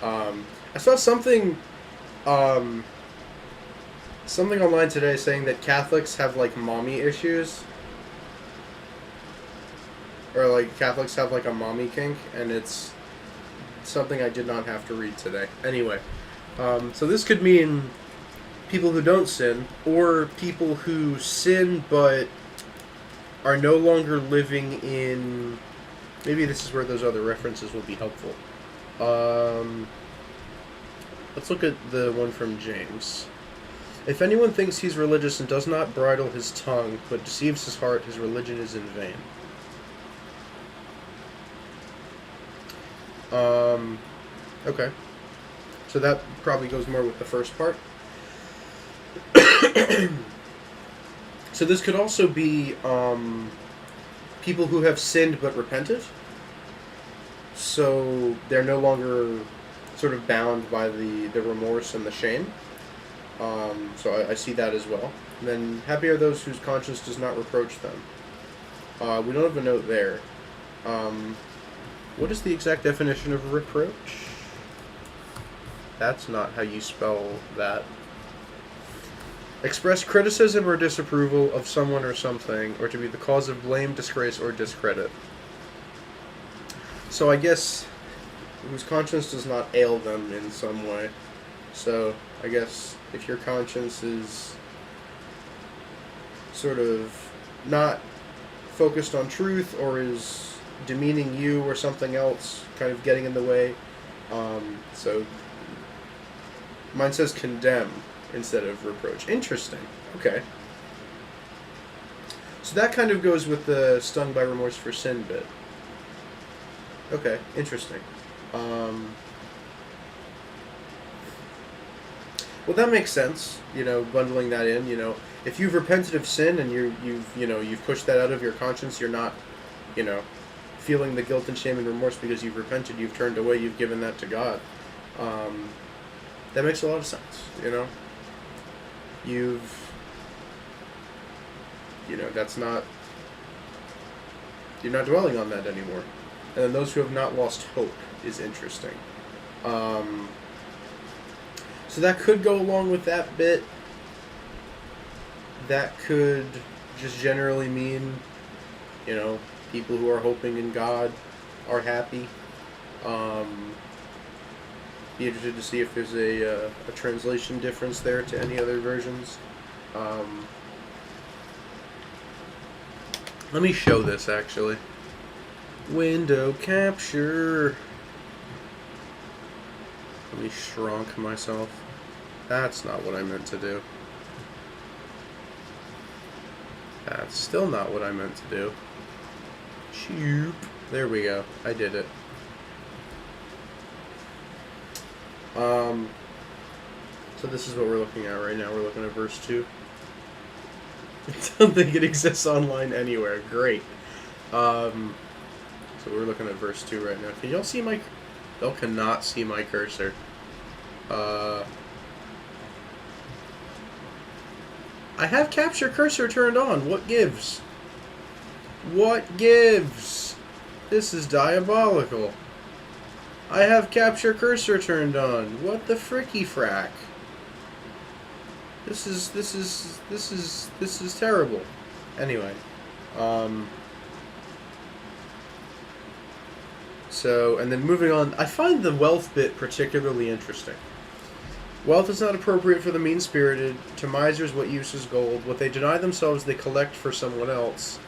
A: I saw something online today saying that Catholics have like mommy issues, or like Catholics have like a mommy kink, and it's something I did not have to read today. Anyway, so this could mean people who don't sin, or people who sin but are no longer living in... Maybe this is where those other references will be helpful. Let's look at the one from James. If anyone thinks he's religious and does not bridle his tongue, but deceives his heart, his religion is in vain. Okay. So that probably goes more with the first part. So this could also be people who have sinned but repented. So they're no longer sort of bound by the remorse and the shame. So I see that as well. And then happy are those whose conscience does not reproach them. We don't have a note there. What is the exact definition of reproach? That's not how you spell that. Express criticism or disapproval of someone or something, or to be the cause of blame, disgrace, or discredit. So I guess whose conscience does not ail them in some way. So I guess if your conscience is sort of not focused on truth, or is demeaning you or something else, kind of getting in the way. So mine says condemn instead of reproach. Interesting. Okay. So that kind of goes with the stung by remorse for sin bit. Okay, interesting. Well, that makes sense. You know, bundling that in. You know, if you've repented of sin and you've pushed that out of your conscience, you're not, feeling the guilt and shame and remorse because you've repented. You've turned away. You've given that to God. That makes a lot of sense. That's not. You're not dwelling on that anymore. And then those who have not lost hope is interesting. So that could go along with that bit. That could just generally mean, people who are hoping in God are happy. Be interested to see if there's a translation difference there to any other versions. Let me show this, actually. Window capture. Let me shrunk myself. That's not what I meant to do. That's still not what I meant to do. Shoop. There we go. I did it. So this is what we're looking at right now. We're looking at verse 2. I don't think it exists online anywhere. Great. So we're looking at verse 2 right now. Can y'all see my... Y'all cannot see my cursor. I have capture cursor turned on. What gives? What gives? This is diabolical. I have capture cursor turned on. What the fricky frack? This is terrible. Anyway, so, and then moving on, I find the wealth bit particularly interesting. Wealth is not appropriate for the mean-spirited. To misers, what use is gold? What they deny themselves, they collect for someone else,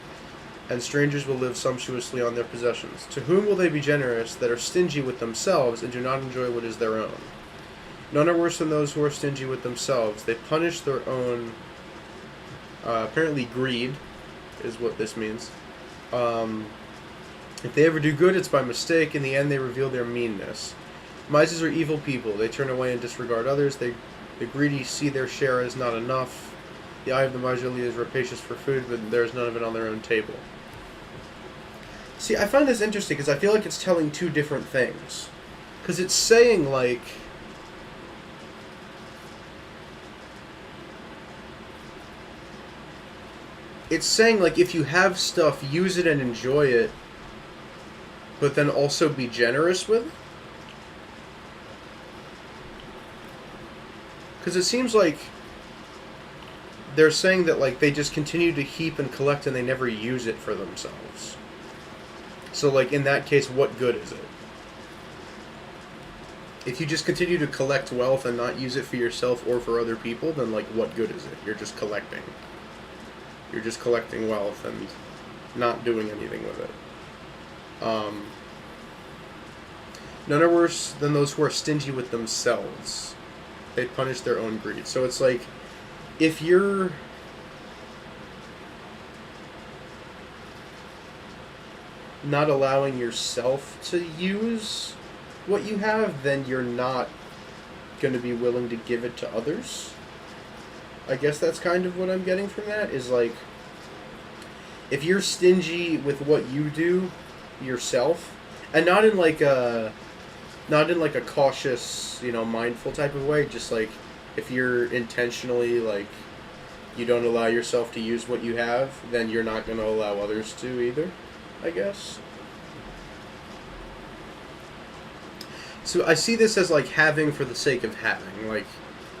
A: and strangers will live sumptuously on their possessions. To whom will they be generous that are stingy with themselves and do not enjoy what is their own? None are worse than those who are stingy with themselves. They punish their own... apparently greed is what this means. If they ever do good, it's by mistake. In the end, they reveal their meanness. Misers are evil people. They turn away and disregard others. The greedy see their share as not enough. The eye of the miserly is rapacious for food, but there is none of it on their own table. See, I find this interesting because I feel like it's telling two different things. Because it's saying, like, if you have stuff, use it and enjoy it, but then also be generous with it. Because it seems like they're saying that, like, they just continue to heap and collect and they never use it for themselves. So, like, in that case, what good is it? If you just continue to collect wealth and not use it for yourself or for other people, then, like, what good is it? You're just collecting. You're just collecting wealth and not doing anything with it. None are worse than those who are stingy with themselves. They punish their own greed. So it's like, if you're not allowing yourself to use what you have, then you're not going to be willing to give it to others. I guess that's kind of what I'm getting from that, is like, if you're stingy with what you do yourself, and not in like a cautious, mindful type of way, just like, if you're intentionally, like, you don't allow yourself to use what you have, then you're not going to allow others to either, I guess. So I see this as, like, having for the sake of having,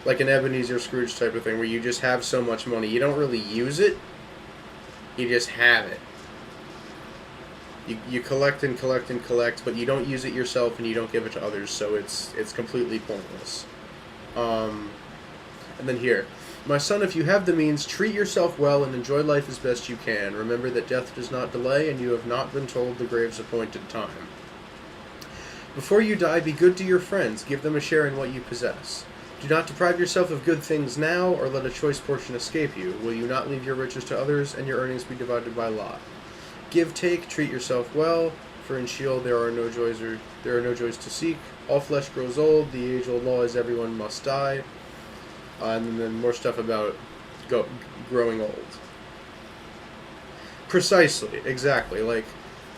A: like an Ebenezer Scrooge type of thing, where you just have so much money, you don't really use it, you just have it. You collect and collect and collect, but you don't use it yourself and you don't give it to others, so it's completely pointless. And then here, my son, if you have the means, treat yourself well and enjoy life as best you can. Remember that death does not delay, and you have not been told the grave's appointed time. Before you die, be good to your friends. Give them a share in what you possess. Do not deprive yourself of good things now, or let a choice portion escape you. Will you not leave your riches to others, and your earnings be divided by lot? Give, take, treat yourself well, for in Sheol there are no joys to seek. All flesh grows old. The age-old law is everyone must die. And then more stuff about growing old. Precisely, exactly. Like,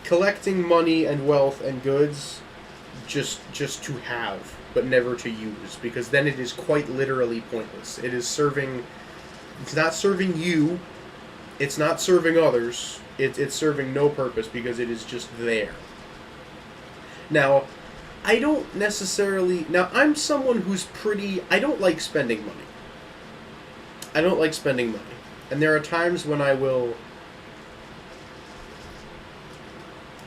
A: collecting money and wealth and goods just to have, but never to use, because then it is quite literally pointless. It's not serving you, it's not serving others, it's serving no purpose because it is just there. Now, I'm someone who's I don't like spending money. And there are times when I will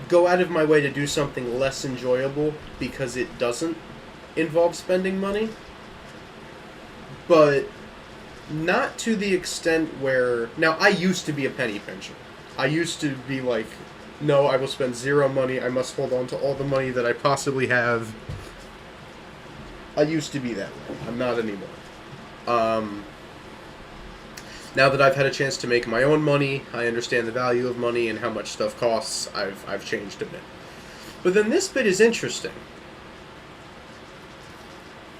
A: go out of my way to do something less enjoyable because it doesn't involve spending money. But not to the extent where... Now, I used to be a penny pincher. I used to be like, no, I will spend zero money. I must hold on to all the money that I possibly have. I used to be that way. I'm not anymore. Now that I've had a chance to make my own money, I understand the value of money and how much stuff costs, I've changed a bit. But then this bit is interesting.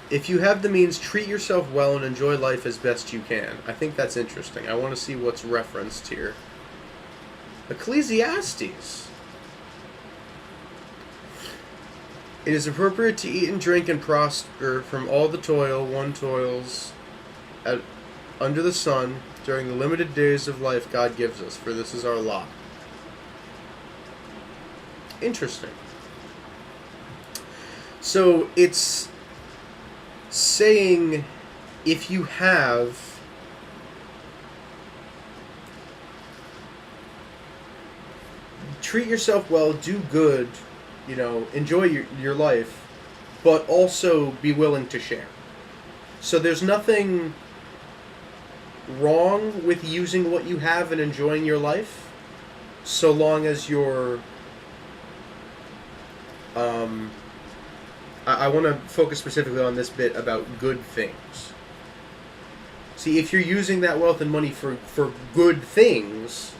A: If you have the means, treat yourself well and enjoy life as best you can. I think that's interesting. I want to see what's referenced here. Ecclesiastes. It is appropriate to eat and drink and prosper from all the toil one toils under the sun during the limited days of life God gives us, for this is our lot. Interesting. So it's saying, if you have treat yourself well, do good, enjoy your life, but also be willing to share. So there's nothing wrong with using what you have and enjoying your life, so long as you're I want to focus specifically on this bit about good things. See, if you're using that wealth and money for good things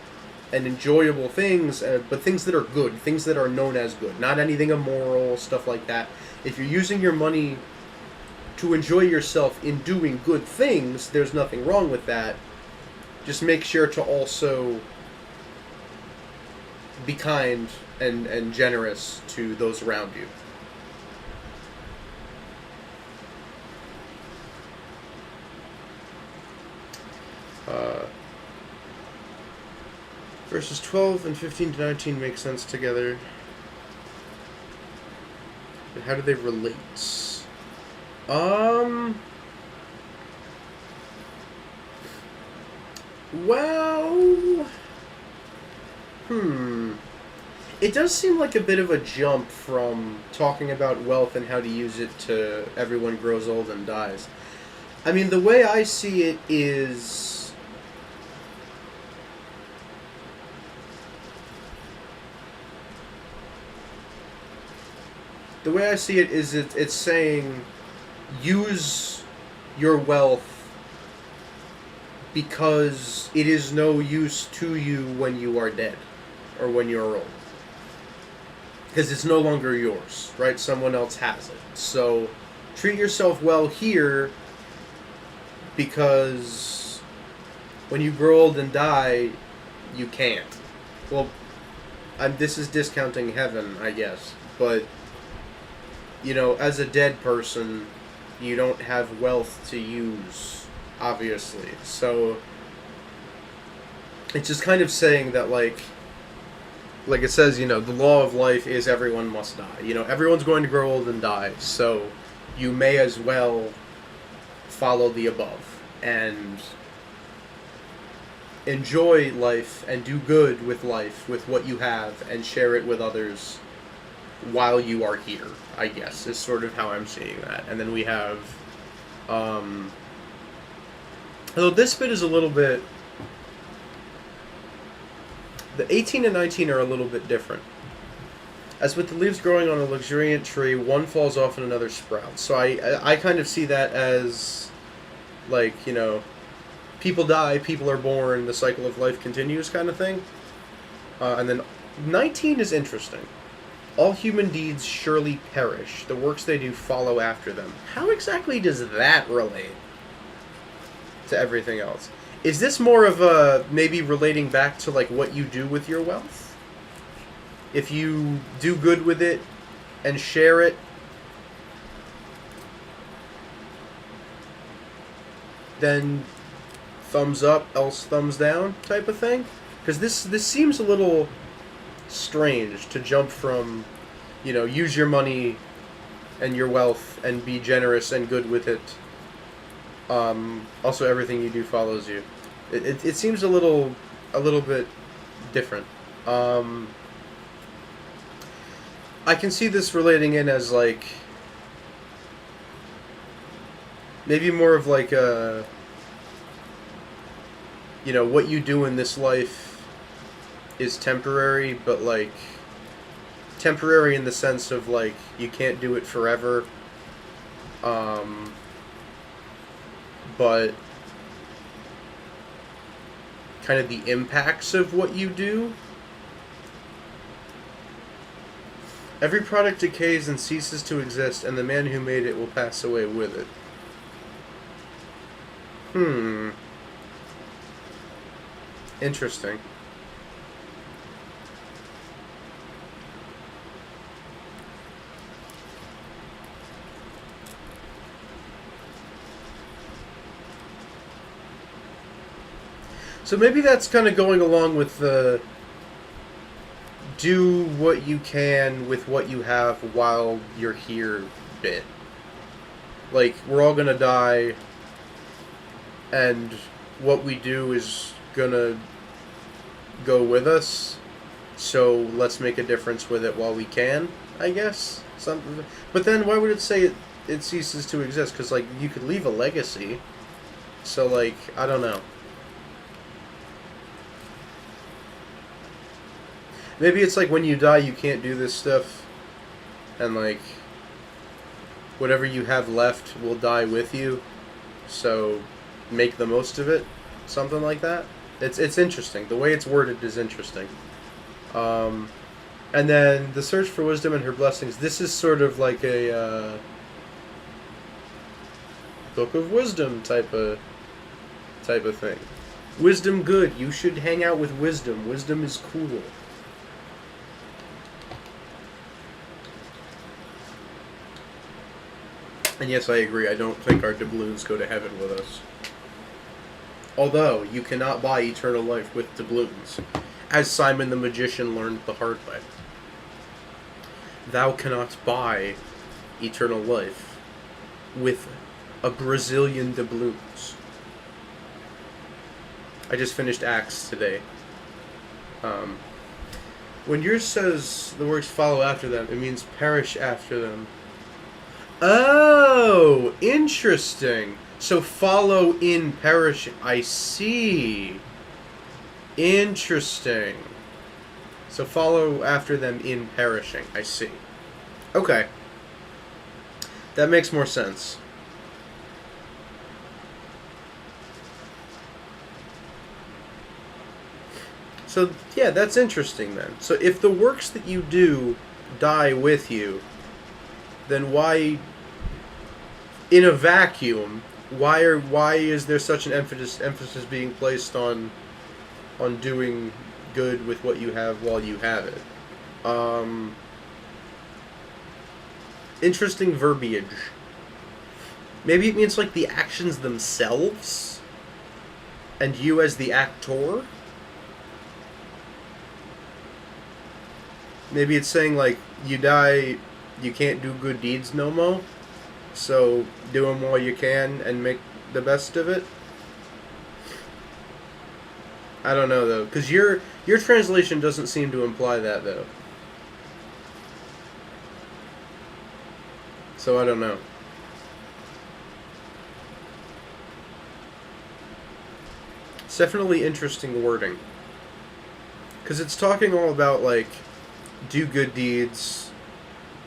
A: and enjoyable things, but things that are good, things that are known as good, not anything immoral, stuff like that. If you're using your money to enjoy yourself in doing good things, there's nothing wrong with that. just make sure to also be kind and generous to those around you. Verses 12 and 15 to 19 make sense together. But how do they relate? Well... It does seem like a bit of a jump from talking about wealth and how to use it to everyone grows old and dies. I mean, the way I see it is... The way I see it is it's saying use your wealth because it is no use to you when you are dead or when you're old. Because it's no longer yours, right? Someone else has it. So treat yourself well here because when you grow old and die, you can't. Well, this is discounting heaven, I guess. But, you know, as a dead person, you don't have wealth to use, obviously. So it's just kind of saying that, like it says, you know, the law of life is everyone must die. You know, everyone's going to grow old and die, so you may as well follow the above and enjoy life and do good with life, with what you have, and share it with others while you are here, I guess, is sort of how I'm seeing that. And then we have, although this bit is a little bit, the 18 and 19 are a little bit different. As with the leaves growing on a luxuriant tree, one falls off and another sprouts. So I kind of see that as, like, you know, people die, people are born, the cycle of life continues kind of thing. And then 19 is interesting. All human deeds surely perish. The works they do follow after them. How exactly does that relate to everything else? Is this more of a maybe relating back to like what you do with your wealth? If you do good with it and share it, then thumbs up, else thumbs down type of thing? Because this seems a little strange to jump from, you know, use your money and your wealth and be generous and good with it. Also, everything you do follows you. It seems a little bit different. I can see this relating in as like maybe more of like a, you know, what you do in this life is temporary, but like temporary in the sense of like you can't do it forever. But kind of the impacts of what you do. Every product decays and ceases to exist, and the man who made it will pass away with it. Interesting. So maybe that's kind of going along with the do what you can with what you have while you're here bit. Like, we're all gonna die, and what we do is gonna go with us, so let's make a difference with it while we can, I guess. Something. But then why would it say it ceases to exist? Because, like, you could leave a legacy. So, like, I don't know. Maybe it's like when you die, you can't do this stuff, and like whatever you have left will die with you. So make the most of it, something like that. It's interesting. The way it's worded is interesting. And then the search for wisdom and her blessings. This is sort of like a book of wisdom type of thing. Wisdom good. You should hang out with wisdom. Wisdom is cool. And yes, I agree. I don't think our doubloons go to heaven with us. Although, you cannot buy eternal life with doubloons, as Simon the Magician learned the hard way. Thou cannot buy eternal life with a Brazilian doubloons. I just finished Acts today. When yours says the works follow after them, it means perish after them. Oh, interesting. So follow in perishing. I see. Interesting. So follow after them in perishing. I see. Okay. That makes more sense. So, yeah, that's interesting then. So if the works that you do die with you, then why, in a vacuum, why is there such an emphasis being placed on doing good with what you have while you have it? Interesting verbiage. Maybe it means like the actions themselves, and you as the actor. Maybe it's saying like you die, you can't do good deeds no more, so do them while you can and make the best of it. I don't know though, because your translation doesn't seem to imply that though. So I don't know. It's definitely interesting wording, because it's talking all about like do good deeds,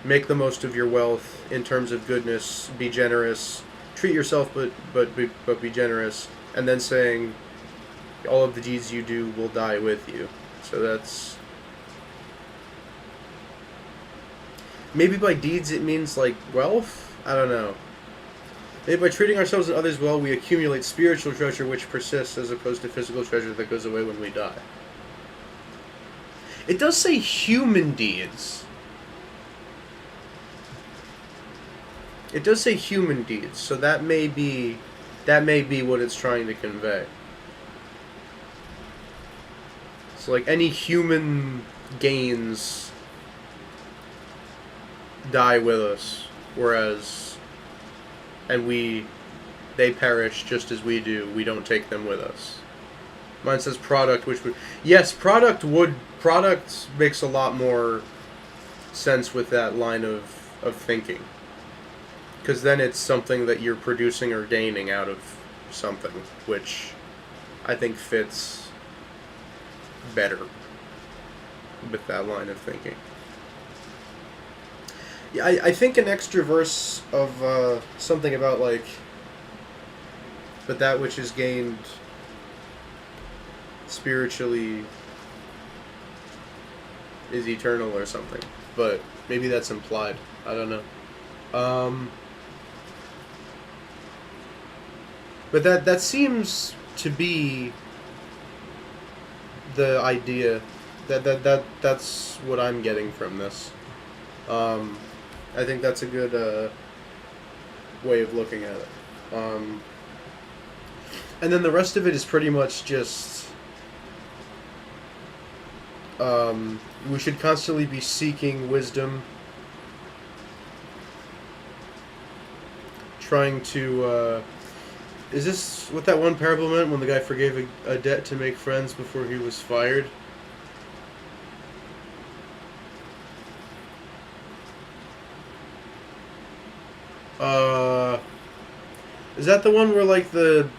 A: make the most of your wealth in terms of goodness, be generous, treat yourself but be generous, and then saying all of the deeds you do will die with you. So that's maybe by deeds it means like wealth? I don't know. Maybe by treating ourselves and others well, we accumulate spiritual treasure which persists as opposed to physical treasure that goes away when we die. It does say human deeds. It does say human deeds, so that may be what it's trying to convey. So like any human gains die with us, whereas they perish just as we do. We don't take them with us. Mine says product, which would... Yes, product makes a lot more sense with that line of thinking. Because then it's something that you're producing or gaining out of something, which I think fits better with that line of thinking. Yeah, I think an extra verse of something about like, but that which is gained spiritually is eternal or something, but maybe that's implied. I don't know. But that seems to be the idea. That's what I'm getting from this. I think that's a good way of looking at it. And then the rest of it is pretty much just we should constantly be seeking wisdom, trying to is this what that one parable meant when the guy forgave a debt to make friends before he was fired? Is that the one where like the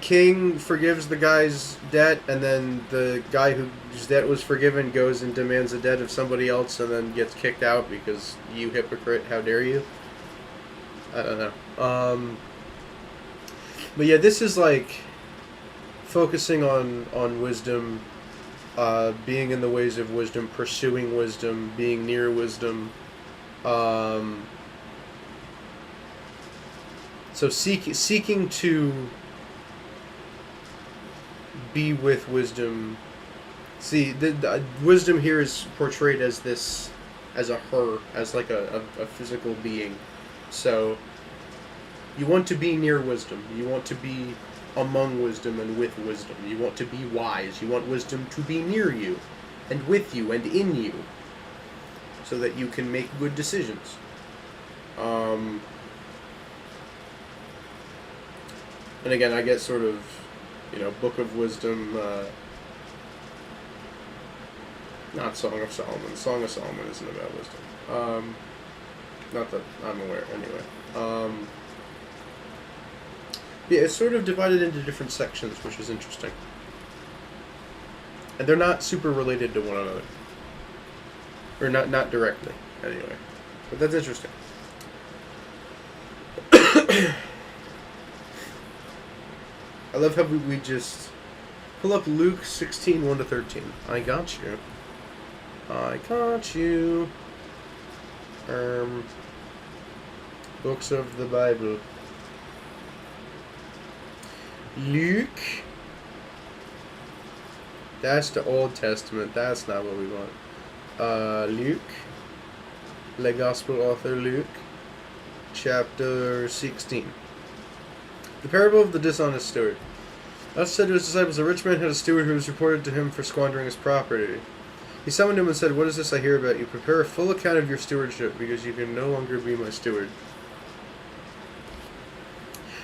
A: king forgives the guy's debt, and then the guy whose debt was forgiven goes and demands a debt of somebody else, and then gets kicked out because you hypocrite, how dare you? I don't know. But yeah, this is like focusing on wisdom, being in the ways of wisdom, pursuing wisdom, being near wisdom. So seeking to be with wisdom. See, the wisdom here is portrayed as this, as a her, as like a physical being. So, you want to be near wisdom. You want to be among wisdom and with wisdom. You want to be wise. You want wisdom to be near you, and with you, and in you, so that you can make good decisions. And again, I get sort of, Book of Wisdom, not Song of Solomon. Song of Solomon isn't about wisdom. Not that I'm aware, anyway. Yeah, it's sort of divided into different sections, which is interesting. And they're not super related to one another. Or not directly, anyway. But that's interesting. I love how we just pull up Luke 16, 1-13. I got you. I got you. Books of the Bible. Luke. That's the Old Testament. That's not what we want. Luke. The Gospel author Luke. Chapter 16. The parable of the dishonest steward. Thus said to his disciples, a rich man had a steward who was reported to him for squandering his property. He summoned him and said, what is this I hear about you? Prepare a full account of your stewardship, because you can no longer be my steward.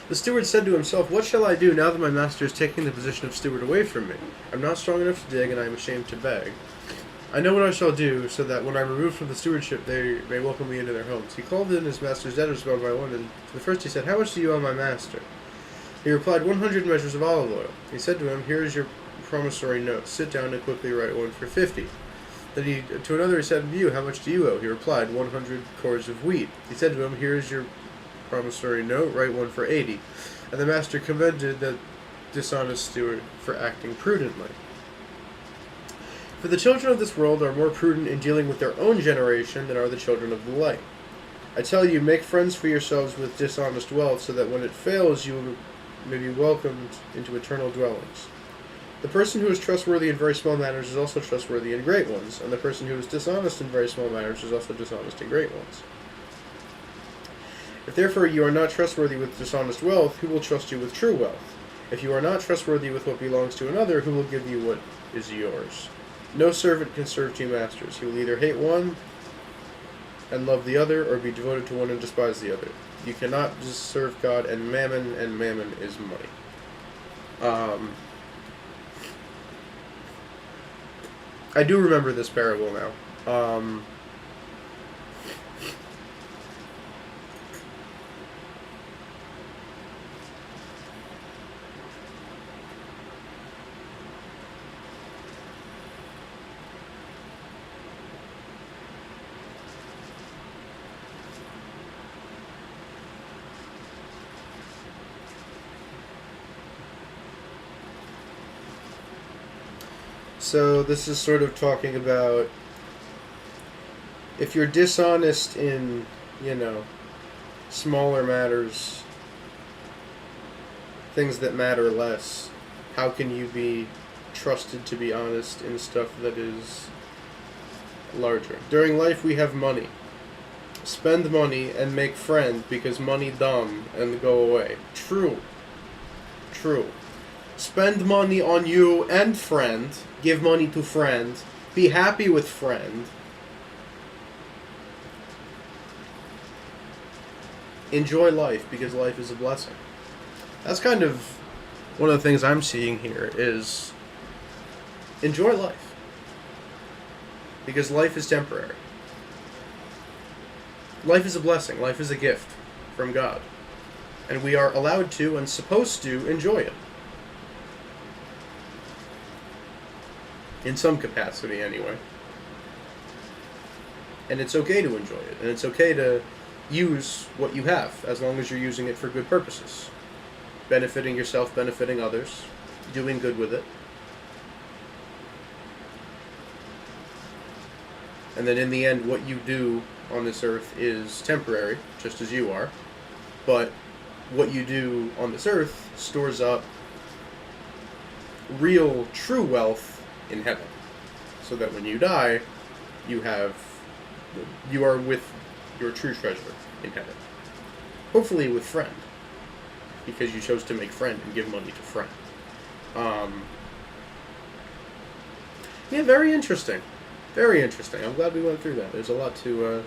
A: The steward said to himself, what shall I do now that my master is taking the position of steward away from me? I'm not strong enough to dig, and I am ashamed to beg. I know what I shall do, so that when I am removed from the stewardship, they may welcome me into their homes. He called in his master's debtors one by one, and to the first he said, how much do you owe my master? He replied, 100 measures of olive oil. He said to him, here is your promissory note. Sit down and quickly write one for 50. Then to another he said, you, how much do you owe? He replied, 100 cores of wheat. He said to him, here is your promissory note. Write one for 80. And the master commended the dishonest steward for acting prudently. For the children of this world are more prudent in dealing with their own generation than are the children of the light. I tell you, make friends for yourselves with dishonest wealth, so that when it fails, you may be welcomed into eternal dwellings. The person who is trustworthy in very small matters is also trustworthy in great ones, and the person who is dishonest in very small matters is also dishonest in great ones. If therefore you are not trustworthy with dishonest wealth, who will trust you with true wealth? If you are not trustworthy with what belongs to another, who will give you what is yours? No servant can serve two masters. He will either hate one and love the other, or be devoted to one and despise the other. You cannot just serve God and mammon is money. I do remember this parable now. So this is sort of talking about if you're dishonest in, smaller matters, things that matter less, how can you be trusted to be honest in stuff that is larger? During life we have money. Spend money and make friend, because money dumb and go away. True. Spend money on you and friend. Give money to friend. Be happy with friend. Enjoy life, because life is a blessing. That's kind of one of the things I'm seeing here is enjoy life. Because life is temporary. Life is a blessing. Life is a gift from God. And we are allowed to and supposed to enjoy it. In some capacity, anyway. And it's okay to enjoy it. And it's okay to use what you have, as long as you're using it for good purposes. Benefiting yourself, benefiting others, doing good with it. And then in the end, what you do on this earth is temporary, just as you are. But what you do on this earth stores up real, true wealth in heaven. So that when you die, you are with your true treasure in heaven. Hopefully with friend. Because you chose to make friend and give money to friend. Yeah, very interesting. Very interesting. I'm glad we went through that. There's a lot to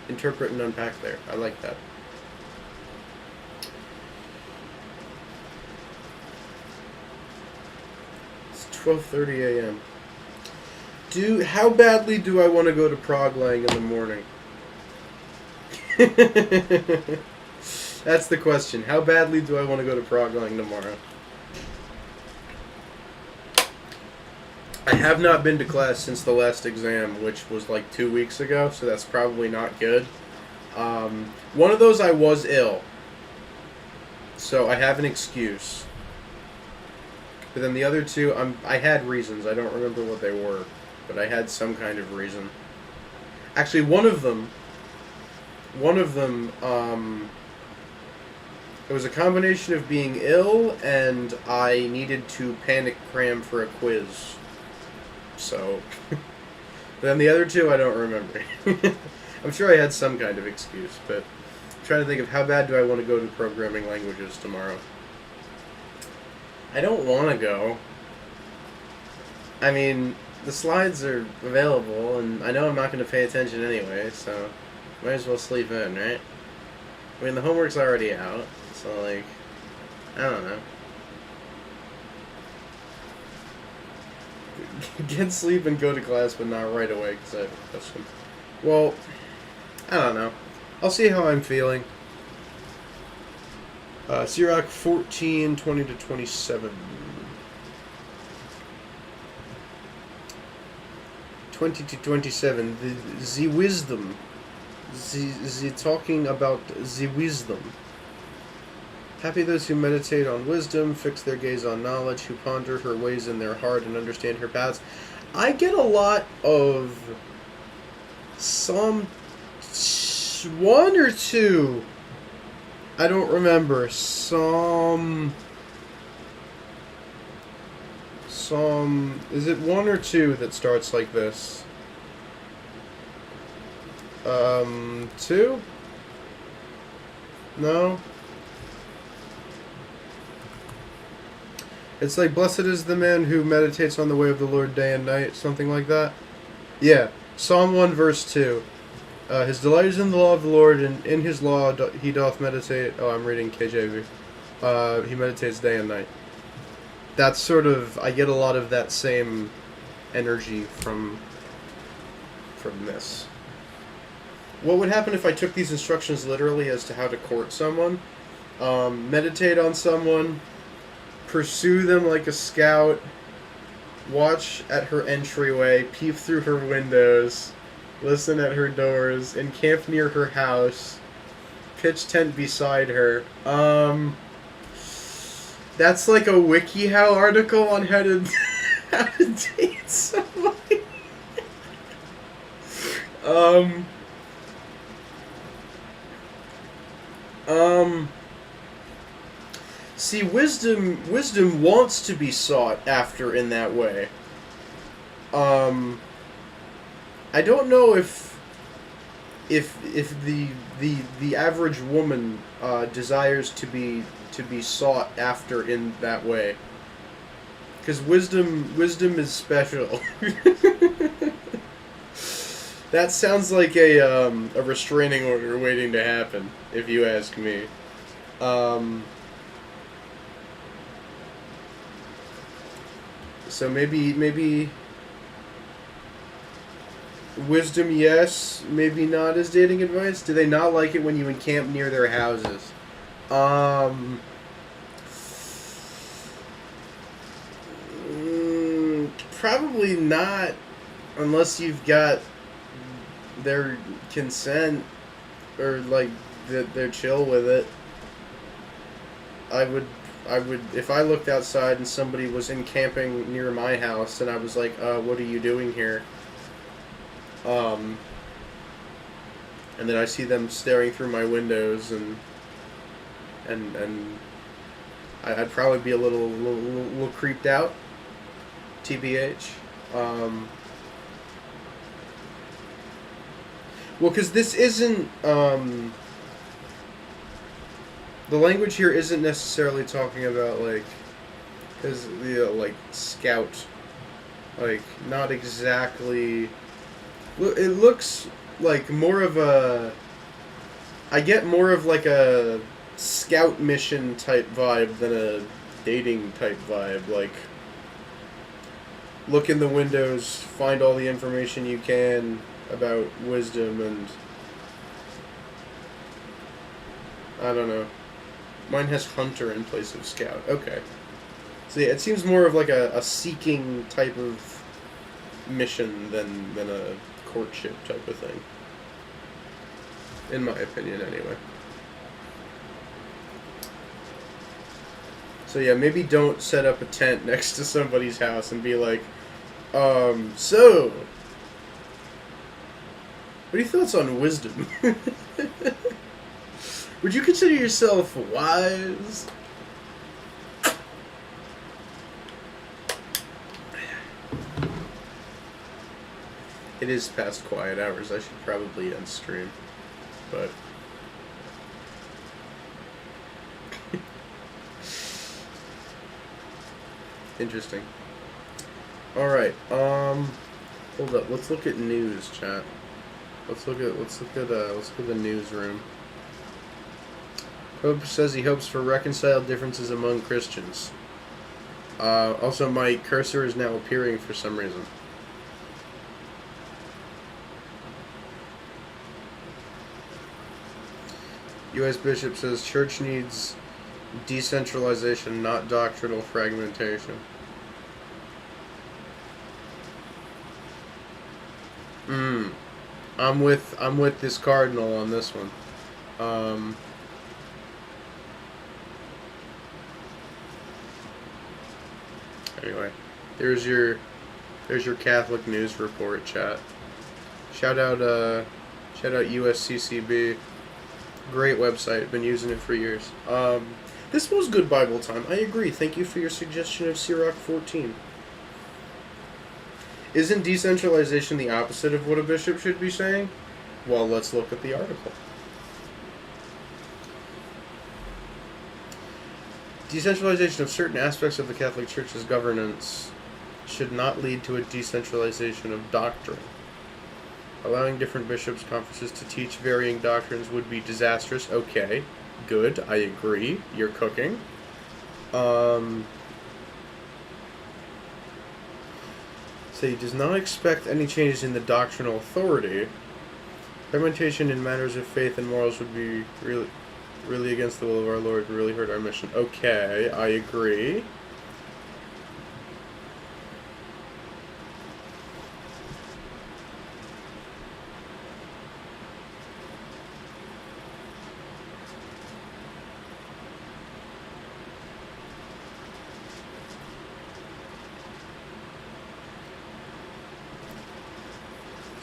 A: interpret and unpack there. I like that. It's 12:30 a.m. How badly do I want to go to Prague Lang in the morning? That's the question. How badly do I want to go to Prague Lang tomorrow? I have not been to class since the last exam, which was like 2 weeks ago, so that's probably not good. One of those I was ill, so I have an excuse. But then the other two, I had reasons. I don't remember what they were, but I had some kind of reason. Actually, one of them, it was a combination of being ill and I needed to panic cram for a quiz. So, then the other two I don't remember. I'm sure I had some kind of excuse, but I'm trying to think of how bad do I want to go to programming languages tomorrow. I don't want to go. I mean, the slides are available, and I know I'm not going to pay attention anyway, so might as well sleep in, right? I mean, the homework's already out, so, like, I don't know. Get sleep and go to class, but not right away, because I have a question. Well, I don't know. I'll see how I'm feeling. Sirach 14, 20 to 27. 20 to 27. The wisdom. The talking about the wisdom. Happy those who meditate on wisdom, fix their gaze on knowledge, who ponder her ways in their heart and understand her paths. I get a lot of Psalm 1 or 2. I don't remember. Psalm. Is it 1 or 2 that starts like this? 2? No? It's like, blessed is the man who meditates on the way of the Lord day and night, something like that. Yeah, Psalm 1 verse 2. His delight is in the law of the Lord, and in his law he doth meditate. Oh, I'm reading KJV. He meditates day and night. That's sort of, I get a lot of that same energy from this. What would happen if I took these instructions literally as to how to court someone? Meditate on someone, pursue them like a scout, watch at her entryway, peep through her windows, listen at her doors, encamp near her house, pitch tent beside her. That's like a WikiHow article on how to how to date somebody. See, wisdom wants to be sought after in that way. I don't know if the average woman desires to be sought after in that way, because wisdom is special. That sounds like a restraining order waiting to happen, if you ask me. So maybe wisdom, yes, maybe not as dating advice. Do they not like it when you encamp near their houses? Probably not, unless you've got their consent, or like they're chill with it. I would, if I looked outside and somebody was encamping near my house and I was like, what are you doing here? And then I see them staring through my windows, and I'd probably be a little creeped out. TBH. Well, because this isn't, the language here isn't necessarily talking about, like, because the, like, scout, like, not exactly, it looks like more of a, I get more of, like, a scout mission type vibe than a dating type vibe, like, look in the windows, find all the information you can about wisdom, and I don't know. Mine has hunter in place of scout. Okay. So yeah, it seems more of like a seeking type of mission than a courtship type of thing. In my opinion, anyway. So yeah, maybe don't set up a tent next to somebody's house and be like, so, what are your thoughts on wisdom? Would you consider yourself wise? It is past quiet hours. I should probably end stream, but interesting. All right. Hold up. Let's look at news, chat. Let's look at the newsroom. Pope says he hopes for reconciled differences among Christians. Also, my cursor is now appearing for some reason. U.S. Bishop says church needs decentralization, not doctrinal fragmentation. I'm with this cardinal on this one. Anyway, there's your Catholic news report, chat. Shout out USCCB. Great website. Been using it for years. This was good Bible time. I agree. Thank you for your suggestion of Sirach 14. Isn't decentralization the opposite of what a bishop should be saying? Well, let's look at the article. Decentralization of certain aspects of the Catholic Church's governance should not lead to a decentralization of doctrine. Allowing different bishops' conferences to teach varying doctrines would be disastrous. Okay, good, I agree. You're cooking. So he does not expect any changes in the doctrinal authority. Fragmentation in matters of faith and morals would be really against the will of our Lord, really hurt our mission. Okay, I agree.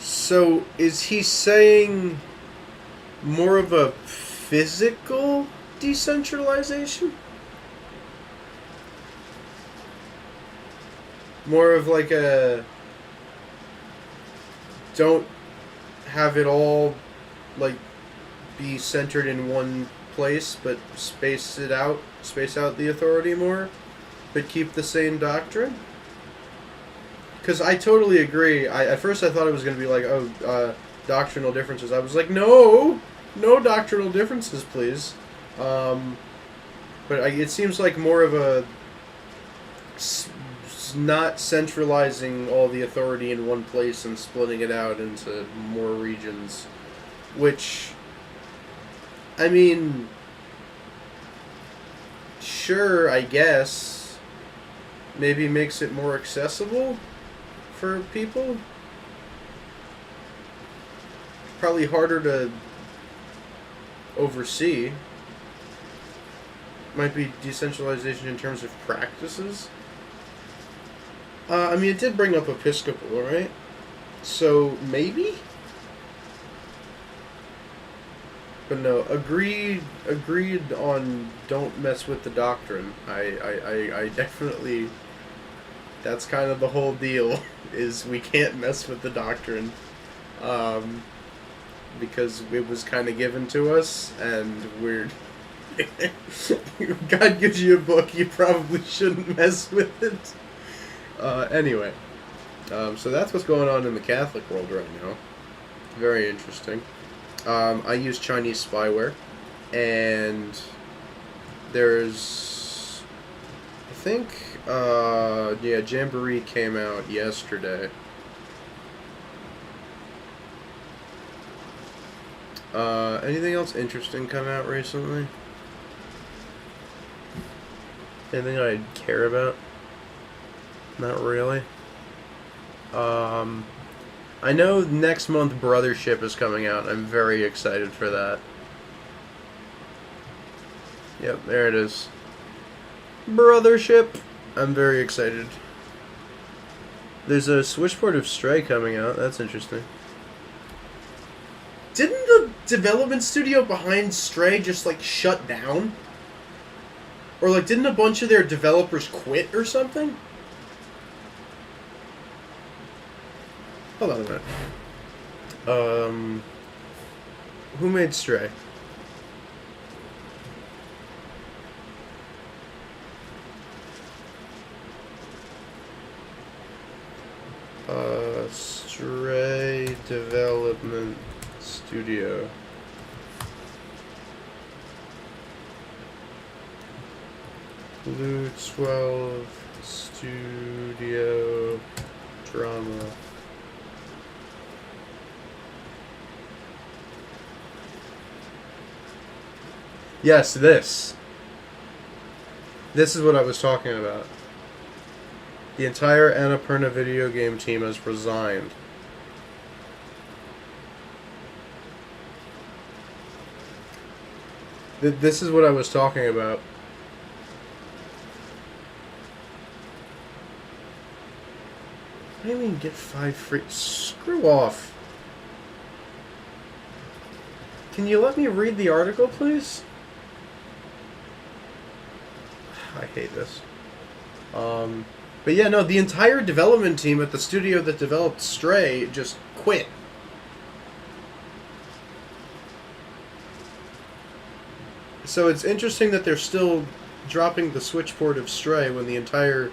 A: So, is he saying more of a physical decentralization? More of like a don't have it all like be centered in one place, but space out the authority more, but keep the same doctrine? Because I totally agree. At first I thought it was going to be like, doctrinal differences. I was like, no doctrinal differences, please. But it seems like more of a not centralizing all the authority in one place and splitting it out into more regions, which, I mean, sure, I guess, maybe makes it more accessible for people. Probably harder to oversee. Might be decentralization in terms of practices. I mean, it did bring up Episcopal, right? So, maybe? But no, agreed on don't mess with the doctrine. I definitely That's kind of the whole deal, is we can't mess with the doctrine. Um, because it was kind of given to us, and we're... God gives you a book, you probably shouldn't mess with it. Anyway, so that's what's going on in the Catholic world right now. Very interesting. I use Chinese spyware, and there's, I think, yeah, Jamboree came out yesterday. Anything else interesting come out recently? Anything I care about? Not really. I know next month Brothership is coming out. I'm very excited for that. Yep, there it is. Brothership. I'm very excited. There's a Switchport of Stray coming out. That's interesting. Didn't the development studio behind Stray just, like, shut down? Or, like, didn't a bunch of their developers quit or something? Hold on a minute. Who made Stray? Stray Development Studio. Blue 12 Studio Drama. Yes, this. This is what I was talking about. The entire Annapurna video game team has resigned. This is what I was talking about. What do you mean get 5 free? Screw off. Can you let me read the article, please? I hate this. But yeah, no, the entire development team at the studio that developed Stray just quit. So it's interesting that they're still dropping the Switch port of Stray when the entire...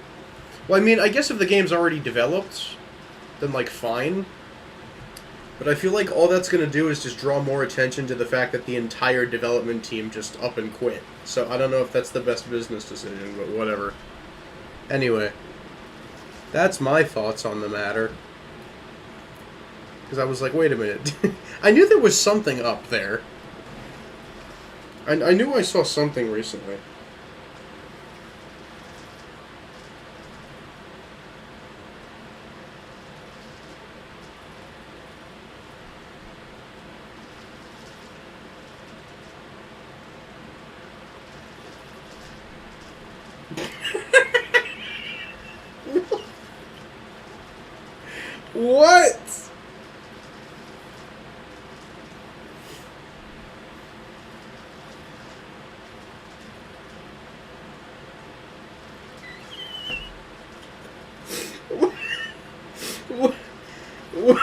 A: Well, I mean, I guess if the game's already developed, then, like, fine. But I feel like all that's going to do is just draw more attention to the fact that the entire development team just up and quit. So I don't know if that's the best business decision, but whatever. Anyway, that's my thoughts on the matter. Because I was like, wait a minute. I knew there was something up there. I knew I saw something recently. What? What?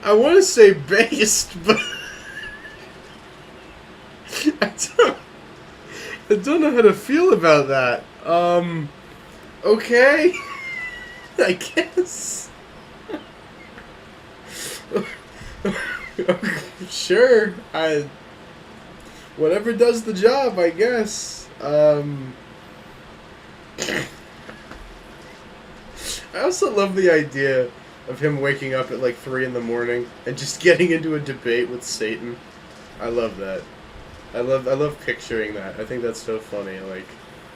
A: I want to say based, but I don't know how to feel about that. Okay. I guess. Sure. Whatever does the job, I guess. I also love the idea of him waking up at like 3 in the morning and just getting into a debate with Satan. I love that. I love picturing that. I think that's so funny. Like,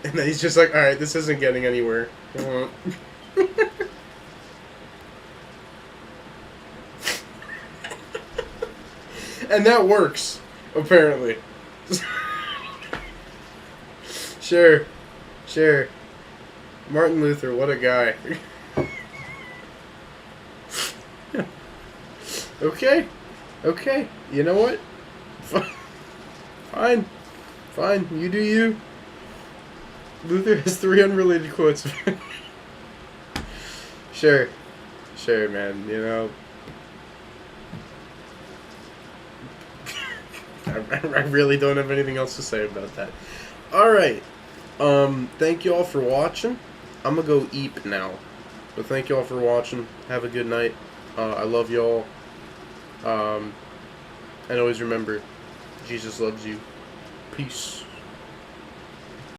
A: and then he's just like, all right, this isn't getting anywhere. And that works, apparently. Sure. Martin Luther, what a guy. Okay. You know what? Fine. Fine, you do you. Luther has 3 unrelated quotes. Sure, man. You know, I really don't have anything else to say about that. All right. Thank you all for watching. I'm gonna go eat now. But thank you all for watching. Have a good night. I love y'all. And always remember, Jesus loves you. Peace.